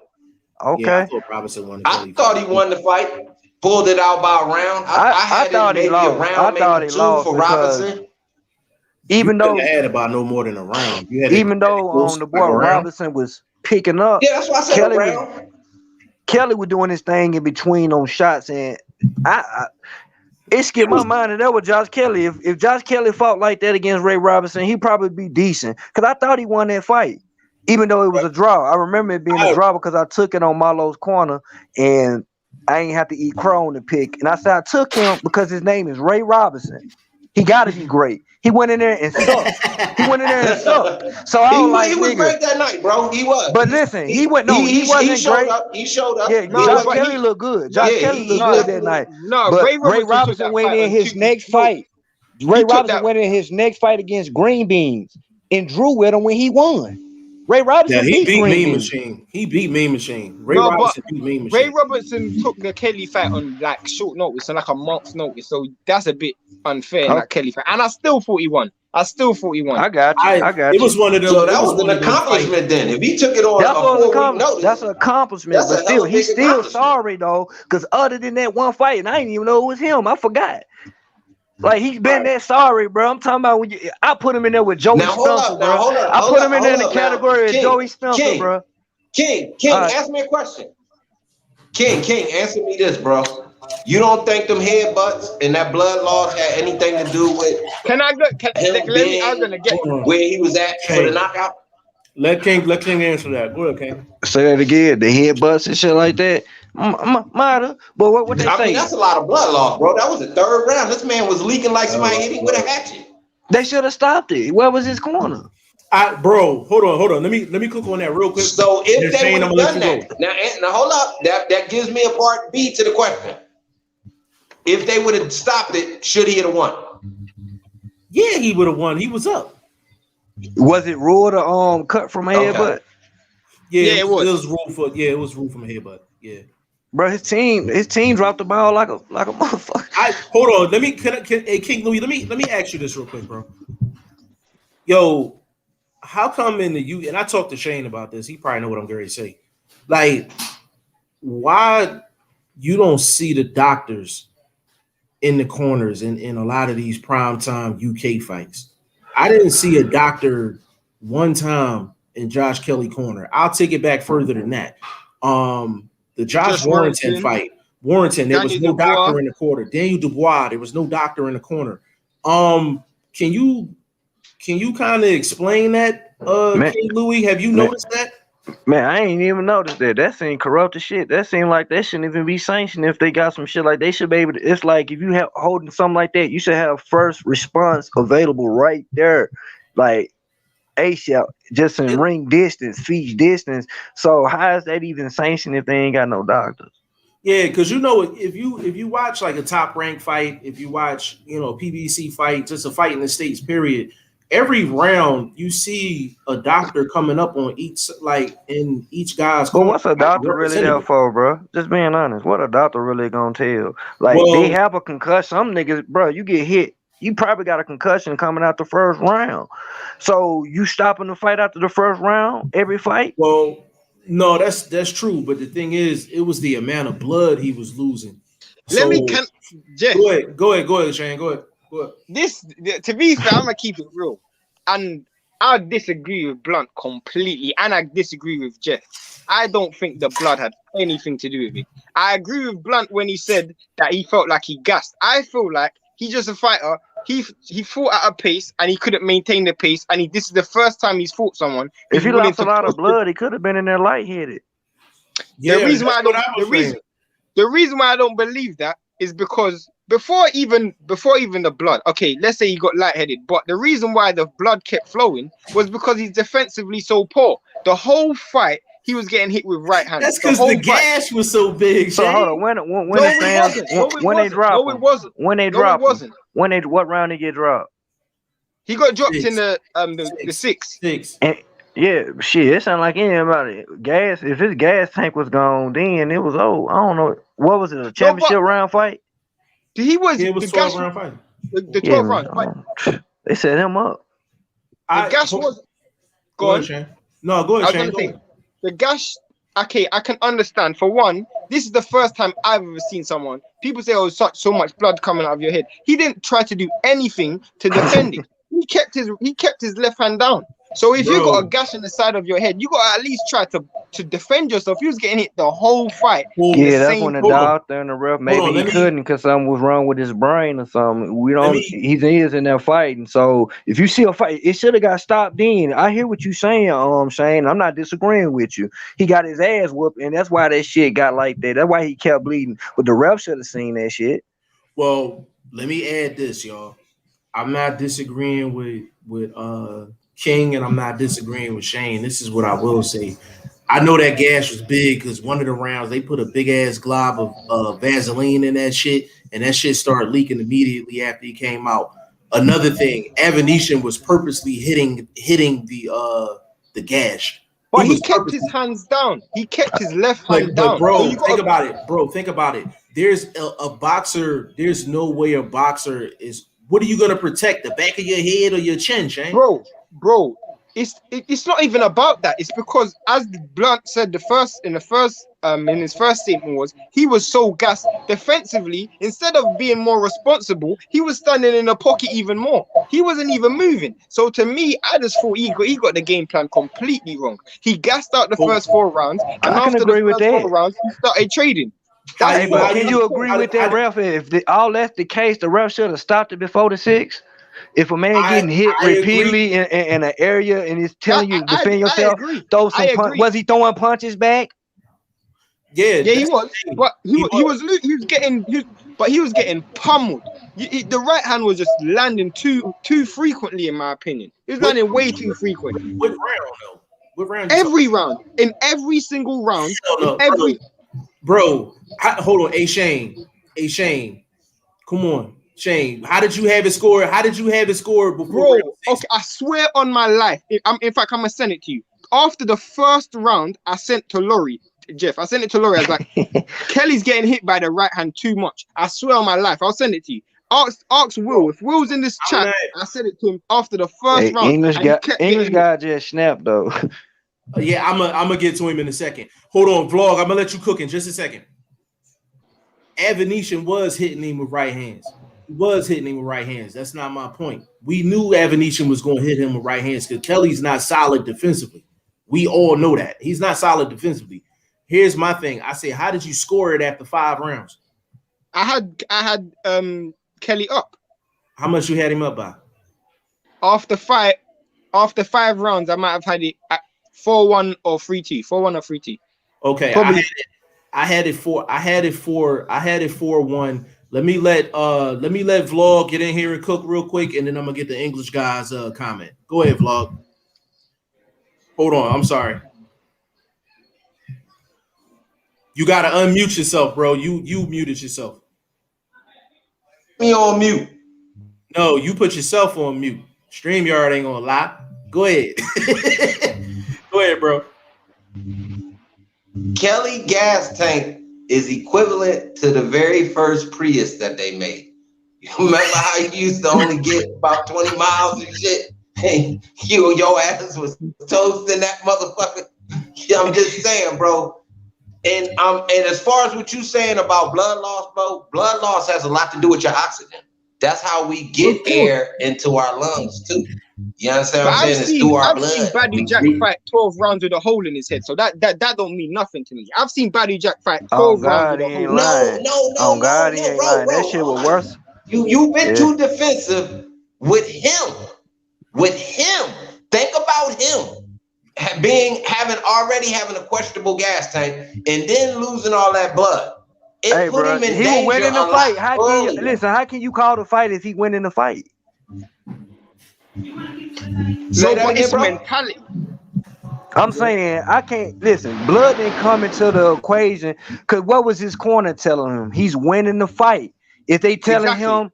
Okay. Yeah, I thought Robinson won the Kelly fight. I thought he won the fight. Pulled it out by a round. I thought he lost. I thought he lost for Robinson. Even though you had about no more than a round. Even though the boy Robinson was picking up. Yeah, that's why I said Kelly was doing his thing in between those shots, and it skipped my mind that was Josh Kelly. If Josh Kelly fought like that against Ray Robinson, he'd probably be decent. Because I thought he won that fight, even though it was a draw. I remember it being a draw because I took it on Marlowe's corner, and I ain't have to eat crow on the pick. And I said I took him because his name is Ray Robinson. He got to be great. He went in there and sucked. So I was like, he was great that night, bro. He was. But listen, he wasn't great. He showed up. Yeah, Josh Kelly looked good. Josh Kelly looked good that night. No, but Ray Robinson went in his next fight. Ray Robinson went in his next fight against Green Beans and drew with him when he won. Ray Robinson beat Mean Machine. He beat Mean Machine. Ray Robinson beat Mean Machine. Ray Robinson took the Kelly fight on like short notice, on like a month's notice. So that's a bit unfair, that Kelly fight. And I still thought he won. I got you. It was one of them. So that was an accomplishment then. If he took it on a 4-week notice, that's an accomplishment. But still, he's still sorry though, because other than that one fight, and I didn't even know it was him. I forgot. Like he's been that sorry, bro. I'm talking about I put him in there with Joey Spencer, bro. I put him in there in the category of Joey Spencer, bro. King, ask me a question. King, answer me this, bro. You don't think them headbutts and that blood loss had anything to do with him being I was gonna get where he was at for the knockout? Let King answer that. Go ahead, King. Say that again. The headbutts and shit like that. Matter, but what they say? I mean, that's a lot of blood loss, bro. That was the third round. This man was leaking like somebody hit him with a hatchet. They should have stopped it. Where was his corner? Bro, hold on. Let me click on that real quick. So if they would have done that, now hold up. That gives me a part B to the question. If they would have stopped it, should he have won? Yeah, he would have won. He was up. Was it ruled to cut from a headbutt? Yeah, it was. It was ruled from a headbutt. Yeah. Bro, his team dropped the ball like a motherfucker. Hold on. Hey, King Louis, let me ask you this real quick, bro. Yo, how come and I talked to Shane about this, he probably know what I'm going to say. Like, why you don't see the doctors in the corners in a lot of these primetime UK fights? I didn't see a doctor one time in Josh Kelly corner. I'll take it back further than that. The Josh Warrington fight. Warrington, there was no doctor in the corner. Daniel Dubois, there was no doctor in the corner. Can you kind of explain that, King Louis? Have you noticed that? Man, I ain't even noticed that. That seemed corrupt as shit. That seemed like that shouldn't even be sanctioned if they got some shit like they should be able to. It's like if you have holding something like that, you should have first response available right there. Like ASAP, just in ring distance, feet distance. So how is that even sanctioned if they ain't got no doctors? Yeah, because if you watch like a top rank fight, if you watch PBC fight, just a fight in the States, period. Every round you see a doctor coming up on each guy's. But what's a doctor really there for, bro? Just being honest, what a doctor really gonna tell? Like they have a concussion. Some niggas, bro, you get hit. You probably got a concussion coming out the first round. So you stopping the fight after the first round every fight? Well, no, that's true. But the thing is, it was the amount of blood he was losing. Jeff. Go ahead, Shane. Go ahead. To be fair, I'm gonna keep it real, and I disagree with Blunt completely, and I disagree with Jeff. I don't think the blood had anything to do with it. I agree with Blunt when he said that he felt like he gassed. I feel like he's just a fighter. He fought at a pace and he couldn't maintain the pace, and this is the first time he's fought someone. If he lost a lot of blood, he could have been in there lightheaded. Yeah, the reason why I don't believe that is because before even the blood, okay, let's say he got lightheaded, but the reason why the blood kept flowing was because he's defensively so poor. The whole fight, he was getting hit with right hand. That's because the gash was so big. So hold on, when they dropped, what round he get dropped? He got dropped in the sixth. And, yeah, shit, it sounded like anybody. Gas, if his gas tank was gone, then it was old. I don't know. What was it, a championship round fight? It was the 12 round fight. The 12 round fight. They set him up. The gash was... Go on. Shane. No, go ahead, Shane. The gash, okay, I can understand. For one, this is the first time I've ever seen someone. People say, oh, so much blood coming out of your head. He didn't try to do anything to defend it. He kept his left hand down. So if you got a gash in the side of your head, you got to at least try to defend yourself. He was getting hit the whole fight. Yeah, that's when the doctor and the ref maybe he couldn't because something was wrong with his brain or something. We don't. He is in there fighting. So if you see a fight, it should have got stopped then. I hear what you saying, Shane. I'm not disagreeing with you. He got his ass whooped, and that's why that shit got like that. That's why he kept bleeding. But the ref should have seen that shit. Well, let me add this, y'all. I'm not disagreeing with King, and I'm not disagreeing with Shane. This is what I will say. I know that gash was big because one of the rounds they put a big ass glob of Vaseline in that shit, and that shit started leaking immediately after he came out. Another thing, Avanesyan was purposely hitting the gash. But he kept his hands down. He kept his left hand down. Bro, think about it. There's a boxer. There's no way a boxer is. What are you gonna protect? The back of your head or your chin, Shane? Bro, it's not even about that. It's because, as Blunt said, in his first statement was he was so gassed defensively. Instead of being more responsible, he was standing in the pocket even more. He wasn't even moving. So to me, I just thought he got the game plan completely wrong. He gassed out the first 4 rounds, and after the first 4 rounds, he started trading. Hey, but can you agree with that, ref? If all that's the case, the ref should have stopped it before the 6. If a man getting hit repeatedly in an area and he's telling you to defend yourself, throw some punch. Was he throwing punches back? Yeah, he was. But he was getting pummeled. The right hand was just landing too frequently, in my opinion. He was landing way too frequent. What round though? What round? Every round, in every single round, Bro, hold on. Hey Shane, come on. Shane, how did you have it scored? Before? Bro, okay, I swear on my life. In fact, I'm gonna send it to you. After the first round, I sent to Laurie, Jeff. I sent it to Laurie. I was like, Kelly's getting hit by the right hand too much. I swear on my life. I'll send it to you. Ask Will. If Will's in this chat, I said it to him after the first round. English guy just snapped though. Yeah, I'm gonna get to him in a second. Hold on, vlog. I'm gonna let you cook in just a second. Avanesyan was hitting him with right hands. He was hitting him with right hands. That's not my point. We knew Avanesyan was going to hit him with right hands because Kelly's not solid defensively. We all know that. He's not solid defensively. Here's my thing. I say, how did you score it after 5 rounds? I had Kelly up. How much you had him up by? After 5 rounds, I might have had it at 4-1 or 3-2. 4-1 or 3-2. Okay, probably. I had it 4-1. Let me let Vlog get in here and cook real quick, and then I'm gonna get the English guys comment. Go ahead, Vlog. Hold on, I'm sorry. You gotta unmute yourself, bro. You muted yourself. Me on mute. No, you put yourself on mute. StreamYard ain't gonna lie. Go ahead. Go ahead, bro. Kelly gas tank is equivalent to the very first Prius that they made. You remember how you used to only get about 20 miles and shit? Hey, your ass was toasting that motherfucker. I'm just saying, bro. And as far as what you saying about blood loss, bro, blood loss has a lot to do with your oxygen. That's how we get air into our lungs too. You understand what I'm saying? It's through our blood. I've seen Badou Jack fight 12 rounds with a hole in his head, so that don't mean nothing to me. I've seen Badou Jack fight 12 rounds with a hole. No, God, he ain't lying. That shit was worse. You've been too defensive with him. With him, think about him having a questionable gas tank and then losing all that blood. It put him in danger. He will win in the fight. How can you call the fight if he win in the fight? So but it's mentality. I'm saying I can't listen. Blood didn't come into the equation because what was his corner telling him? He's winning the fight. If they telling him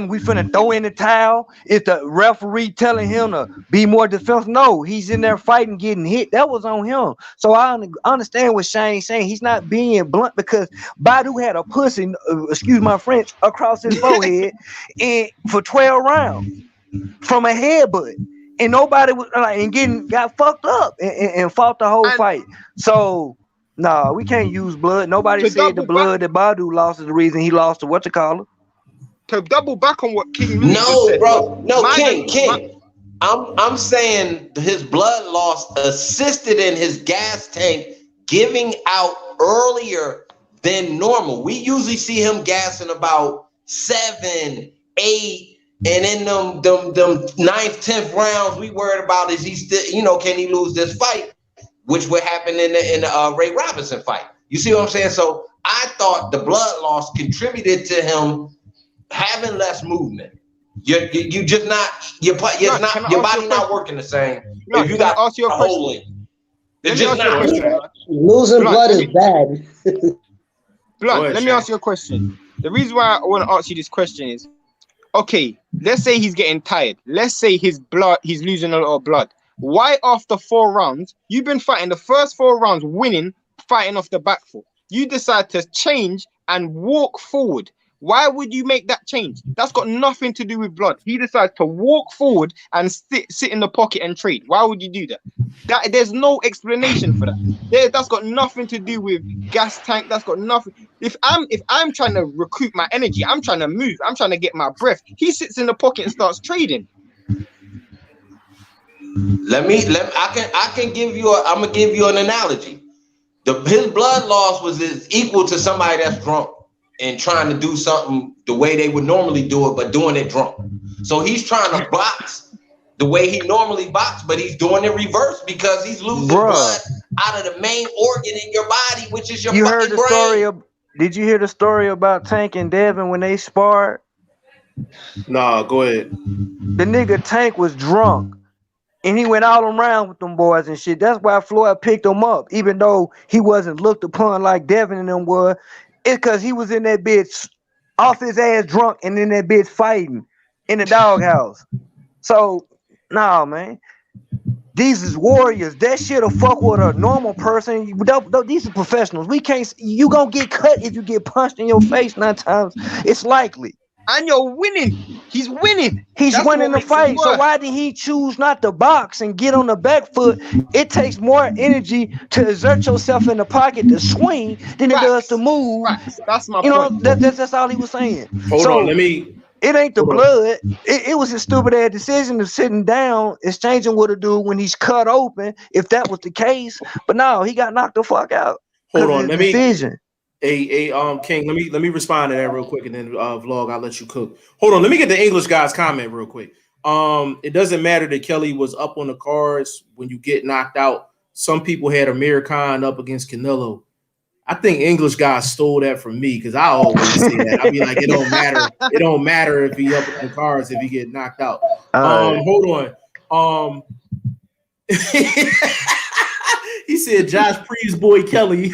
we finna throw in the towel, if the referee telling him to be more defensive, no, he's in there fighting, getting hit. That was on him. So I understand what Shane's saying. He's not being blunt because Badou had a pussy, excuse my French, across his forehead and for 12 rounds from a headbutt. And nobody was got fucked up and fought the whole fight. So no, we can't use blood. Nobody said the blood that Badou lost is the reason he lost to what you call it. To double back on what King said, bro. No, King. I'm saying his blood loss assisted in his gas tank giving out earlier than normal. We usually see him gassing about 7, 8, and in them 9th, 10th rounds, we worried about is he still, can he lose this fight, which would happen in the Ray Robinson fight. You see what I'm saying? So I thought the blood loss contributed to him having less movement. Your body not working the same. No, if you got ask your question. It's just not losing blood is bad. Blood, let me ask you a question. The reason why I want to ask you this question is, okay, let's say he's getting tired. Let's say he's losing a lot of blood. Why after 4 rounds, you've been fighting the first 4 rounds, winning, fighting off the back foot. You decide to change and walk forward. Why would you make that change? That's got nothing to do with blood. He decides to walk forward and sit in the pocket and trade. Why would you do that? There's no explanation for that. That's got nothing to do with gas tank. That's got nothing. If I'm trying to recruit my energy, I'm trying to move. I'm trying to get my breath. He sits in the pocket and starts trading. I can give you. I'm gonna give you an analogy. His blood loss was equal to somebody that's drunk and trying to do something the way they would normally do it, but doing it drunk. So he's trying to box the way he normally boxes, but he's doing it reverse because he's losing blood out of the main organ in your body, which is your fucking brain. Did you hear the story about Tank and Devin when they sparred? Nah, go ahead. The nigga Tank was drunk. And he went all around with them boys and shit. That's why Floyd picked him up, even though he wasn't looked upon like Devin and them were. It's because he was in that bitch off his ass drunk and in that bitch fighting in the doghouse. So, nah, man. These is warriors. That shit'll fuck with a normal person. These are professionals. You gonna get cut if you get punched in your face 9 times. It's likely. and you're winning. He's winning. He's That's winning what the makes it fight. So worse. why did he choose not to box and get on the back foot? It takes more energy to exert yourself in the pocket to swing than it does to move. Facts. That's my You know, point. that's all he was saying. Hold So on, let me. it ain't the Hold on. blood. It was a stupid ass decision of sitting down, exchanging with a dude when he's cut open, if that was the case. But no, he got knocked the fuck out. Hold on, let me. Decision. King, let me respond to that real quick, and then vlog, I'll let you cook. Hold on, let me get the English guy's comment real quick. It doesn't matter that Kelly was up on the cards when you get knocked out. Some people had Amir Khan up against Canelo. I think English guy stole that from me because I always say that. I'll be like, it don't matter. It don't matter if he up on the cards if he get knocked out. Hold on. He said Josh Pre's boy Kelly.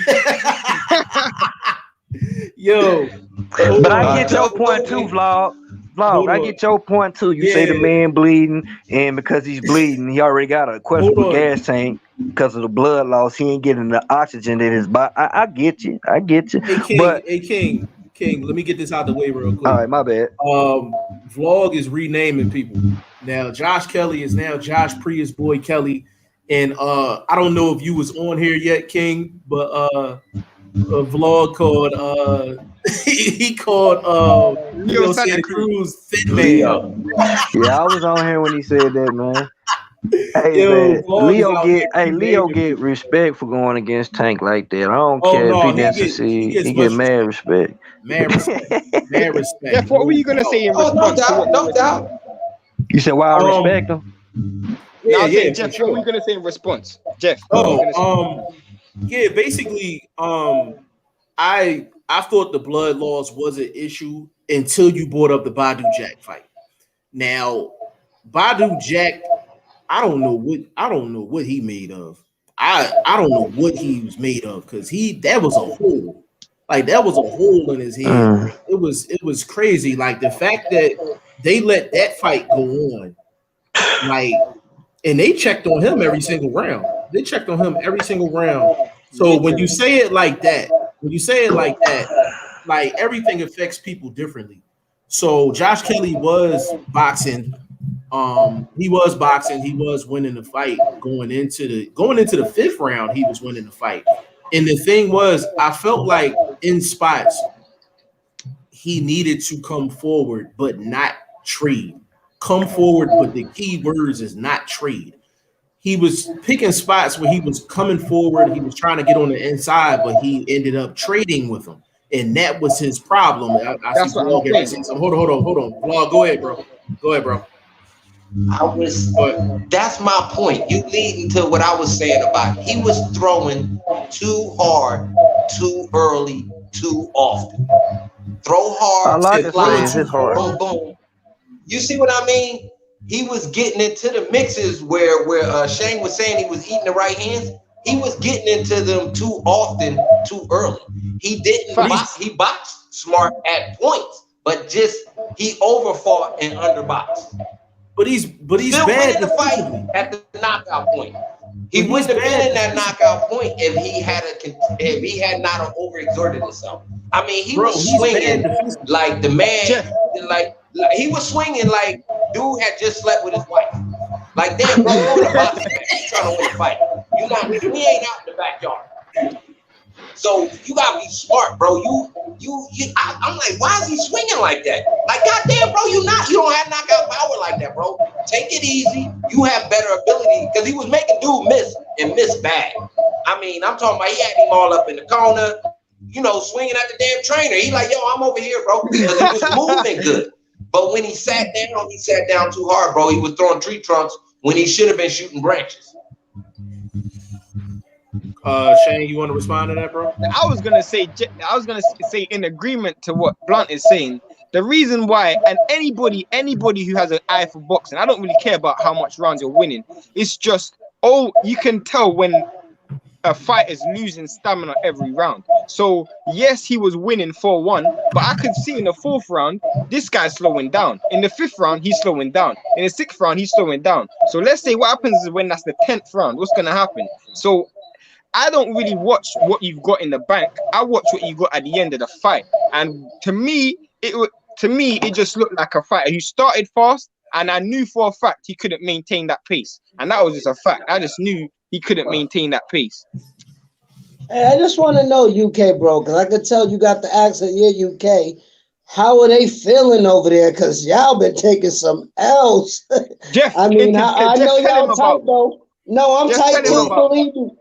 Yo. But I get your point too, vlog. I get your point too. You say the man bleeding, and because he's bleeding, he already got a questionable gas tank because of the blood loss. He ain't getting the oxygen in his body. I get you. Hey, King, let me get this out the way real quick. All right, my bad. Vlog is renaming people. Now, Josh Kelly is now Josh Prius boy Kelly. And I don't know if you was on here yet, King, but a vlog called he called Leo Santa Cruz Fit Man. Yeah, I was on here when he said that, man. Hey, man, Leo get respect for going against Tank like that. I don't care if he didn't succeed. He get mad respect. Mad respect. Jeff, what were you gonna say in response to what no doubt. You said why I respect him? Jeff, what were you gonna say in response? Jeff. Yeah, basically, I thought the blood loss was an issue until you brought up the Badu Jack fight. Now, Badu Jack, I don't know what he made of. I don't know what he was made of because that was a hole. Like that was a hole in his head. It was crazy. Like the fact that they let that fight go on, like, and they checked on him every single round. So when you say it like that, like everything affects people differently. So Josh Kelly was boxing. He was winning the fight going into the fifth round. He was winning the fight. And the thing was, I felt like in spots he needed to come forward, but not trade. Come forward, but the key words is not trade. He was picking spots where he was coming forward. He was trying to get on the inside, but he ended up trading with him. And that was his problem. That's what I'm saying. Hold on. Vlog, go ahead, bro. That's my point. You leading to what I was saying about it. He was throwing too hard, too early, too often. Throw hard, boom, boom. You see what I mean? He was getting into the mixes where Shane was saying he was eating the right hands. He was getting into them too often, too early. He didn't box. He boxed smart at points, but he overfought and underboxed. But he's still bad winning the fight at the knockout point. He wouldn't have been in that knockout point if he had not overexerted himself. I mean, he was swinging like the man, like he was swinging like dude had just slept with his wife. Like, damn, bro, you're in a boxing match. You're trying to win a fight. We ain't out in the backyard. So you gotta be smart, bro. I'm like, why is he swinging like that? Like, goddamn, bro, you don't have knockout power like that, bro. Take it easy. You have better ability because he was making dude miss bad. I mean, I'm talking about he had him all up in the corner, swinging at the damn trainer. He like, yo, I'm over here, bro, because he was moving good. But when he sat down too hard, bro. He was throwing tree trunks when he should have been shooting branches. Shane, you want to respond to that, bro? I was gonna say in agreement to what Blunt is saying. The reason why, and anybody who has an eye for boxing, I don't really care about how much rounds you're winning. It's just, you can tell when a fight is losing stamina every round. So yes, he was winning 4-1, but I could see in the fourth round, this guy's slowing down. In the fifth round, he's slowing down. In the sixth round, he's slowing down. So let's say what happens is when that's the 10th round, what's gonna happen? So I don't really watch what you've got in the bank. I watch what you got at the end of the fight. And to me, to me, it just looked like a fighter who started fast, and I knew for a fact he couldn't maintain that pace, and that was just a fact. I just knew he couldn't maintain that pace. Hey, I just want to know, UK bro, because I could tell you got the accent. Yeah, UK. How are they feeling over there? Because y'all been taking some L's. Jeff, I mean, I know tell him y'all tight about. though. No, I'm Jeff, tight tell him too. about. Believe me.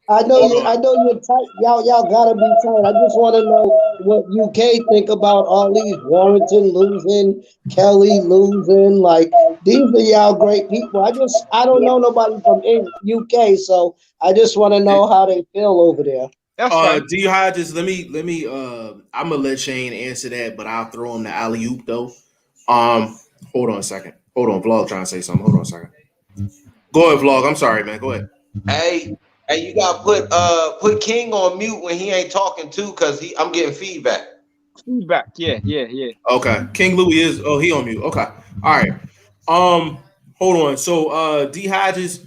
I know Hold you. on. I know you're tight. Y'all gotta be tight. I just want to know what UK think about all these Warrington losing, Kelly losing. Like these are y'all great people. I don't know nobody from UK, so I just want to know how they feel over there. That's fine. D Hodges, let me I'm gonna let Shane answer that, but I'll throw him the alley oop though. Hold on a second. Hold on, Vlog trying to say something. Hold on a second. Go ahead, Vlog. I'm sorry, man. Go ahead. Hey, you gotta put King on mute when he ain't talking too, cause I'm getting feedback. Feedback. Yeah. Okay. King Louis is he on mute. Okay. All right. Hold on. So D Hodges,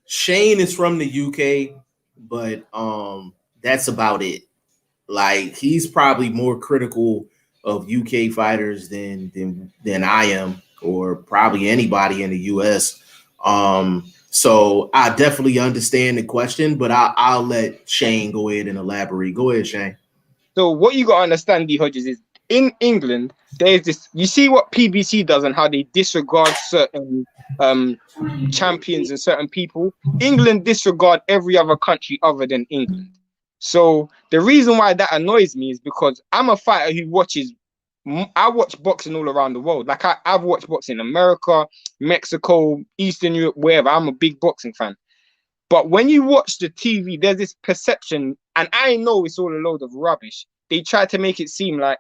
Shane is from the UK, but that's about it. Like he's probably more critical of UK fighters than I am, or probably anybody in the US. So I definitely understand the question, but I'll let Shane go ahead and elaborate. Go ahead, Shane. So what you got to understand, D Hodges, is in England there's this. You see what PBC does and how they disregard certain champions and certain people. England disregard every other country other than England. So the reason why that annoys me is because I'm a fighter who watches. I watch boxing all around the world. Like I've watched boxing in America, Mexico, Eastern Europe, wherever. I'm a big boxing fan. But when you watch the TV, there's this perception, and I know it's all a load of rubbish. They try to make it seem like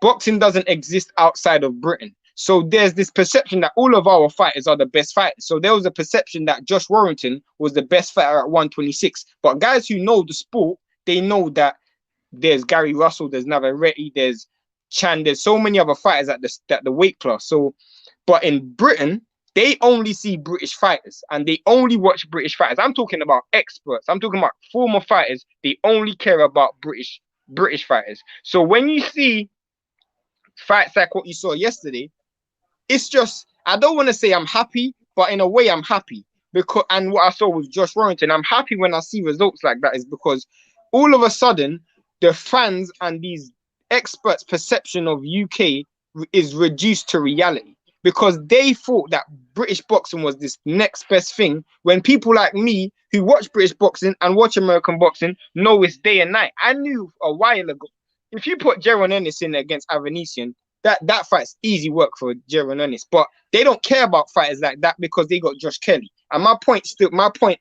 boxing doesn't exist outside of Britain. So there's this perception that all of our fighters are the best fighters. So there was a perception that Josh Warrington was the best fighter at 126. But guys who know the sport, they know that there's Gary Russell, there's Navarrete, there's Chan, there's so many other fighters at the weight class. So, but in Britain, they only see British fighters and they only watch British fighters. I'm talking about experts. I'm talking about former fighters. They only care about British fighters. So when you see fights like what you saw yesterday, it's just, I don't want to say I'm happy, but in a way I'm happy. And what I saw with Josh Warrington, I'm happy when I see results like that, is because all of a sudden the fans and these experts' perception of UK is reduced to reality, because they thought that British boxing was this next best thing, when people like me who watch British boxing and watch American boxing know it's day and night. I knew a while ago, if you put Jaron Ennis in against Avanesyan, that fight's easy work for Jaron Ennis. But they don't care about fighters like that because they got Josh Kelly. And my point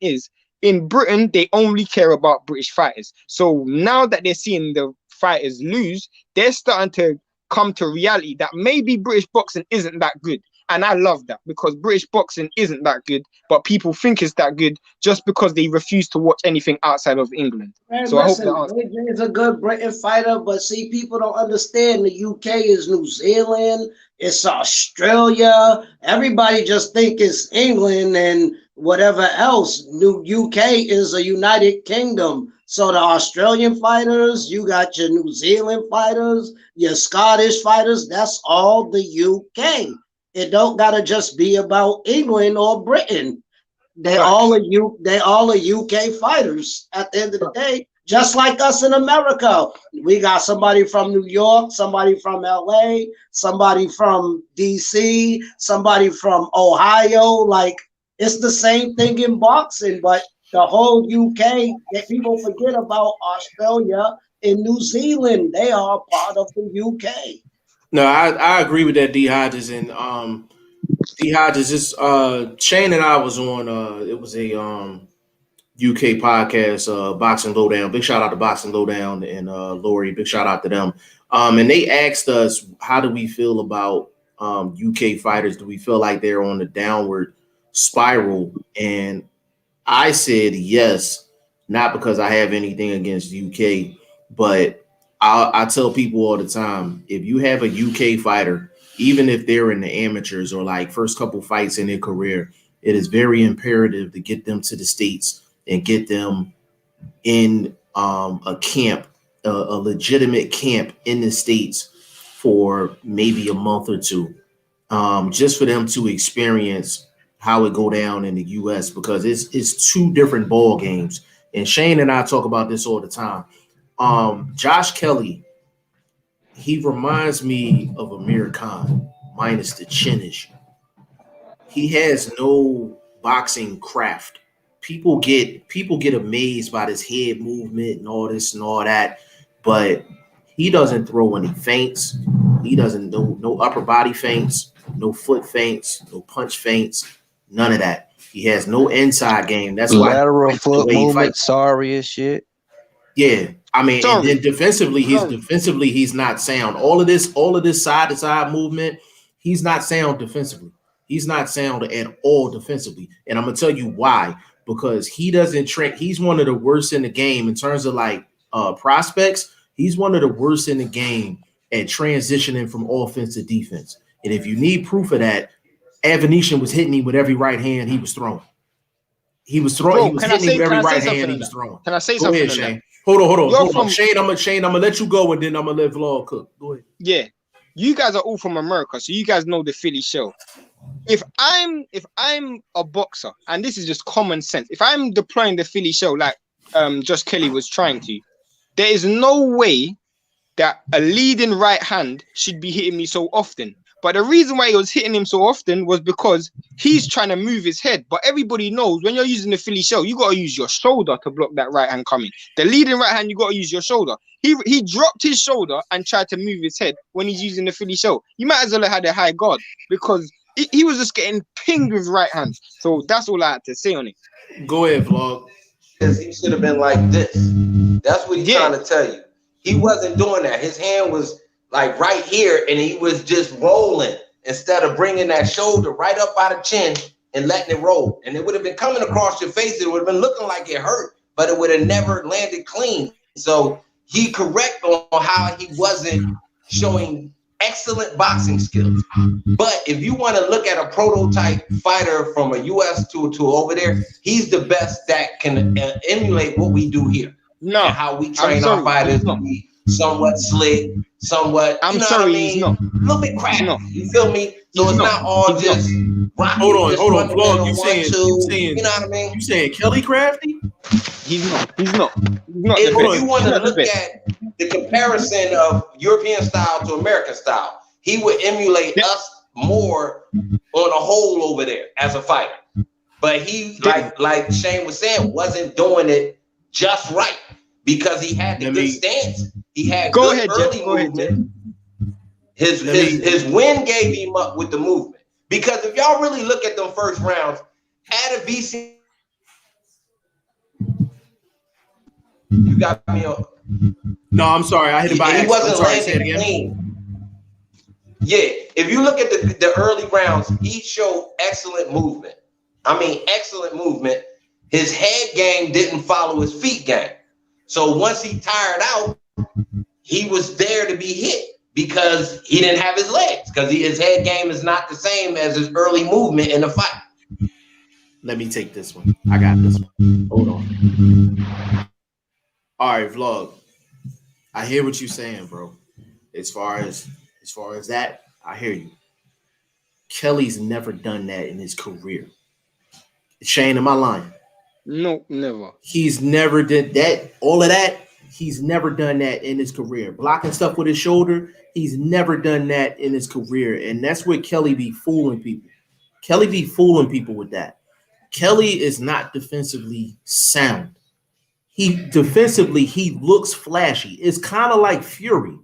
is, in Britain, they only care about British fighters. So now that they're seeing the fighters lose, they're starting to come to reality that maybe British boxing isn't that good. And I love that, because British boxing isn't that good, but people think it's that good just because they refuse to watch anything outside of England. Man, so listen, I hope that AJ is a good British fighter, but see, people don't understand the UK is New Zealand, it's Australia. Everybody just think it's England and whatever else. New UK is a United Kingdom. So the Australian fighters, you got your New Zealand fighters, your Scottish fighters, that's all the UK. It don't gotta just be about England or Britain. They all are UK fighters at the end of the day, just like us in America. We got somebody from New York, somebody from LA, somebody from DC, somebody from Ohio. Like, it's the same thing in boxing, but the whole UK, people forget about Australia and New Zealand. They are part of the UK. No, I agree with that, D Hodges. And D Hodges, just Shane and I was on it was a UK podcast, Boxing Lowdown. Big shout out to Boxing Lowdown and Lori, big shout out to them. And they asked us, how do we feel about UK fighters? Do we feel like they're on the downward spiral? And I said yes, not because I have anything against UK, but I tell people all the time, if you have a UK fighter, even if they're in the amateurs or like first couple fights in their career, it is very imperative to get them to the States and get them in a camp, a legitimate camp in the States for maybe a month or two, just for them to experience how it go down in the US, because it's two different ball games. And Shane and I talk about this all the time. Josh Kelly, he reminds me of Amir Khan, minus the chin issue. He has no boxing craft. People get amazed by this head movement and all this and all that, but he doesn't throw any feints. He doesn't no upper body feints, no foot feints, no punch feints, none of that. He has no inside game. That's why lateral foot movement, sorry as shit. Yeah, I mean, and then defensively, he's not sound. All of this side to side movement, he's not sound defensively. He's not sound at all defensively, and I'm gonna tell you why. Because he doesn't train. He's one of the worst in the game in terms of like prospects. He's one of the worst in the game at transitioning from offense to defense. And if you need proof of that, Avanesyan was hitting him with every right hand he was throwing. He was throwing. He was hitting him with every right hand he was throwing. Can I say something? Go ahead, Shane. Hold on. Shane, I'm gonna let you go, and then I'm gonna let Vlog cook. Go ahead. Yeah, you guys are all from America, so you guys know the Philly show. If I'm a boxer, and this is just common sense, if I'm deploying the Philly show like Josh Kelly was trying to, there is no way that a leading right hand should be hitting me so often. But the reason why he was hitting him so often was because he's trying to move his head. But everybody knows when you're using the Philly show, you got to use your shoulder to block that right hand coming. The leading right hand, you got to use your shoulder. He dropped his shoulder and tried to move his head when he's using the Philly show. You might as well have had a high guard because he was just getting pinged with right hands. So that's all I had to say on it. Go ahead, Vlog. Because he should have been like this. That's what he's trying to tell you. He wasn't doing that. His hand was like right here, and he was just rolling instead of bringing that shoulder right up by the chin and letting it roll. And it would have been coming across your face. It would have been looking like it hurt, but it would have never landed clean. So he correct on how he wasn't showing excellent boxing skills. But if you want to look at a prototype fighter from a US to over there, he's the best that can emulate what we do here. No, and how we train our fighters to be somewhat slick, somewhat. He's not. A little bit crafty. No. You feel me? So it's not all just. Hold on, Vlog. You saying, you know what I mean? You saying Kelly crafty? He's not. If you want to look at the comparison of European style to American style, he would emulate us more on a whole over there as a fighter. But he, like Shane was saying, wasn't doing it just right because he had the good stance. He had good early movement. His win gave him up with the movement. Because if y'all really look at them first rounds, Avanesyan, you got me on. No, I'm sorry. I hit it by accident. He wasn't landing clean. Yeah, if you look at the early rounds, he showed excellent movement. I mean, excellent movement. His head game didn't follow his feet game. So once he tired out, he was there to be hit because he didn't have his legs, because his head game is not the same as his early movement in the fight. Let me take this one. I got this one. Hold on. All right, Vlog. I hear what you're saying, bro. As far as that, I hear you. Kelly's never done that in his career. Shane, am I lying? No, never. He's never did that. All of that, he's never done that in his career. Blocking stuff with his shoulder, he's never done that in his career. And that's where Kelly be fooling people. Kelly be fooling people with that. Kelly is not defensively sound. Defensively, he looks flashy. It's kind of like Fury.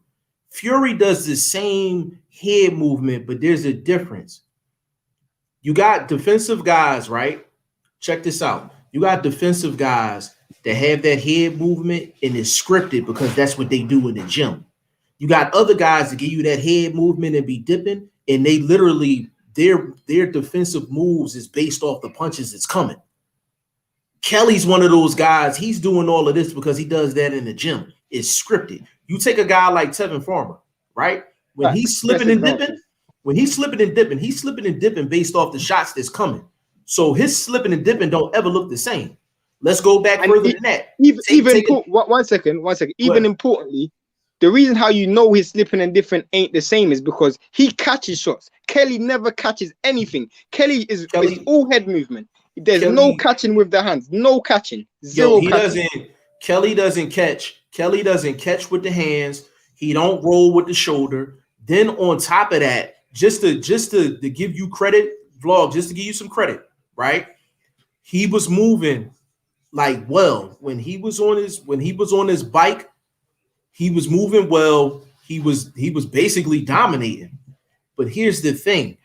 Fury does the same head movement, but there's a difference. You got defensive guys, right? Check this out. You got defensive guys that have that head movement and it's scripted because that's what they do in the gym. You got other guys that give you that head movement and be dipping, and they literally, their defensive moves is based off the punches that's coming. Kelly's one of those guys. He's doing all of this because he does that in the gym. It's scripted. You take a guy like Tevin Farmer, right? When he's slipping and dipping, he's slipping and dipping based off the shots that's coming. So his slipping and dipping don't ever look the same. Let's go back further than that. One second. Even importantly, the reason how you know his slipping and different ain't the same is because he catches shots. Kelly never catches anything. Kelly is all head movement. There's no catching with the hands. No catching. Zero catching. Kelly doesn't catch. Kelly doesn't catch with the hands. He don't roll with the shoulder. Then on top of that, just to give you credit, Vlog, just to give you some credit, right? He was moving like well when he was on his bike. He was moving well. He was basically dominating. But here's the thing.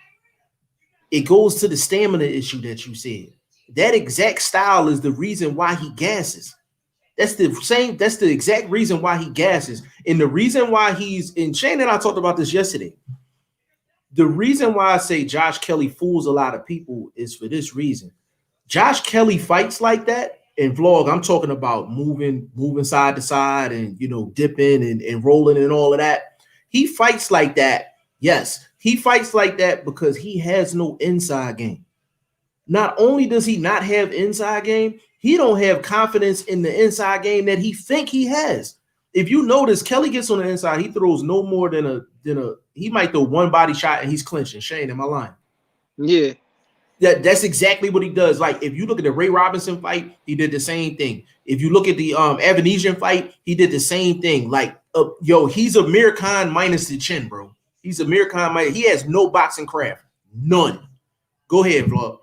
It goes to the stamina issue that you said. That exact style is the reason why he gasses. That's the exact reason why he gasses. And the reason why and Shane and I talked about this yesterday. The reason why I say Josh Kelly fools a lot of people is for this reason. Josh Kelly fights like that. And Vlog, I'm talking about moving side to side and, dipping and rolling and all of that. He fights like that. Yes, he fights like that because he has no inside game. Not only does he not have inside game, he don't have confidence in the inside game that he think he has. If you notice, Kelly gets on the inside, he throws no more than he might throw one body shot and he's clinching. Shane, am I lying? Yeah. That's exactly what he does. Like if you look at the Ray Robinson fight, he did the same thing. If you look at the Avanesyan fight, he did the same thing. Like he's a Mir Khan minus the chin, bro. He's a Mir Khan minus. He has no boxing craft, none. Go ahead, Vlog.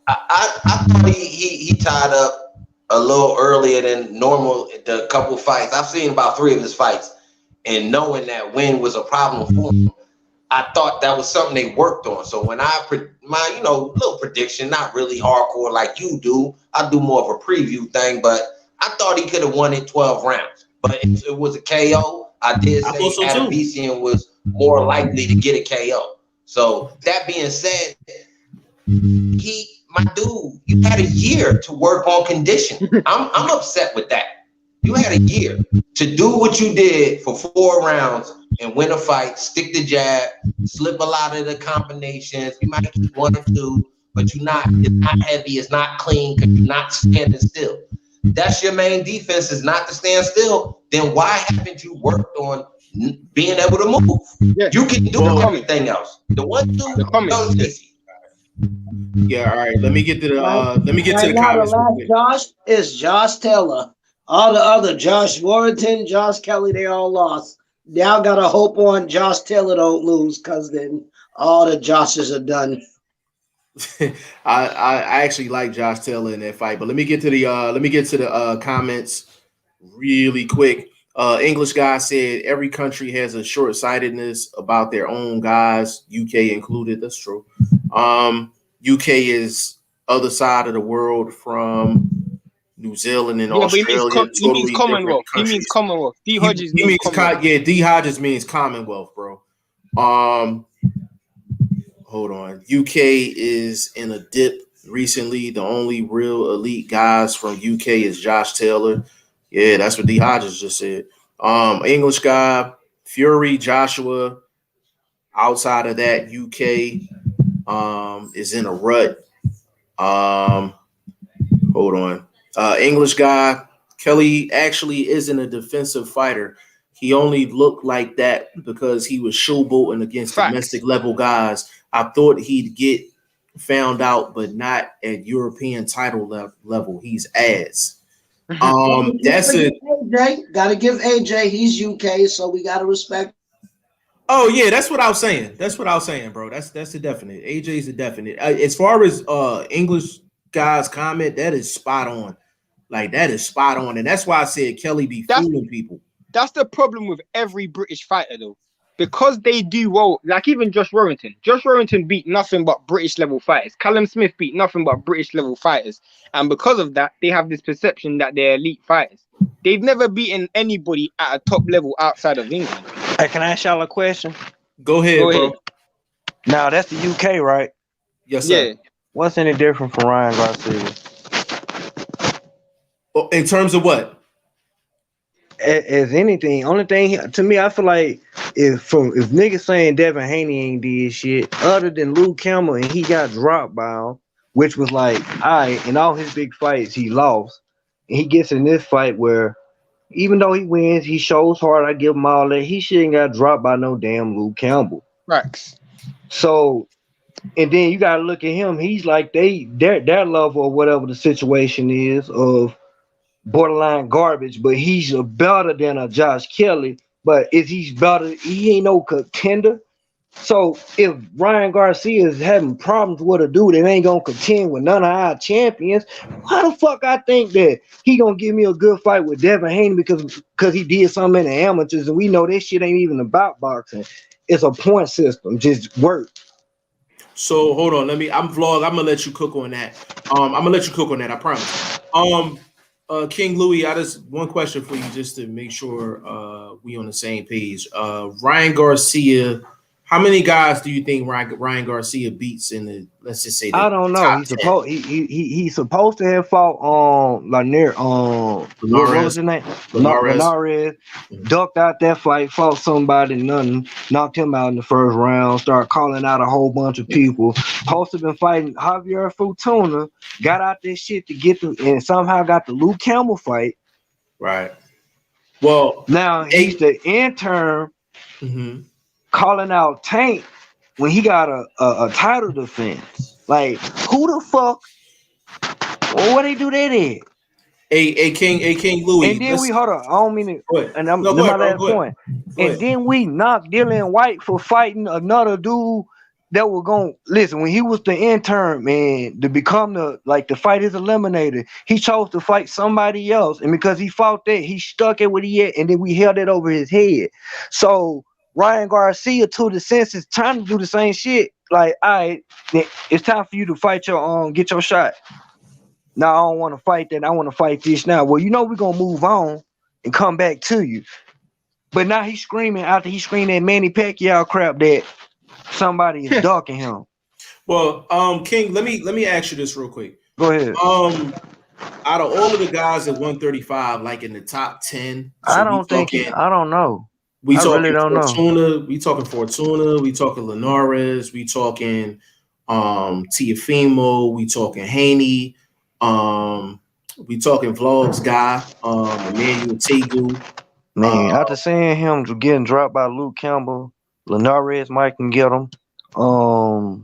I thought he tied up a little earlier than normal. The couple fights I've seen about 3 of his fights, and knowing that win was a problem for him. I thought that was something they worked on. So when my little prediction, not really hardcore like you do, I do more of a preview thing, but I thought he could have won it 12 rounds. But it was a KO. I did say Avanesyan was more likely to get a KO. So that being said, my dude, you had a year to work on condition. I'm upset with that. You had a year to do what you did for 4 rounds and win a fight, stick the jab, slip a lot of the combinations. You might keep 1 or 2, but it's not heavy, it's not clean because you're not standing still. That's your main defense, is not to stand still. Then why haven't you worked on being able to move? Yeah. You can do everything else. The 1-2 easy. Yeah, all right. Let me get to the comments. The last Josh is Josh Taylor. All the other Josh Warrington, Josh Kelly, they all lost. Y'all gotta hope on Josh Taylor don't lose, because then all the Joshes are done. I actually like Josh Taylor in that fight, but let me get to the comments really quick. English guy said every country has a short-sightedness about their own guys, UK included. That's true. UK is other side of the world from New Zealand and Australia. He means Commonwealth. He means Commonwealth. D Hodges means Commonwealth. D Hodges means Commonwealth, bro. Hold on. UK is in a dip recently. The only real elite guys from UK is Josh Taylor. Yeah, that's what D Hodges just said. English guy, Fury, Joshua. Outside of that, UK is in a rut. Hold on. English guy, Kelly actually isn't a defensive fighter. He only looked like that because he was showboating against domestic level guys. I thought he'd get found out, but not at European title level. He's ass. That's it. AJ, gotta give AJ. He's UK, so we gotta respect. Oh yeah, that's what I was saying. Bro. That's a definite. AJ's a definite. As far as English guys' comment, that is spot on. Like that is spot on, and that's why I said Kelly be fooling people. That's the problem with every British fighter, though, because they do well. Like even Josh Warrington. Josh Warrington beat nothing but British level fighters. Callum Smith beat nothing but British level fighters, and because of that, they have this perception that they're elite fighters. They've never beaten anybody at a top level outside of England. Hey, can I ask y'all a question? Go ahead, bro. Now that's the UK, right? Yes, sir. Yeah. What's any different from Ryan Garcia? In terms of what? As anything, only thing to me, I feel like if niggas saying Devin Haney ain't did shit other than Luke Campbell and he got dropped by him, which was like, in all his big fights he lost, and he gets in this fight where even though he wins, he shows hard. I give him all that. He shouldn't got dropped by no damn Luke Campbell. Max. So, and then you gotta look at him. He's like their level or whatever the situation is of borderline garbage, but he's better than a Josh Kelly. But is he better? He ain't no contender. So if Ryan Garcia is having problems with a dude that ain't gonna contend with none of our champions, why the fuck I think that he gonna give me a good fight with Devin Haney because he did something in the amateurs, and we know this shit ain't even about boxing. It's a point system, just work. So hold on, I'm gonna let you cook on that. I promise. King Louis, I just one question for you just to make sure we on the same page. Ryan Garcia, how many guys do you think Ryan Garcia beats in the, let's just say, I don't know. He's supposed to have fought Lanier what was his name? Linares. Ducked out that fight, fought somebody, nothing, knocked him out in the first round, started calling out a whole bunch of people. Supposed to have been fighting Javier Fortuna, got out this shit to get them, and somehow got the Luke Campbell fight. Right. Well, now he's the intern. Calling out Tank when he got a title defense. Like, who the fuck? Well, what they do that in? A King Louis. And then we hold on. I don't mean it. And I'm my last point. And then we knocked Dillian White for fighting another dude that was going to listen. When he was the intern, man, to become the fight is eliminated, he chose to fight somebody else, and because he fought that, he stuck it where he at, and then we held it over his head. So Ryan Garcia, to the senses, trying to do the same shit. Like, all right, it's time for you to fight your get your shot. Now I don't want to fight that. I want to fight this now. Well, you know we're gonna move on and come back to you. But now he's screaming after he screamed that Manny Pacquiao crap that somebody is ducking him. Well, King, let me ask you this real quick. Go ahead. Out of all of the guys at 135, like in the top 10, so I don't know. We really don't know. We talking Fortuna. We talking Linares. We talking Teofimo. We talking Haney. We talking Vlogs guy. Emmanuel Tegu. Man, after seeing him getting dropped by Luke Campbell, Linares might can get him. I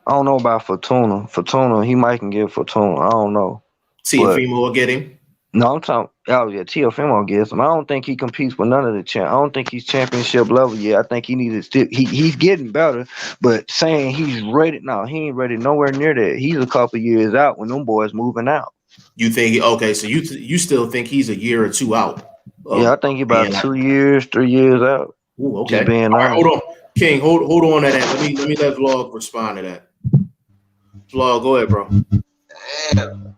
don't know about Fortuna. Fortuna, he might can get Fortuna. I don't know. Teofimo will get him. No, I'm talking. Oh yeah, Teofimo gets him. I don't think he competes with none of the champ. I don't think he's championship level yet. I think he needs to. He's getting better, but saying he's ready, no, he ain't ready nowhere near that. He's a couple years out when them boys moving out. You think? Okay, so you still think he's a year or two out? Yeah, I think he's about 2 years, 3 years out. Ooh, okay. Just being all right, hold on, King. Hold on to that. Let me let Vlog respond to that. Vlog, go ahead, bro. Damn.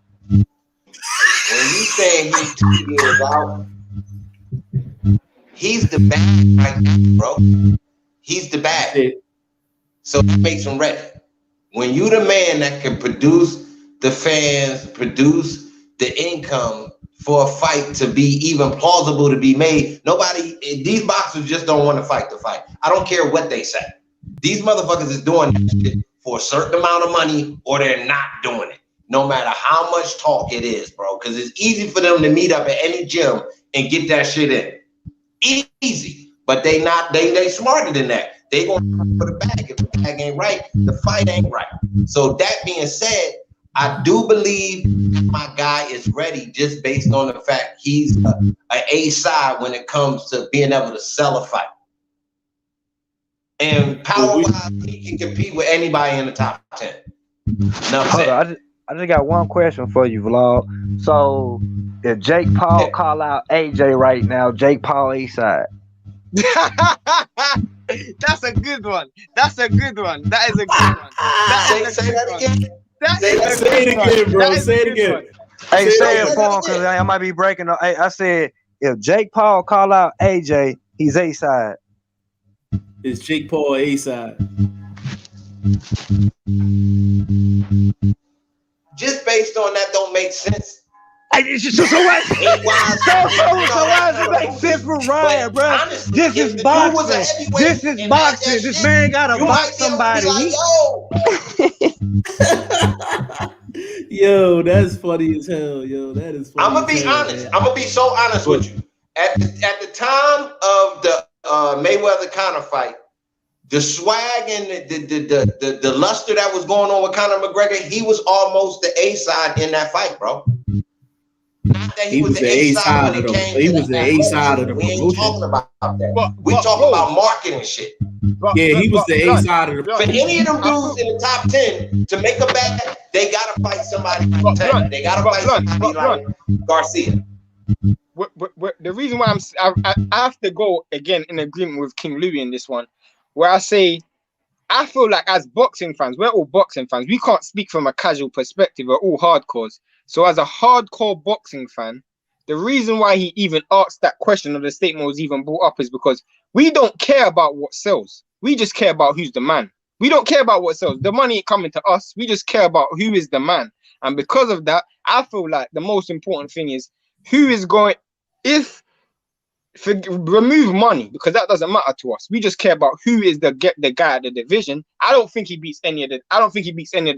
When you saying he's 2 years out, he's the bag right now, bro. He's the bag. So that makes him ready. When you the man that can produce the fans, produce the income for a fight to be even plausible to be made, these boxers just don't want to fight the fight. I don't care what they say. These motherfuckers is doing that shit for a certain amount of money, or they're not doing it. No matter how much talk it is, bro, because it's easy for them to meet up at any gym and get that shit in. Easy. But they smarter than that. They gonna put a bag. If the bag ain't right, the fight ain't right. So that being said, I do believe my guy is ready just based on the fact he's a side when it comes to being able to sell a fight. And power-wise, he can compete with anybody in the top 10. I just got one question for you, Vlog. So if Jake Paul call out AJ right now, Jake Paul A side. That's a good one. That is a good one. Say that again. Say it again, bro. Say it again. Hey, say it for him because I might be breaking up. Hey, I said if Jake Paul call out AJ, he's A side. Is Jake Paul A side? Just based on that don't make sense. So why does it make sense for Ryan, bro? Honestly, this is boxing. This is boxing. This man gotta box somebody. Yo, that's funny as hell. Yo, that is funny. I'm gonna be honest. I'm gonna be so honest with you. At the time of the Mayweather Conor fight, the swag and the luster that was going on with Conor McGregor, he was almost the A side in that fight, bro. Not that he was the A side when it came he was the A side of the promotion. We ain't talking about that. We talking about marketing shit. Yeah, he was the A side of the For any of them dudes in the top 10 to make a bet, they gotta fight somebody like Tank. They gotta fight somebody like Garcia. The reason why I have to go again in agreement with King Louis in this one, where I say I feel like as boxing fans, we're all boxing fans. We can't speak from a casual perspective. We're all hardcores. So as a hardcore boxing fan, the reason why he even asked that question or the statement was even brought up is because we don't care about what sells. We just care about who's the man. We don't care about what sells. The money ain't coming to us. We just care about who is the man. And because of that, I feel like the most important thing is who is going, remove money, because that doesn't matter to us. We just care about who is the guy at the division. I don't think he beats any of the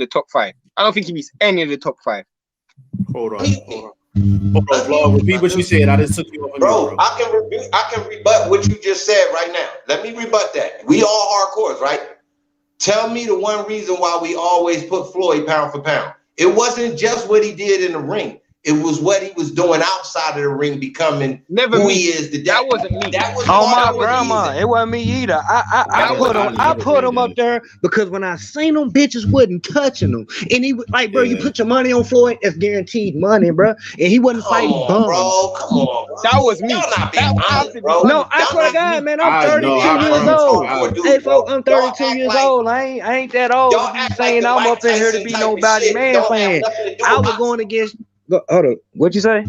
top five. I don't think he beats any of the top five. Hold on. Vlog, repeat what you said. I just took you off. Bro, I can rebut what you just said right now. Let me rebut that. We all hardcores, right? Tell me the one reason why we always put Floyd pound for pound. It wasn't just what he did in the ring. It was what he was doing outside of the ring, becoming who he is today. That wasn't me. That was my grandma. It wasn't me either. I put him up there because when I seen them, bitches wasn't touching him. And he was like, bro, you put your money on Floyd, it's guaranteed money, bro. And he wasn't fighting bums. Bro, come on, bro. That was me. Y'all not being honest, bro. No, I swear to God, man, I'm 32 years old. Hey, folks, I'm 32 years old. I ain't that old to be saying I'm up in here to be nobody man fan. I was going against. Hold on, what'd you say?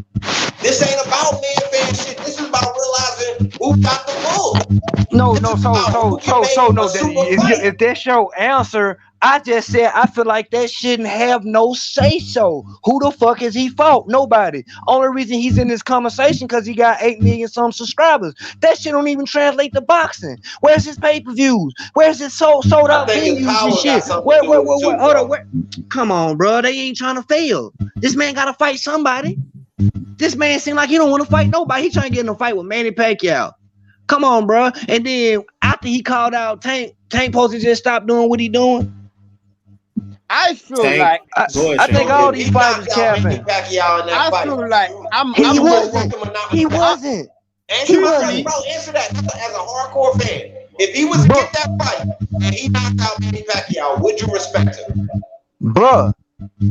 This ain't about man fan shit. This is about realizing who got the bull. No. If that's your answer, I just said I feel like that shouldn't have no say so. Who the fuck has he fought? Nobody. Only reason he's in this conversation because he got 8 million some subscribers. That shit don't even translate to boxing. Where's his pay-per-views? Where's his sold out venues and shit? Where? Come on, bro. They ain't trying to fail. This man gotta fight somebody. This man seem like he don't want to fight nobody. He trying to get in a fight with Manny Pacquiao. Come on, bro. And then after he called out Tank supposed to just stop doing what he doing. I feel like I think all these fighters capping. I feel like He wasn't. Bro, answer that as a hardcore fan. If he was to get that fight and he knocked out Manny Pacquiao, would you respect him? Bruh.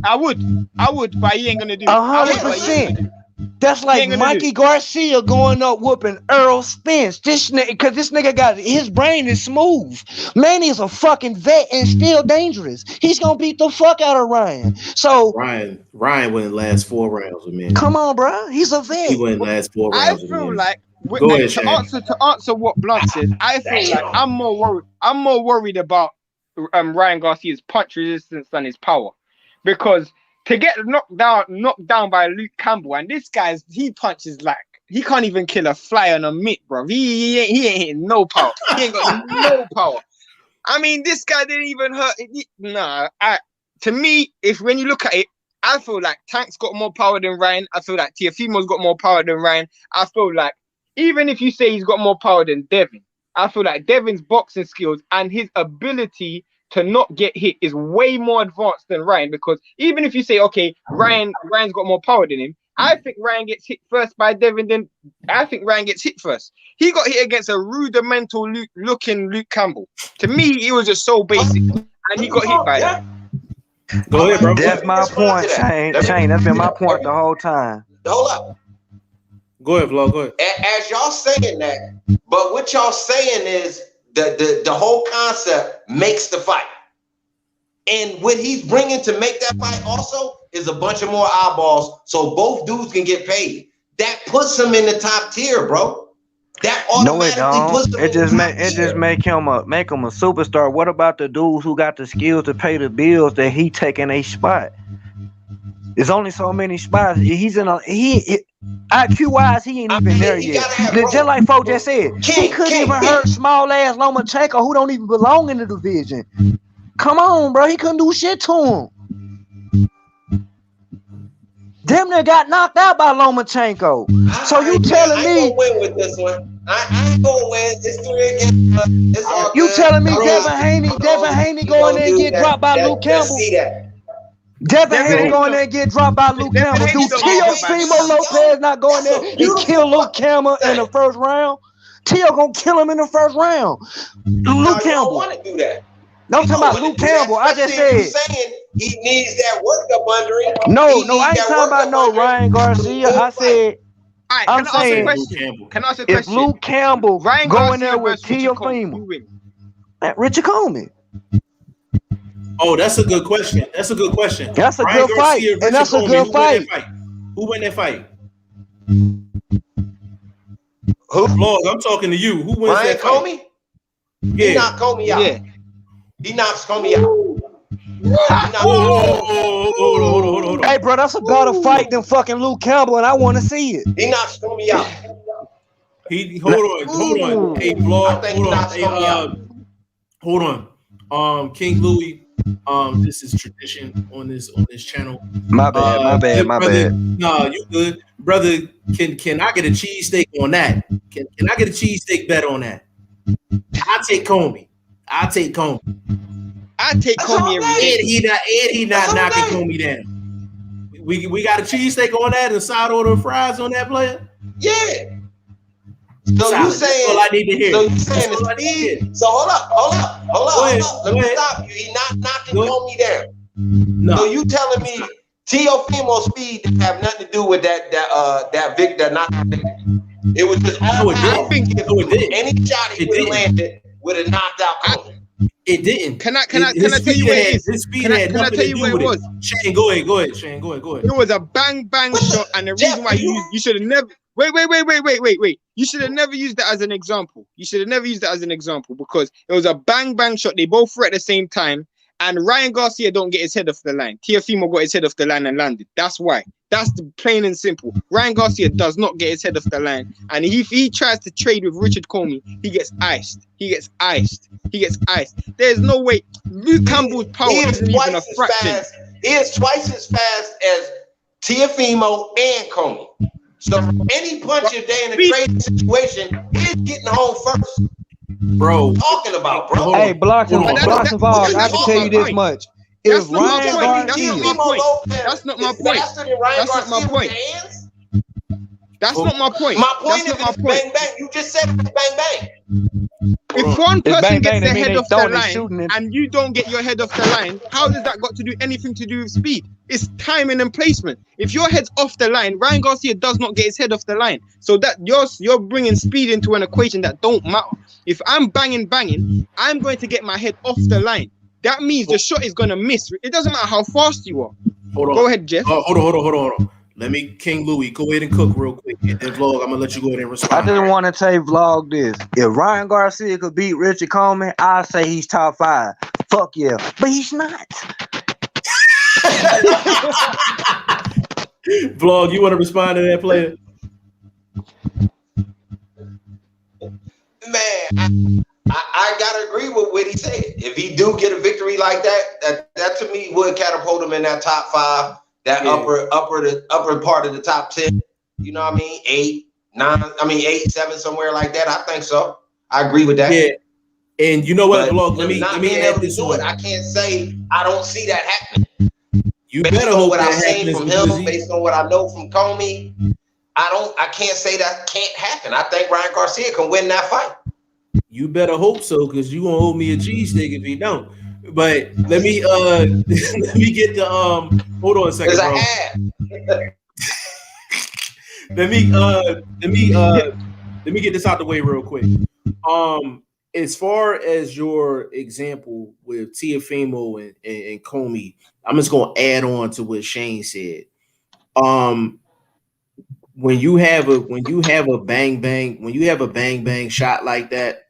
I would, but he ain't gonna do it. 100%. That's like Mikey Garcia going up whooping Earl Spence. This nigga got his brain is smooth. Manny's a fucking vet and still dangerous. He's gonna beat the fuck out of Ryan. So Ryan wouldn't last 4 rounds with me. Come on, bro. He's a vet. He wouldn't last 4 rounds. I feel like to answer what Blunt said. I feel like I'm more worried about Ryan Garcia's punch resistance than his power, because to get knocked down by Luke Campbell, and this he punches like he can't even kill a fly on a mitt, bro. He ain't hitting no power. He ain't got no power. I mean, this guy didn't even hurt. To me, when you look at it, I feel like Tank's got more power than Ryan. I feel like Teofimo's got more power than Ryan. I feel like even if you say he's got more power than Devin, I feel like Devin's boxing skills and his ability to not get hit is way more advanced than Ryan, because even if you say, okay, Ryan's got more power than him, I think Ryan gets hit first by Devin, then I think Ryan gets hit first. He got hit against a rudimental looking Luke Campbell. To me, he was just so basic, and he got hit by that. Go ahead, bro. That's my point, Shane. That's been my point the whole time. Hold up. Go ahead, Vlog. Go ahead. As y'all saying that, but what y'all saying is the whole concept makes the fight. And what he's bringing to make that fight also is a bunch of more eyeballs so both dudes can get paid. That puts him in the top tier, bro. That automatically puts him it just make him a superstar. What about the dudes who got the skills to pay the bills that he taking a spot? There's only so many spots. He's in IQ wise, he ain't even there yet. Just like folks just said, he couldn't even hurt small ass Lomachenko who don't even belong in the division. Come on, bro. He couldn't do shit to him. Damn near got knocked out by Lomachenko. So you telling me? I ain't gonna win with this one. I ain't gonna win. It's 3 against. It's all You good. telling me Devin Haney go in there and get dropped by Luke Campbell? See that. Devin Haney go in there and get dropped by Luke Campbell. Do Teofimo Lopez not go in there and kill Luke Campbell in the first round? Teo gonna kill him in the first round. Luke Campbell. Don't want to do that. No, I'm talking about Luke Campbell. I just said saying he needs that work up under him. No, I ain't talking about no Ryan Garcia. I said I'm saying Can I ask a question? If Luke Campbell Ryan go Garcia in there with Teofimo, Richard Coleman. Oh, that's a good question. That's a good question. That's a Ryan good Garcia, fight, and that's a good fight. Who win that fight? Who? Vlog, I'm talking to you. Who wins Ryan that fight? Comey? Yeah. He knocked Comey out. Yeah. He knocks Comey out. Hold on. Hey, bro, that's a better fight than fucking Luke Campbell, and I want to see it. He knocks Comey out. Hold on. Hey, Vlog, hold on. King Louis, this is tradition on this channel. My bad. Nah, you good, brother. Can I get a cheesesteak on that? Can I get a cheesesteak bet on that? I take Comey. I take Comey every day. And he not knocking Comey down. We got a cheesesteak on that and a side order of fries on that, player. Yeah. So you saying? That's all I need to hear. So you saying the speed? So hold up. Let me stop you. He not knocking Comey down. No. So you telling me Teofimo speed didn't have nothing to do with that Victor not? It was just all power. It did. Any shot he would have landed would have knocked out Comey. It didn't. Can I tell you what it is? His speed Can had I nothing tell to you do what with it was? Shane, go ahead. Shane, go ahead. It was a bang shot, and the reason why you should have never. Wait. You should have never used that as an example. Because it was a bang shot. They both were at the same time, and Ryan Garcia don't get his head off the line. Teofimo got his head off the line and landed. That's why. That's the plain and simple. Ryan Garcia does not get his head off the line, and if he tries to trade with Richard Comey, he gets iced. There's no way. Luke Campbell's power isn't even a fraction. He is twice as fast as Teofimo and Comey. So any punch if they in a trade situation, he's getting home first. Bro, talking about, bro. Hey, blocks and Vlog, I can tell you this much. If Ryan Garcia, that's not my point. That's not my point. My point is bang bang. You just said bang bang. If one person gets their head off the line and you don't get your head off the line, how does that got to do anything to do with speed? It's timing and placement. If your head's off the line, Ryan Garcia does not get his head off the line. So that you're bringing speed into an equation that don't matter. If I'm banging, I'm going to get my head off the line. That means the shot is going to miss. It doesn't matter how fast you are. Go ahead, Jeff. Hold on. Let me, King Louis, go ahead and cook real quick. And then Vlog, I'm going to let you go ahead and respond. I just want to tell Vlog this. If Ryan Garcia could beat Richard Coleman, I'd say he's top 5. Fuck yeah. But he's not. Vlog, you want to respond to that, player? Man, I gotta agree with what he said. If he do get a victory like that to me would catapult him in that top 5, that upper part of the top 10. You know what I mean? 8, 7, somewhere like that. I think so. I agree with that. Yeah. And you know what, Vlog? Let me add this to it. I can't say I don't see that happening. You based better on hope what that I've seen from him, based on what I know from Comey. I can't say that can't happen. I think Ryan Garcia can win that fight. You better hope so, because you gonna owe me a cheesesteak if you don't. But let me let me get the hold on a second, bro. let me get this out the way real quick. As far as your example with Teofimo and Comey, I'm just gonna add on to what Shane said. When you have a bang bang shot like that,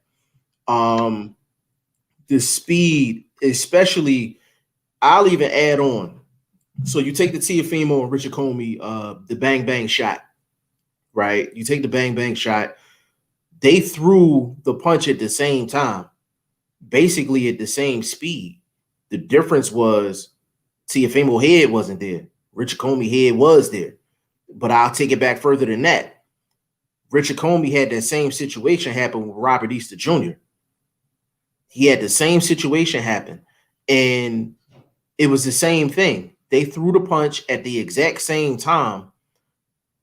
the speed, especially, I'll even add on. So you take the Teofimo and Richard Comey, the bang bang shot, right? You take the bang bang shot. They threw the punch at the same time, basically at the same speed. The difference was Teofimo's head wasn't there. Richard Comey head was there. But I'll take it back further than that. Richard Comey had that same situation happen with Robert Easter Jr. He had the same situation happen, and it was the same thing. They threw the punch at the exact same time.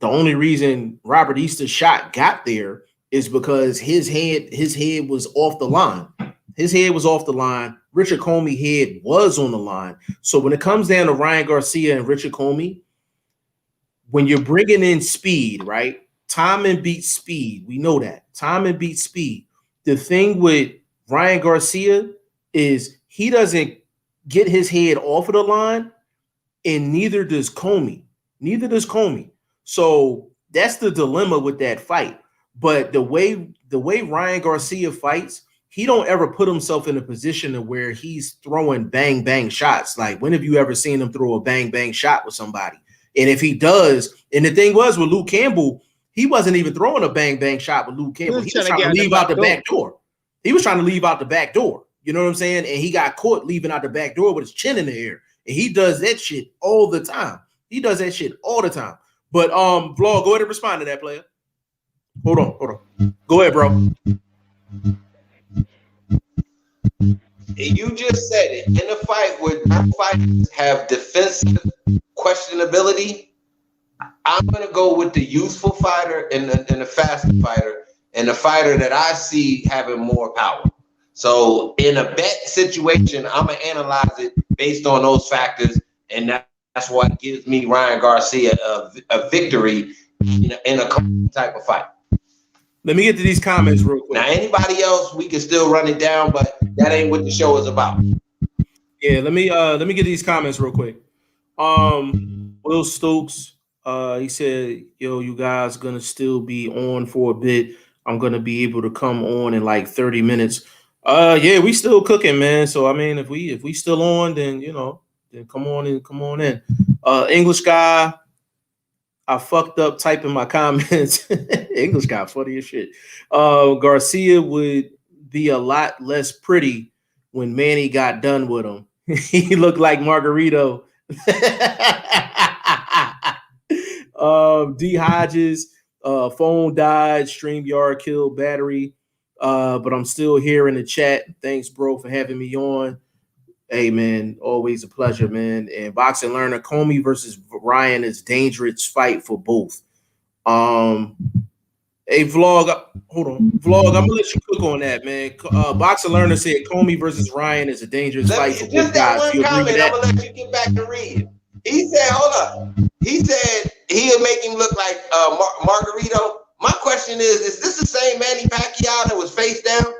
The only reason Robert Easter's shot got there is because his head was off the line. His head was off the line. Richard Comey's head was on the line. So when it comes down to Ryan Garcia and Richard Comey, when you're bringing in speed, right? Timing beats speed. We know that. Timing beats speed. The thing with Ryan Garcia is he doesn't get his head off of the line, and neither does Comey. Neither does Comey. So that's the dilemma with that fight. But the way Ryan Garcia fights, he don't ever put himself in a position to where he's throwing bang bang shots. Like, when have you ever seen him throw a bang bang shot with somebody? And if he does, and the thing was with Luke Campbell, he wasn't even throwing a bang bang shot with Luke Campbell. He was trying to leave out the back door. He was trying to leave out the back door. You know what I'm saying? And he got caught leaving out the back door with his chin in the air. And he does that shit all the time. He does that shit all the time. But Vlog, go ahead and respond to that, player. Hold on. Go ahead, bro. You just said it. In a fight where fighters have defensive questionability, I'm gonna go with the youthful fighter and the faster fighter, and the fighter that I see having more power. So in a bet situation, I'm gonna analyze it based on those factors, and that's what gives me Ryan Garcia a victory in a type of fight. Let me get to these comments real quick. Now, anybody else, we can still run it down, but that ain't what the show is about. Yeah, let me get these comments real quick. Will Stokes, he said, "Yo, you guys gonna still be on for a bit. I'm gonna be able to come on in like 30 minutes." Yeah, we still cooking, man. So I mean, if we still on, then then come on in. English guy, I fucked up typing my comments. English guy, funny as shit. Garcia would be a lot less pretty when Manny got done with him. He looked like Margarito. D Hodges, phone died, StreamYard killed battery. But I'm still here in the chat. Thanks, bro, for having me on. Hey, man, always a pleasure, man. And Boxing Learner, Comey versus Ryan is dangerous fight for both. Hey, Vlog, hold on. Vlog, I'm going to let you cook on that, man. Boxing Learner said Comey versus Ryan is a dangerous fight for both guys. Just that one comment, I'm going to let you get back to read. He said, hold up. He said he'll make him look like Margarito. My question is this the same Manny Pacquiao that was face down?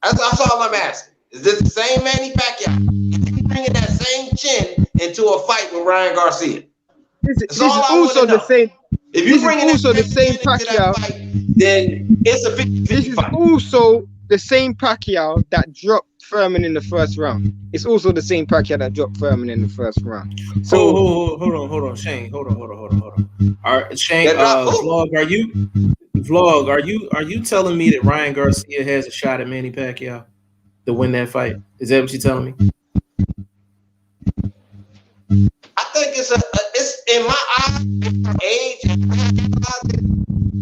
That's all I'm asking. Is this the same Manny Pacquiao? Is he bringing that same chin into a fight with Ryan Garcia? This is also the same. If you bring also the same Pacquiao, then it's a 50-50 this is fight. also the same Pacquiao that dropped Furman in the first round. It's also the same Pacquiao that dropped Furman in the first round. So hold on, Shane. Hold on. All right, Shane. Vlog, are you telling me that Ryan Garcia has a shot at Manny Pacquiao to win that fight? Is that what you're telling me? I think it's in my age,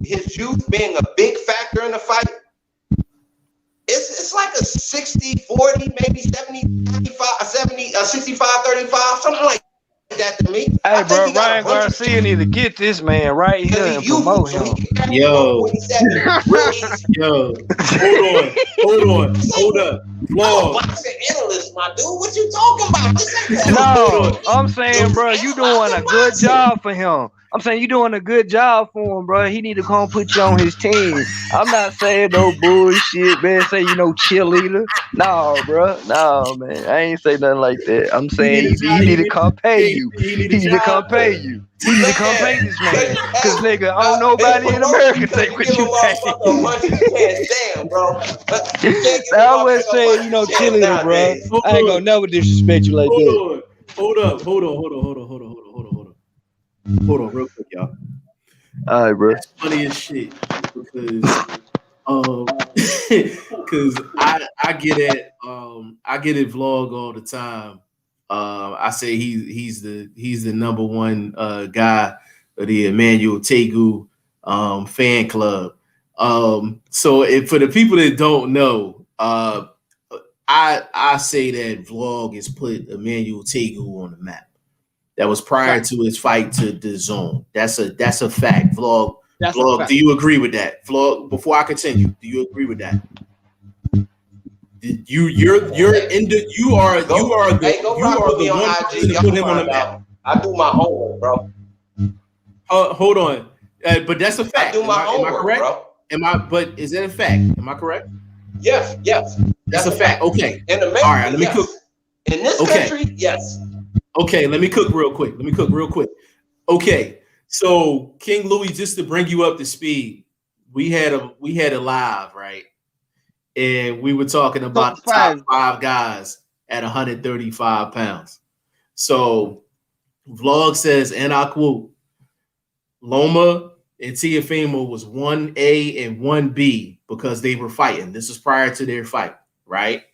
his youth being a big factor in the fight. It's like a 60-40, maybe 70-35, 70, 65-35, something like that to me. Hey, bro, Ryan Garcia need to get this man right here and promote him. Yo, hold up. I'm a boxing analyst, my dude. What you talking about? No, I'm saying, bro, you doing a good job for him. I'm saying you doing a good job for him, bro. He need to come put you on his team. I'm not saying no bullshit, man. Say cheerleader. No, bro. No, man. I ain't say nothing like that. I'm saying he need to come pay you. He need to come pay you. He need to come pay this man. Cause nigga, I don't know nobody in America take what you pay. Damn, bro. I was saying, cheerleader, bro. I ain't gonna never disrespect you like that. Hold on, real quick, y'all. All right, bro. That's funny as shit because I get at Vlog all the time. I say he's the number one guy of the Emmanuel Tegu fan club. So for the people that don't know, I say that Vlog has put Emmanuel Tegu on the map. That was prior to his fight to the Zone. That's a fact. Vlog, do you agree with that? Vlog, before I continue, do you agree with that? You are the one person to put him on the map. I do my homework, bro. Hold on, but that's a fact. I do my homework, am I correct? Bro. But is that a fact? Am I correct? Yes. That's a fact. Okay. In America, all right. Let me cook. In this country, yes. Okay. Let me cook real quick. Okay. So King Louis, just to bring you up to speed, we had a live, right? And we were talking about the top 5 guys at 135 pounds. So Vlog says, and I quote, Loma and Teofimo was 1A and 1B because they were fighting. This was prior to their fight, right?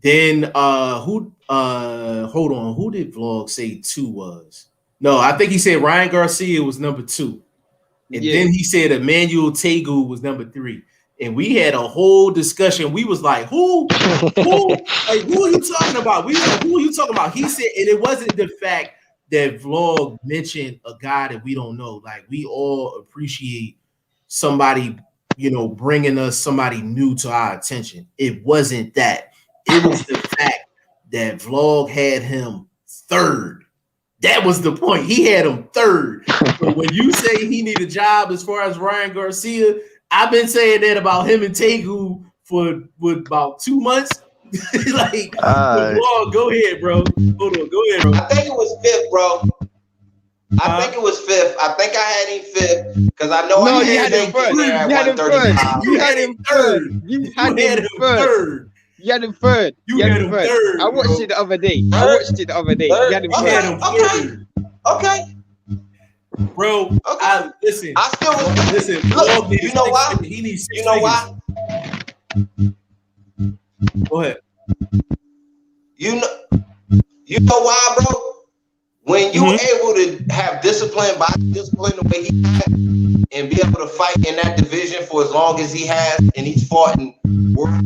Then hold on, who did Vlog say 2 was? No, I think he said Ryan Garcia was number 2. And then he said Emmanuel Tegu was number 3. And we had a whole discussion. We was like, who are you talking about? We were like, who are you talking about? He said, and it wasn't the fact that Vlog mentioned a guy that we don't know. Like, we all appreciate somebody, bringing us somebody new to our attention. It wasn't that. It was the fact that Vlog had him 3rd. That was the point. He had him 3rd. So when you say he need a job as far as Ryan Garcia, I've been saying that about him and Tegu for about 2 months. Vlog, go ahead, bro. Hold on, go ahead, bro. I think it was 5th, bro. I think it was 5th. I think I had him 5th because I know you had him 3rd. You had him 3rd. You had him 3rd. You had him 3rd. You had him 3rd. You had him 3rd. I watched it the other day. You had him 3rd. Okay. Bro, okay. Listen. I still listen. Look, you know why? He needs 6 You know why? Go ahead. You know why, bro? When you able to have discipline, body discipline the way he had, and be able to fight in that division for as long as he has, and he's fought in world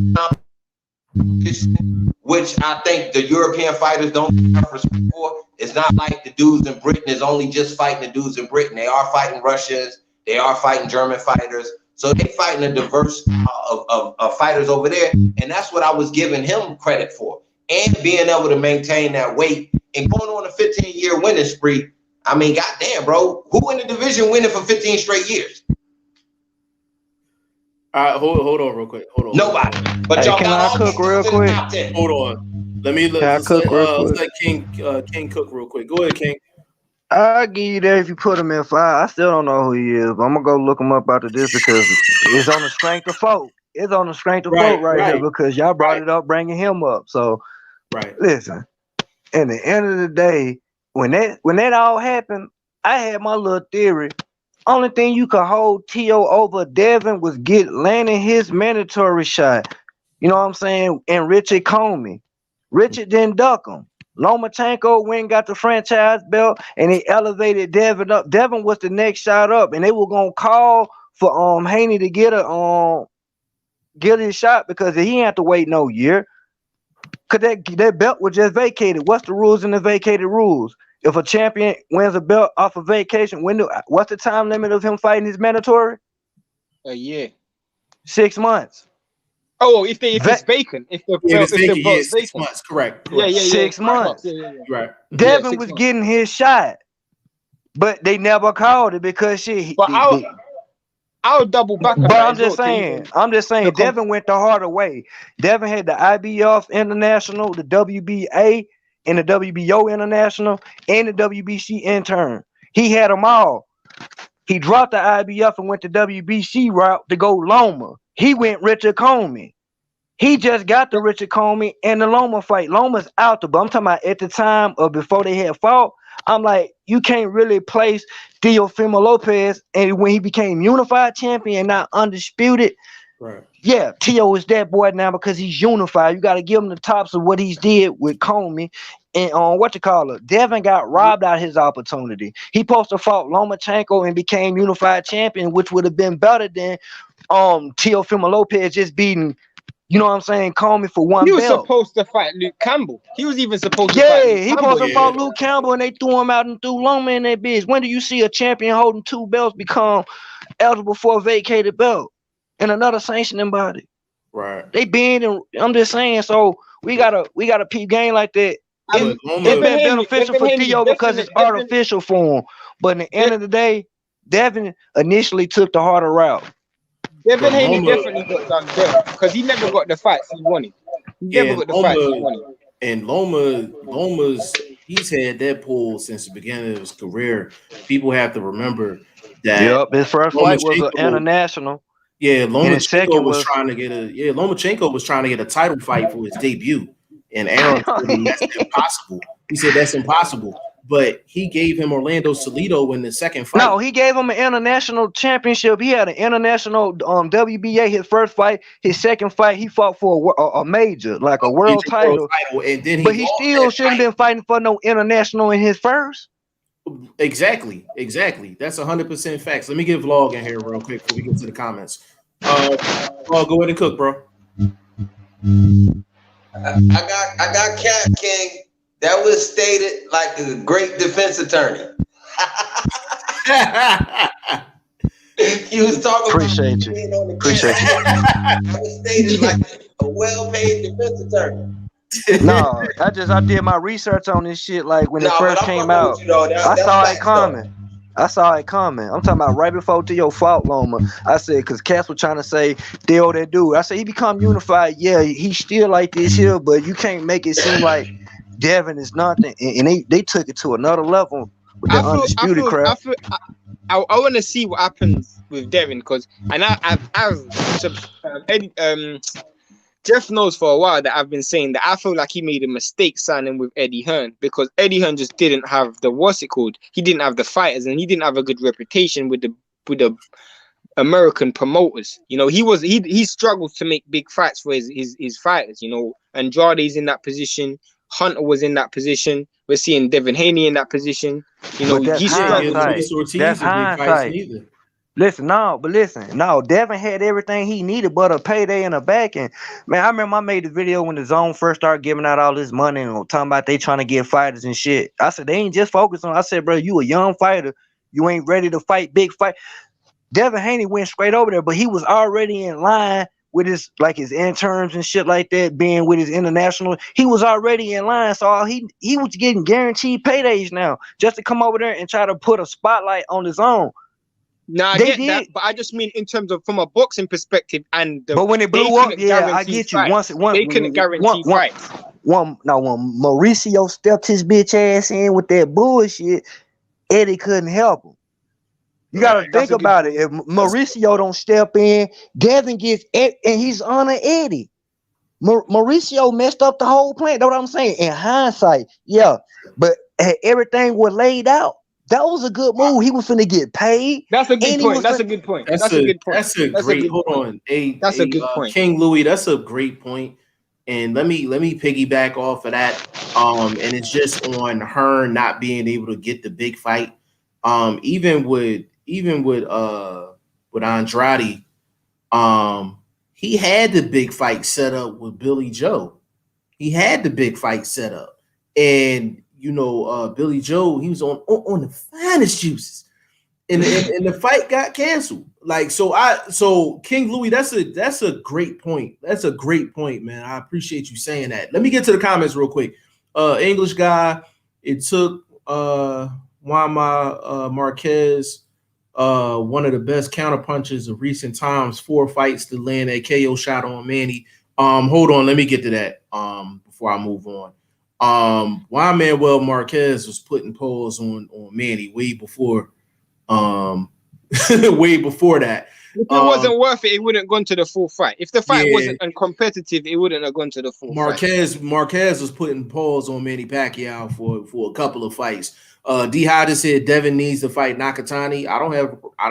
competition, which I think the European fighters don't have respect for. It's not like the dudes in Britain is only just fighting the dudes in Britain. They are fighting Russians. They are fighting German fighters. So they fighting a diverse of fighters over there. And that's what I was giving him credit for. And being able to maintain that weight and going on a 15-year winning spree. I mean, goddamn, bro. Who in the division winning for 15 straight years? All right, hold on real quick. Hold on. Nobody. But y'all got all cook real quick? Hold on. Let's let King cook real quick. Go ahead, King. I'll give you that if you put him in 5. I still don't know who he is, but I'm gonna go look him up after this because it's on the strength of folk. It's on the strength of folk right here because y'all brought it up, bringing him up. So, listen. At the end of the day, when that all happened, I had my little theory. Only thing you could hold T.O. over Devin was landing his mandatory shot. You know what I'm saying? And Richard Comey. Richard didn't duck him. Lomachenko went and got the franchise belt, and he elevated Devin up. Devin was the next shot up, and they were gonna call for Haney to get his shot because he ain't have to wait no year. Cause that belt was just vacated. What's the rules in the vacated rules? If a champion wins a belt off a vacation, what's the time limit of him fighting his mandatory? A year. 6 months. Oh, if it's vacant. If the belt's vacant. 6 months, correct. Yeah. 6 months. Yeah. Right. Devin was getting his shot, but they never called it because shit. But I'll double back. But I'm just saying, Devin went the harder way. Devin had the IBF International, the WBA, and the WBO International, and the WBC intern. He had them all. He dropped the IBF and went the WBC route to go Loma. He went Richard Comey. He just got the Richard Comey and the Loma fight. Loma's out there, but I'm talking about at the time of before they had fought. I'm like, you can't really place Teofimo Lopez, and when he became unified champion, not undisputed. Right. Yeah, Tio is that boy now because he's unified. You got to give him the tops of what he's did with Comey and on what you call it, Devin got robbed out of his opportunity. He supposed to fought Lomachenko and became unified champion, which would have been better than Teofimo Lopez just beating, you know what I'm saying, Comey for one He was belt. supposed to fight Luke Campbell. He was even supposed to Yeah, fight Luke he Campbell. supposed to fought Luke Campbell and they threw him out and threw Loma in that bitch. When do you see a champion holding 2 belts become eligible for a vacated belt and another sanctioning body? Right. They been, and I'm just saying, so we gotta peep game like that. It's been beneficial for Theo because it's artificial for him. But in the end of the day, Devin initially took the harder route. Devin Haney definitely got done there because he never got the fights he wanted. He never got the fights he wanted. And Loma's he's had that pull since the beginning of his career. People have to remember that. His first fight was an international. Yeah, Lomachenko was trying to get a title fight for his debut, and Aaron told him that's impossible. He said that's impossible, but he gave him Orlando Salido in the second fight. No, he gave him an international championship. He had an international WBA his first fight. His second fight, he fought for a major, like a world title. And then he still shouldn't have been fighting for no international in his first. Exactly. That's 100% facts. Let me get Vlog in here real quick before we get to the comments. Vlog, go ahead and cook, bro. I got Cat King. That was stated like a great defense attorney. He was talking Appreciate about you. being on the Appreciate you. That was stated like a well-paid defense attorney. No, I did my research on this shit. Like when it first came out, I saw it coming. I'm talking about right before Theo fought Loma. I said, because Cass was trying to say, Theo that dude. I said, he become unified. Yeah, he's still like this here, but you can't make it seem like Devin is nothing. And they took it to another level with the undisputed crap. I want to see what happens with Devin because, and Jeff knows for a while that I've been saying that I feel like he made a mistake signing with Eddie Hearn because Eddie Hearn just didn't have he didn't have the fighters and he didn't have a good reputation with the American promoters. You know, he struggles to make big fights for his fighters. You know, Andrade's in that position, Hunter was in that position. We're seeing Devin Haney in that position. You know, he's struggling. That's hindsight. Listen, Devin had everything he needed but a payday and a backing. Man, I remember I made the video when the zone first started giving out all this money and talking about they trying to get fighters and shit. I said, they ain't just focused on. I said, bro, you a young fighter. You ain't ready to fight big fight. Devin Haney went straight over there, but he was already in line with his interns and shit like that, being with his international. He was already in line. So he was getting guaranteed paydays now just to come over there and try to put a spotlight on his own. Nah, I get that, but I just mean in terms of from a boxing perspective but when it blew up, yeah, I get you. They couldn't guarantee fights. When Mauricio stepped his bitch ass in with that bullshit, Eddie couldn't help him. You gotta think about it. If Mauricio don't step in, Devin gets and he's honor Eddie. Mauricio messed up the whole plan. That's what I'm saying. In hindsight, yeah, but everything was laid out. That was a good move. He was finna get paid. That's a good point. That's a good point. That's a good point. That's a great. Hold on. That's a good point. King Louis, that's a great point. And let me piggyback off of that. And it's just on her not being able to get the big fight. Even with Andrade, he had the big fight set up with Billy Joe. He had the big fight set up, and Billy Joe, he was on the finest juices, and the fight got canceled. So King Louis, that's a great point. That's a great point, man. I appreciate you saying that. Let me get to the comments real quick. English guy, it took Juan Marquez, one of the best counterpunchers of recent times, 4 fights to land a KO shot on Manny. Hold on, let me get to that before I move on. Juan Manuel Marquez was putting polls on Manny way before that. If it wasn't worth it, it wouldn't have gone to the full fight. If the fight wasn't uncompetitive, it wouldn't have gone to the full fight. Marquez was putting polls on Manny Pacquiao for a couple of fights. D Hyder said Devin needs to fight Nakatani. I don't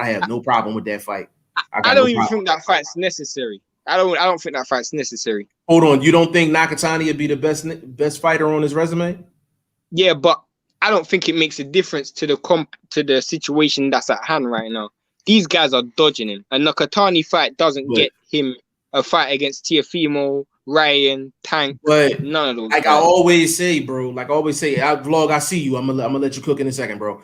have no problem with that fight. I don't even think that fight's necessary. I don't think that fight's necessary. Hold on, you don't think Nakatani would be the best fighter on his resume? Yeah, but I don't think it makes a difference to the situation that's at hand right now. These guys are dodging him. A Nakatani fight doesn't get him a fight against Teofimo, Ryan, Tank, but none of those like guys. I always say, bro, Vlog, I see you. I'm gonna let you cook in a second, bro.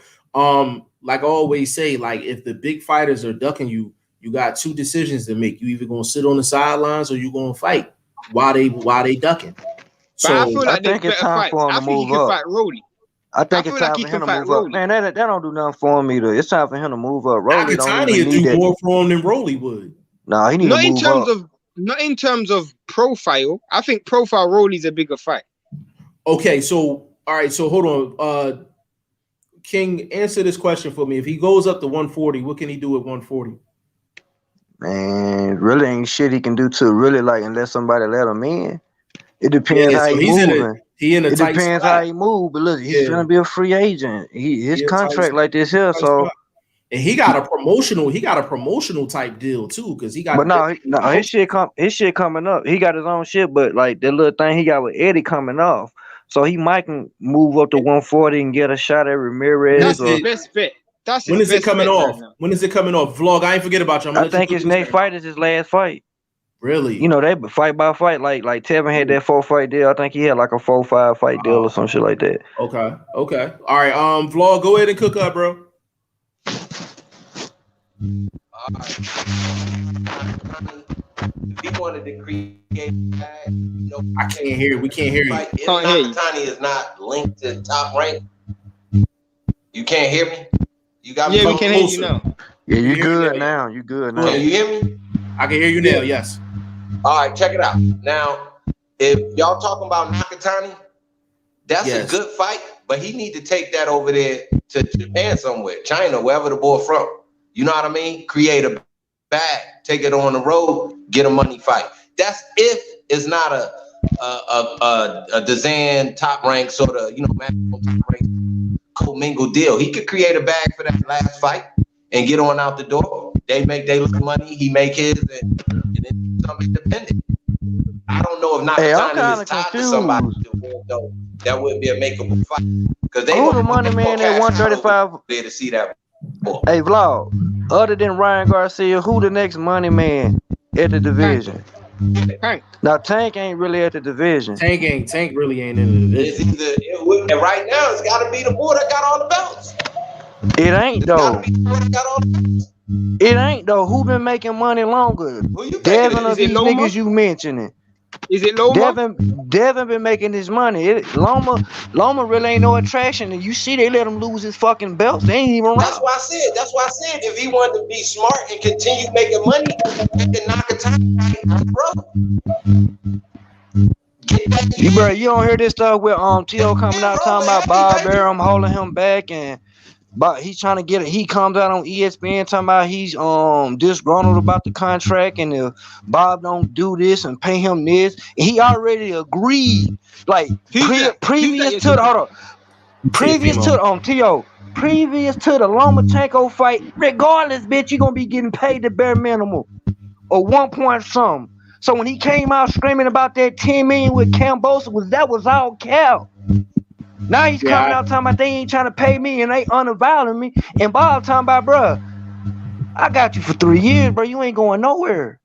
Like I always say, like if the big fighters are ducking you, you got two decisions to make. You either gonna sit on the sidelines or you gonna fight while they ducking. But I So feel like there's better fights. I think he can fight Rolly. I think it's time for him to move up. Man, that don't do nothing for him either. It's time for him to move up. Rolly don't even need that. More for him than Rolly would. Nah, he need to move up. Not in terms of profile. I think profile Rolly's a bigger fight. Okay, so all right, so hold on. King, answer this question for me. If he goes up to 140, what can he do at 140? Man, really ain't shit he can do to really like unless somebody let him in. It depends how he's moving. It depends how he move, but look, he's gonna be a free agent. His contract like this here, so and he got a promotional type deal too, because he got. But no, his shit coming up. He got his own shit, but like that little thing he got with Eddie coming off, so he might can move up to 140 and get a shot at Ramirez. That's his best bet. When is it coming off? When is it coming off? Vlog, I ain't forget about you. I think his next fight is his last fight. Really? You know, they fight by fight. Like Tevin had that 4-fight deal. I think he had like a 4-5 fight deal or some shit like that. Okay. All right. Vlog, go ahead and cook up, bro. If he wanted to create, I can't hear. We can't hear you. If Nakatani is not linked to Top Rank, you can't hear me. You got me. Yeah, we can hear you now. Yeah, you good now. You good now. Can you hear me? I can hear you now. Yes. All right, check it out. Now, if y'all talking about Nakatani, that's a good fight, but he need to take that over there to Japan somewhere, China, wherever the boy from. You know what I mean? Create a bag, take it on the road, get a money fight. That's if it's not a Dazan Top Rank sort of, maximum Top Rank co-mingled deal. He could create a bag for that last fight and get on out the door. They make their money, he make his, and then become independent. I don't know if Nakatani is tied to somebody that wouldn't be a makeable fight. Because they the money man at 135 there to see that. Hey, Vlog, other than Ryan Garcia, who the next money man at the division? Tank. Now Tank ain't really at the division. Tank really ain't in the division. And right now it's gotta be the boy that got all the belts. It ain't though. It ain't though. Who been making money longer? Devin or these niggas you mentioning? Is it Loma? Devin been making his money. Loma really ain't no attraction. And you see they let him lose his fucking belts. They ain't even right. That's why I said if he wanted to be smart and continue making money, he can knock a time, bro. You don't hear this stuff with T.O. coming out talking about Bob Arum holding him back and but he's trying to get it. He comes out on ESPN talking about he's disgruntled about the contract, and if Bob don't do this and pay him this, and he already agreed. Like previous to the Lomachenko fight, regardless, bitch, you gonna be getting paid the bare minimum or 1 point something. So when he came out screaming about that 10 million with Cambosa, that was all cap. Now he's coming out talking about they ain't trying to pay me and they unavailing me. And Bob talking about, bro, I got you for 3 years, bro. You ain't going nowhere.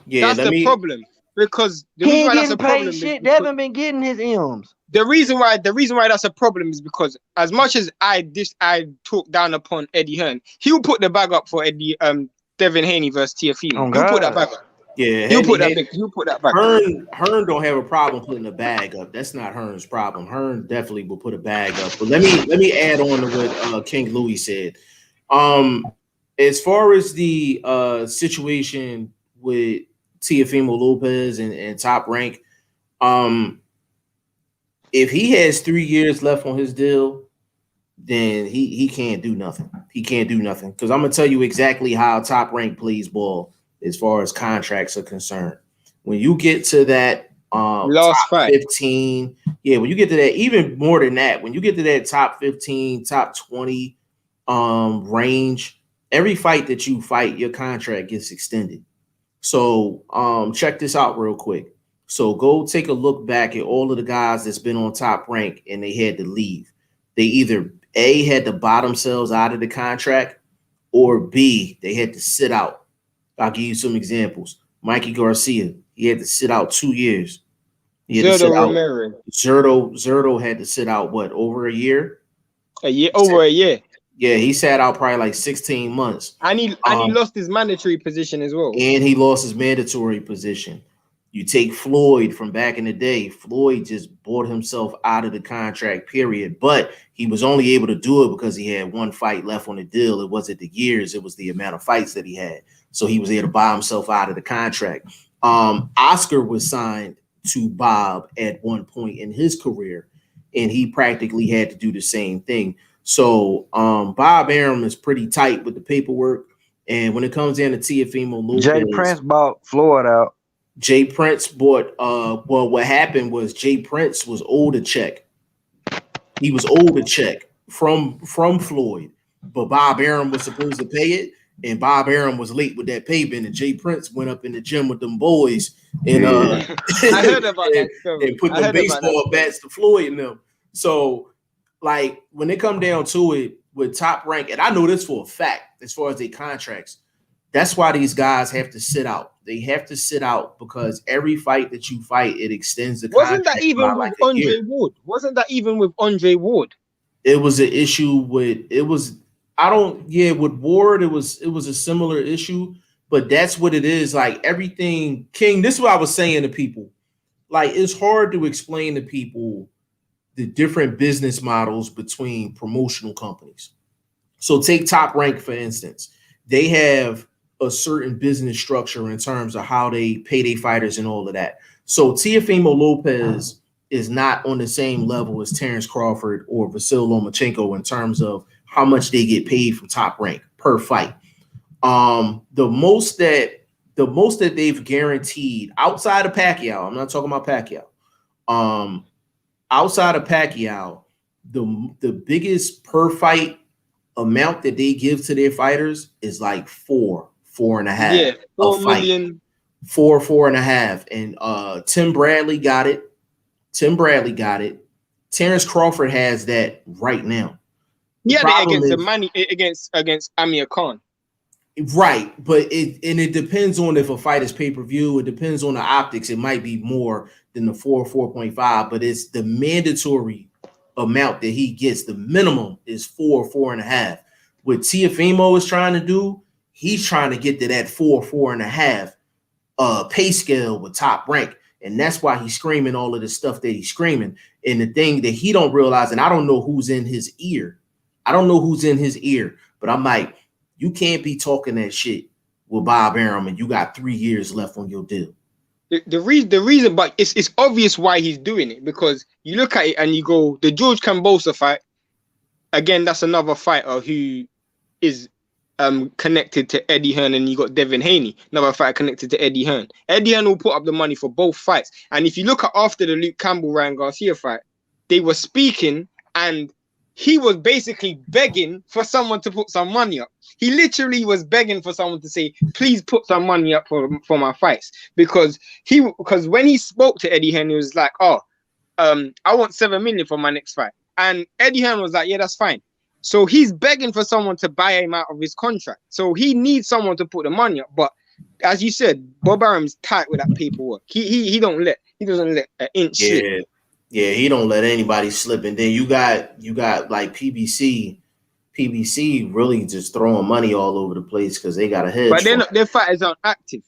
Yeah, that's the problem. Because the reason why that's a problem is they haven't been getting his M's. The reason why that's a problem is because as much as I talk down upon Eddie Hearn, he'll put the bag up for Eddie Devin Haney versus Teofimo. He'll put that bag up. Yeah, you put that back. Hearn don't have a problem putting a bag up. That's not Hearn's problem. Hearn definitely will put a bag up. But let me add on to what King Louis said. As far as the situation with Teofimo Lopez and Top Rank, if he has 3 years left on his deal, then he can't do nothing. He can't do nothing because I'm gonna tell you exactly how Top Rank plays ball. As far as contracts are concerned, when you get to that last top 15, when you get to that, even more than that, when you get to that top 15, top 20 range, every fight that you fight, your contract gets extended. So check this out real quick. So go take a look back at all of the guys that's been on Top Rank and they had to leave. They either A, had to buy themselves out of the contract, or B, they had to sit out. I'll give you some examples. Mikey Garcia, he had to sit out 2 years. He had to sit out. Zerto had to sit out what, over a year? Over a year. Yeah, he sat out probably like 16 months. And he lost his mandatory position as well. And he lost his mandatory position. You take Floyd from back in the day. Floyd just bought himself out of the contract, period. But he was only able to do it because he had one fight left on the deal. It wasn't the years, it was the amount of fights that he had. So he was able to buy himself out of the contract. Oscar was signed to Bob at one point in his career, and he practically had to do the same thing. So Bob Arum is pretty tight with the paperwork. And when it comes down to Teofimo Lopez, Jay Prince bought Floyd out. Jay Prince bought well, what happened was Jay Prince was owed a check. He was owed a check from Floyd, but Bob Arum was supposed to pay it, and Bob Arum was late with that payment, and Jay Prince went up in the gym with them boys and I heard about that story. and put the baseball bats to Floyd and them. So like when it come down to it with Top Rank, and I know this for a fact as far as their contracts, that's why these guys have to sit out. They have to sit out because every fight that you fight, it extends the contract. Wasn't that even with Andre Ward? Wasn't that even with Andre Ward? It was an issue with with Ward, it was a similar issue, but that's what it is. Like everything, King, this is what I was saying to people. Like it's hard to explain to people the different business models between promotional companies. So take Top Rank, for instance. They have a certain business structure in terms of how they pay their fighters and all of that. So Teofimo Lopez is not on the same level as Terrence Crawford or Vasyl Lomachenko in terms of how much they get paid from Top Rank per fight. The most that they've guaranteed outside of Pacquiao, I'm not talking about Pacquiao. Outside of Pacquiao, the biggest per fight amount that they give to their fighters is like 4.5. Yeah, 4 million. 4.5. And Tim Bradley got it. Terrence Crawford has that right now. Yeah, against Amir Khan. Right, but it depends on if a fight is pay-per-view. It depends on the optics. It might be more than the 4.5, but it's the mandatory amount that he gets. The minimum is 4.5. What Teofimo is trying to do, he's trying to get to that 4.5 pay scale with Top Rank. And that's why he's screaming all of the stuff that he's screaming. And the thing that he don't realize, and I don't know who's in his ear. But I'm like, you can't be talking that shit with Bob Arum and you got 3 years left on your deal. The reason, but it's obvious why he's doing it, because you look at it and you go, the George Kambosos fight, again, that's another fighter who is connected to Eddie Hearn, and you got Devin Haney, another fighter connected to Eddie Hearn. Eddie Hearn will put up the money for both fights. And if you look at after the Luke Campbell Ryan Garcia fight, they were speaking and he was basically begging for someone to put some money up. He literally was begging for someone to say, please put some money up for my fights. Because when he spoke to Eddie Hearn, he was like, I want 7 million for my next fight. And Eddie Hearn was like, yeah, that's fine. So he's begging for someone to buy him out of his contract. So he needs someone to put the money up. But as you said, Bob Arum's tight with that paperwork. He doesn't let an inch slip. Yeah, he don't let anybody slip. And then you got like PBC really just throwing money all over the place because they got a hedge. But their fighters aren't active.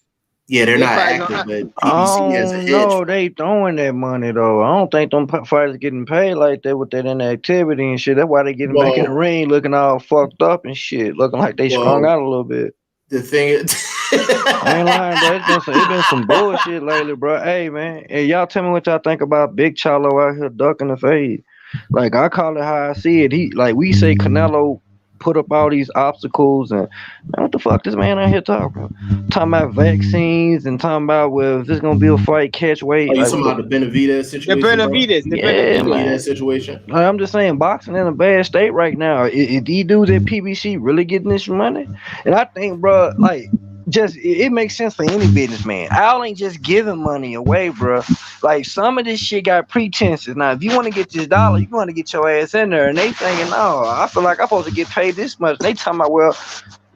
Yeah, they're not active, but PBC has a hedge. No, they throwing that money though. I don't think them fighters getting paid like that with that inactivity and shit. That's why they getting back in the ring looking all fucked up and shit, looking like they strung out a little bit. The thing is, I ain't lying, bro. It's been some bullshit lately, bro. Hey, man, y'all tell me what y'all think about Big Charlo out here ducking the fade. Like, I call it how I see it. We say Canelo put up all these obstacles, and man, what the fuck this man out here talking about vaccines and talking about, well, if this gonna be a fight, catch weight. You talking about the Benavidez situation? The Benavidez situation. I'm just saying, boxing in a bad state right now. Is these dudes at PBC really getting this money? And I think, bro, like, it makes sense for any businessman. Al ain't just giving money away, bro. Like some of this shit got pretenses. Now, if you want to get this dollar, you want to get your ass in there, and they thinking, no, I feel like I'm supposed to get paid this much. They talking about, well,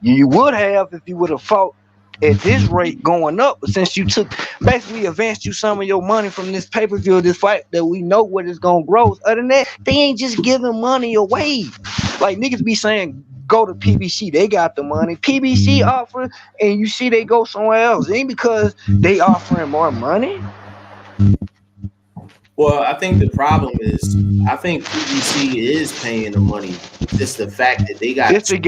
you would have if you would have fought at this rate going up, but since you took basically advanced you some of your money from this pay-per-view, this fight that we know what it's gonna grow. Other than that, they ain't just giving money away. Like niggas be saying, go to PBC, they got the money. PBC offer, and you see they go somewhere else. It ain't because they offering more money. Well, I think the problem is, I think PBC is paying the money. It's the fact that they got. It's the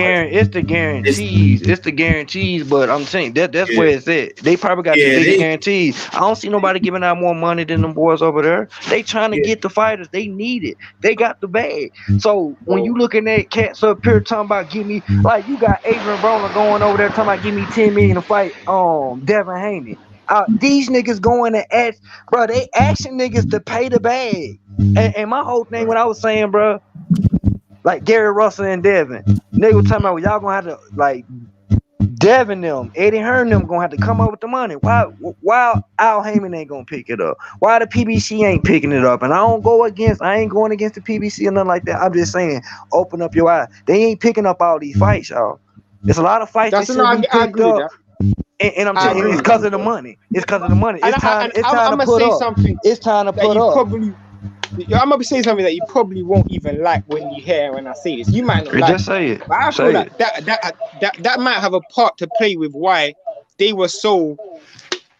guarantees. But I'm saying that's where it's at. They probably got the bigger guarantees. I don't see nobody giving out more money than them boys over there. They trying to get the fighters. They need it. They got the bag. So when you looking at cats up here talking about give me, like you got Adrian Broner going over there talking about give me $10 million to fight Devin Haney. These niggas going to ask, bro. They asking niggas to pay the bag. And my whole thing, when I was saying, bro, like Gary Russell and Devin, niggas was talking about, well, y'all gonna have to like Devin them, Eddie Hearn them gonna have to come up with the money. Why Al Heyman ain't gonna pick it up? Why the PBC ain't picking it up? And I ain't going against the PBC or nothing like that. I'm just saying, open up your eyes. They ain't picking up all these fights, y'all. There's a lot of fights that should be picked up. And I'm saying it's because of the money. It's because of the money. It's time to put up. It's time to put up. I'm gonna say something that you probably won't even like when I say this. You might not like just say it. But I feel like that might have a part to play with why they were so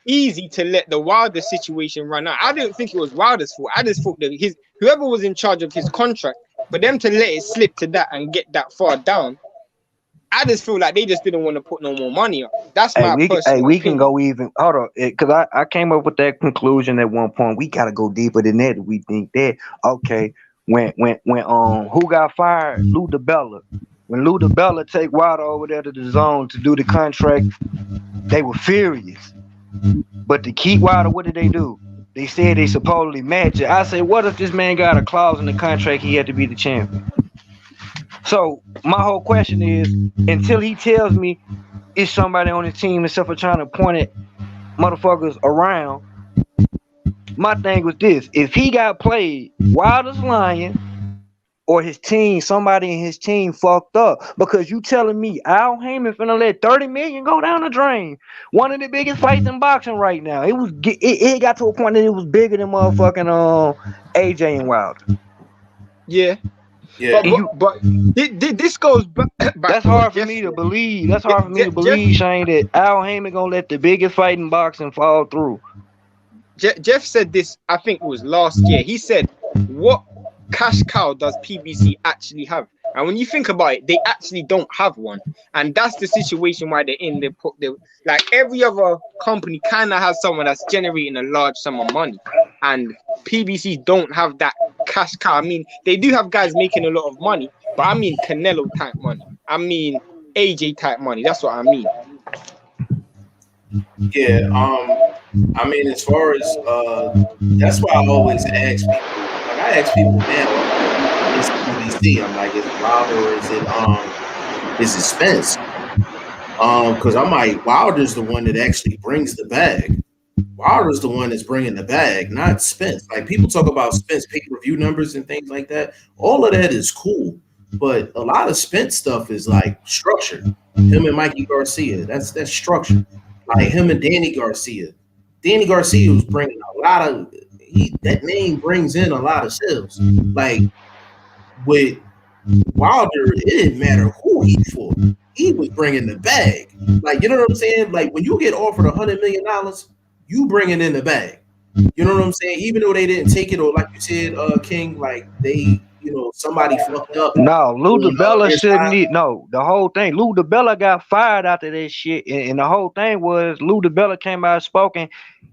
easy to let the Wilder situation run out. I didn't think it was Wilder's fault. I just thought that whoever was in charge of his contract, for them to let it slip to that and get that far down, I just feel like they just didn't want to put no more money up. That's my personal we can go even. Hold on, because I came up with that conclusion at one point. We gotta go deeper than that. We think that okay, when who got fired? Lou DiBella. When Lou DiBella take Wilder over there to the zone to do the contract, they were furious. But to keep Wilder, what did they do? They said they supposedly match it. I say, what if this man got a clause in the contract he had to be the champion? So my whole question is, until he tells me it's somebody on his team except for trying to point at motherfuckers around, my thing was this: if he got played, Wilder's lying, or his team, somebody in his team fucked up. Because you telling me Al Heyman finna let 30 million go down the drain. One of the biggest fights in boxing right now. It got to a point that it was bigger than motherfucking AJ and Wilder. Yeah. Yeah, but this goes back. That's hard for me to believe. That's hard for me to believe, Shane, that Al Heyman gonna let the biggest fight in boxing fall through. Jeff said this, I think it was last year. He said, what cash cow does PBC actually have? And when you think about it, they actually don't have one. And that's the situation why they're in. Like every other company kind of has someone that's generating a large sum of money. And PBC don't have that cash cow. I mean, they do have guys making a lot of money, but I mean Canelo type money. I mean AJ type money. That's what I mean. Yeah, I mean, as far as that's why I always ask people. Like I ask people, man, is PBC? I'm like, is it Wilder or is it Spence? Because I'm like, Wilder's the one that actually brings the bag. Wilder's the one that's bringing the bag, not Spence. Like people talk about Spence pay-per-view numbers and things like that. All of that is cool, but a lot of Spence stuff is like structured. Him and Mikey Garcia, that's structured. Like him and Danny Garcia. Danny Garcia was bringing a lot of. That name brings in a lot of sales. Like with Wilder, it didn't matter who he fought. He was bringing the bag. Like you know what I'm saying? Like when you get offered $100 million. You bringing in the bag. You know what I'm saying? Even though they didn't take it, or like you said, King, like they, somebody fucked up. No, Lou DiBella shouldn't need. No, the whole thing. Lou DiBella got fired after that shit, and the whole thing was Lou DiBella came out spoken.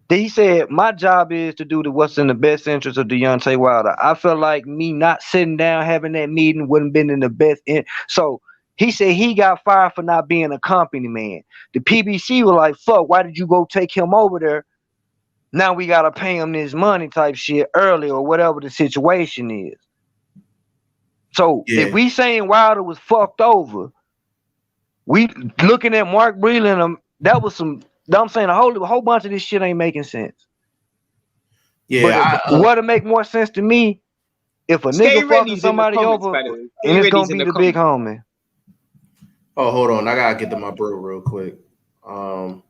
He said, "My job is to do what's in the best interest of Deontay Wilder." I feel like me not sitting down having that meeting wouldn't been in the best. So he said he got fired for not being a company man. The PBC was like, "Fuck, why did you go take him over there? Now we gotta pay him this money," type shit early, or whatever the situation is. So if we saying Wilder was fucked over, we looking at Mark Breland that was some. I'm saying a whole bunch of this shit ain't making sense. Yeah, But what'll make more sense to me if a Stay nigga fucking ready's in the somebody comments, over by the way. Stay and it's ready's gonna in be the the big comments. homie. oh, hold on. I gotta get to my bro real quick. Hold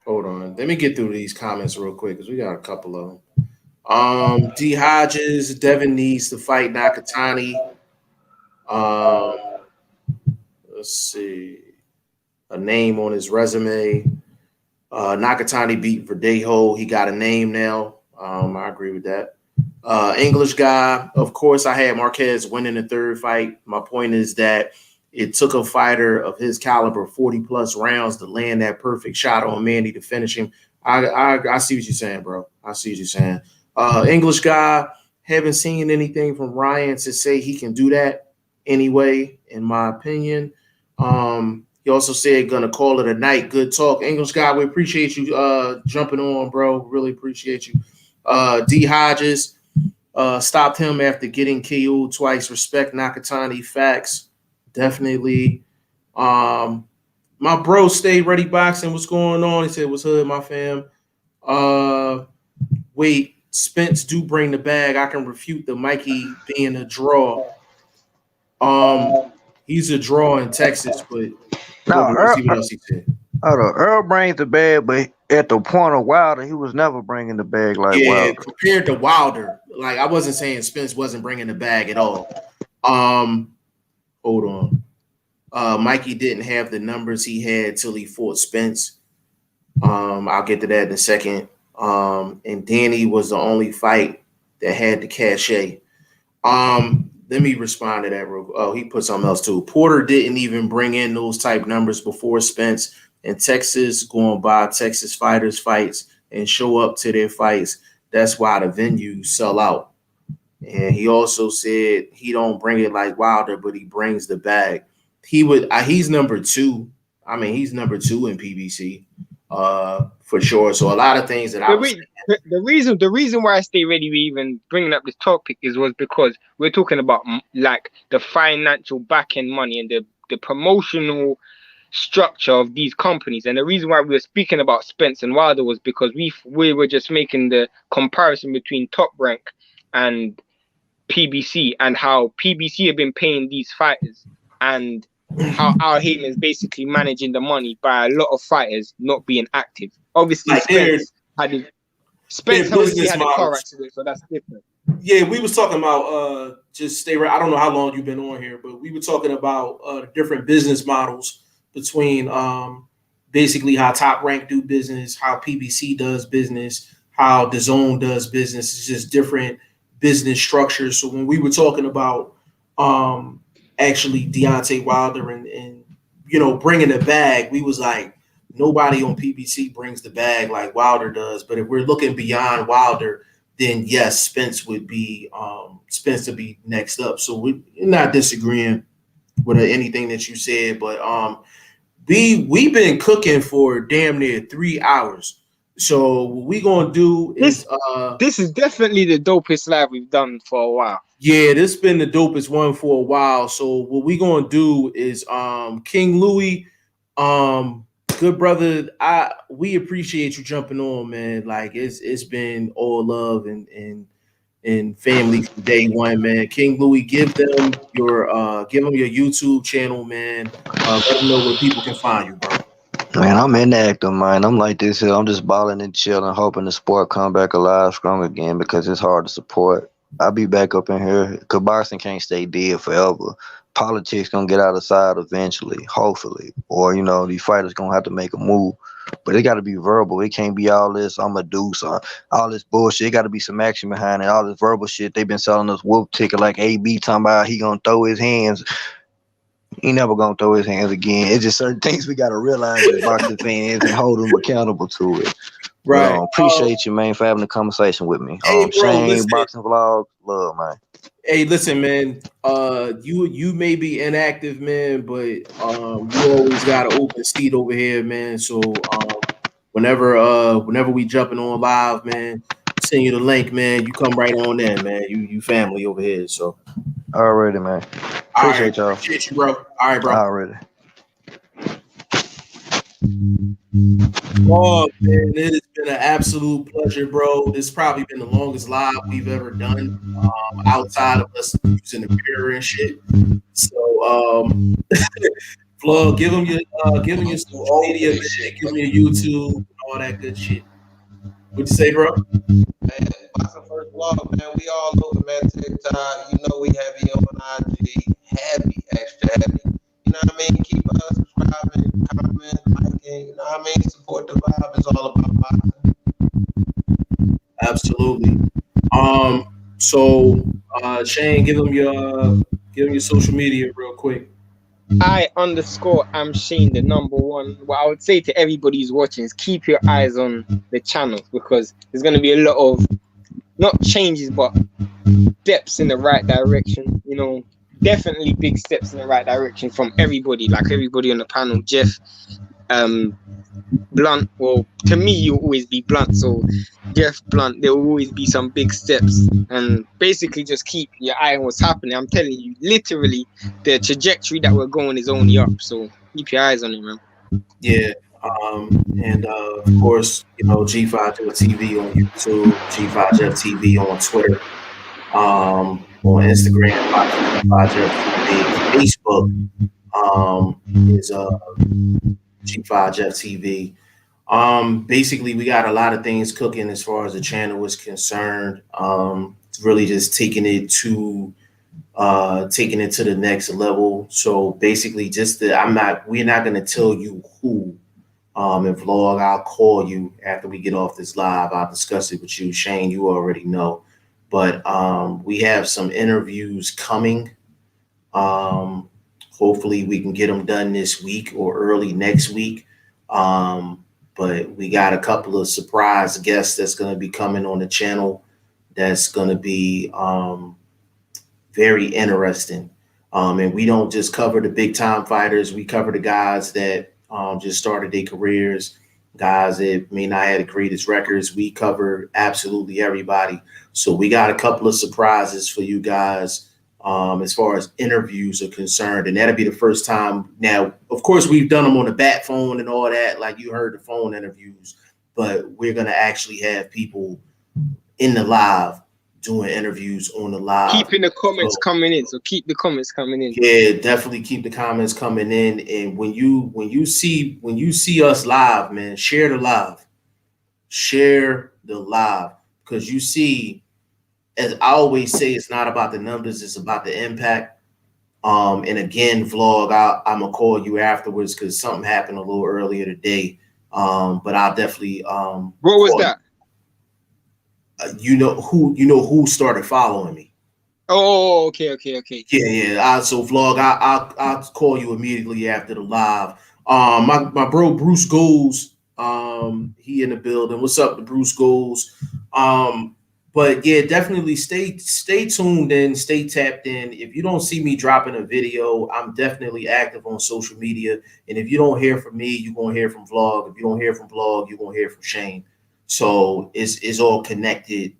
on. Let me get through these comments real quick because we got a couple of them. D Hodges, Devin needs to fight Nakatani. Let's see. A name on his resume. Nakatani beat Verdejo. He got a name now. I agree with that. English guy. Of course, I had Marquez winning the third fight. My point is that it took a fighter of his caliber 40 plus rounds to land that perfect shot on Manny to finish him. I see what you're saying, bro. I see what you're saying. English guy. Haven't seen anything from Ryan to say he can do that anyway, in my opinion. He also said gonna call it a night. Good talk. English guy, we appreciate you jumping on, bro. Really appreciate you. D Hodges stopped him after getting KO'd twice. Respect Nakatani. Facts. Definitely. My bro Stay Ready Boxing. What's going on? He said, what's hood, my fam? Wait, Spence do bring the bag. I can refute the Mikey being a draw. He's a draw in Texas, but let's see what else he said. Earl brings the bag, but at the point of Wilder, he was never bringing the bag like Yeah, Wilder. compared to Wilder, like I wasn't saying Spence wasn't bringing the bag at all. Hold on. Mikey didn't have the numbers he had till he fought Spence. I'll get to that in a second. And Danny was the only fight that had the cachet. Let me respond to that. Oh, he put something else too. Porter didn't even bring in those type numbers before Spence. And Texas going by Texas fighters fights and show up to their fights. That's why the venues sell out. And he also said he don't bring it like Wilder, but he brings the bag. He's number two. I mean, he's number two in PBC, for sure. So a lot of things that the reason why I stay ready with even bringing up this topic was because we're talking about like the financial back end money and the promotional structure of these companies. And the reason why we were speaking about Spence and Wilder was because we were just making the comparison between Top Rank and PBC and how PBC have been paying these fighters and how Al Haymon is basically managing the money by a lot of fighters not being active. Obviously, like Spence obviously had a car accident, so that's different. Yeah, we was talking about just stay right. I don't know how long you've been on here, but we were talking about different business models between basically how Top Rank do business, how PBC does business, how DAZN does business. It's just different business structures. So when we were talking about actually Deontay Wilder and bringing the bag, we was like, nobody on PBC brings the bag like Wilder does. But if we're looking beyond Wilder, then yes, Spence would be next up. So we're not disagreeing with anything that you said, but we've been cooking for damn near 3 hours. So what we gonna do is this is definitely the dopest live we've done for a while. Yeah, this has been the dopest one for a while. So what we gonna do is King Louis, good brother, we appreciate you jumping on, man. Like it's been all love and family from day one, man. King Louis, give them your YouTube channel, man. Let them know where people can find you, bro. Man, I'm inactive, man. I'm like this here. I'm just balling and chilling, hoping the sport come back alive strong again because it's hard to support. I'll be back up in here because boxing can't stay dead forever. Politics gonna get out of sight eventually, hopefully. Or, these fighters gonna have to make a move. But it gotta be verbal. It can't be all this, I'm gonna do something. All this bullshit. It gotta be some action behind it. All this verbal shit. They've been selling us whoop ticket like AB talking about he gonna throw his hands. He never gonna throw his hands again. It's just certain things we gotta realize as boxing fans and hold them accountable to it. Right. But, appreciate you, man, for having a conversation with me. Hey, bro, Shane, listen. boxing vlog, love, man. Hey, listen, man. You may be inactive, man, but you always got an open seat over here, man. So whenever we jumping on live, man, send you the link, man. You come right on in, man. You family over here. So already, man. Appreciate y'all. Appreciate you, bro. All right, bro. Already. Oh man, it has been an absolute pleasure, bro. This has probably been the longest live we've ever done, outside of us using the mirror and shit. So, Vlog, give them your social media, man. Give them your YouTube and all that good shit. What'd you say, bro? Man, BoxingFirst Vlog, man. We all over, man. TikTok, you know we heavy on IG, heavy, extra heavy. You know what I mean? Keep subscribing, comment, liking. You know what I mean? Support the vibe. It's all about boxing. Absolutely. So, Shane, give them your social media real quick. I'm Shane, the number one. What I would say to everybody who's watching is keep your eyes on the channel, because there's going to be a lot of, not changes, but steps in the right direction. You know, definitely big steps in the right direction from everybody, like everybody on the panel. Jeff, Blunt, well, to me, you'll always be Blunt. So, Jeff, Blunt, there will always be some big steps. And basically, just keep your eye on what's happening. I'm telling you, literally, the trajectory that we're going is only up. So, keep your eyes on it, man. Yeah. And of course, you know, G5 TV on YouTube, G5 Jeff TV on Twitter, on Instagram, G5 Jeff TV, Facebook is G5 Jeff TV. Basically, we got a lot of things cooking as far as the channel is concerned. It's really just taking it to the next level. So basically, we're not going to tell you who. And Vlog, I'll call you after we get off this live. I'll discuss it with you. Shane, you already know. But we have some interviews coming. Hopefully we can get them done this week or early next week. But we got a couple of surprise guests that's going to be coming on the channel. That's going to be very interesting. And we don't just cover the big time fighters. We cover the guys that just started their careers, guys that may not have the greatest records. We cover absolutely everybody. So we got a couple of surprises for you guys as far as interviews are concerned. And that'll be the first time. Now, of course, we've done them on the bat phone and all that, like you heard the phone interviews, but we're going to actually have people in the live doing interviews on the live. Keeping the comments coming in. So keep the comments coming in. Yeah, definitely keep the comments coming in. And when you see us live, man, share the live. Share the live. Because you see, as I always say, it's not about the numbers, it's about the impact. And again, Vlog, I'm gonna call you afterwards because something happened a little earlier today. But I'll definitely what was that? You know who started following me. Oh, okay. Yeah. So Vlog, I'll call you immediately after the live. My bro Bruce Goals, he in the building. What's up, Bruce Goals? But yeah, definitely stay tuned in, stay tapped in. If you don't see me dropping a video, I'm definitely active on social media. And if you don't hear from me, you're gonna hear from Vlog. If you don't hear from Vlog, you're gonna hear from Shane. So it's all connected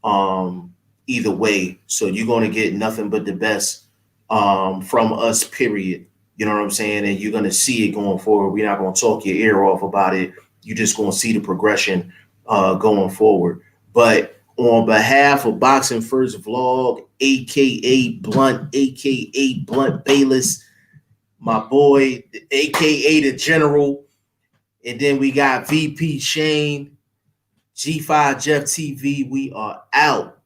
either way. So you're going to get nothing but the best from us, period. You know what I'm saying? And you're going to see it going forward. We're not going to talk your ear off about it. You're just going to see the progression going forward. But on behalf of BoxingFirst Vlog, a.k.a. Blunt, a.k.a. Blunt Bayless, my boy, a.k.a. the General, and then we got VP Shane, G5 Jeff TV, we are out.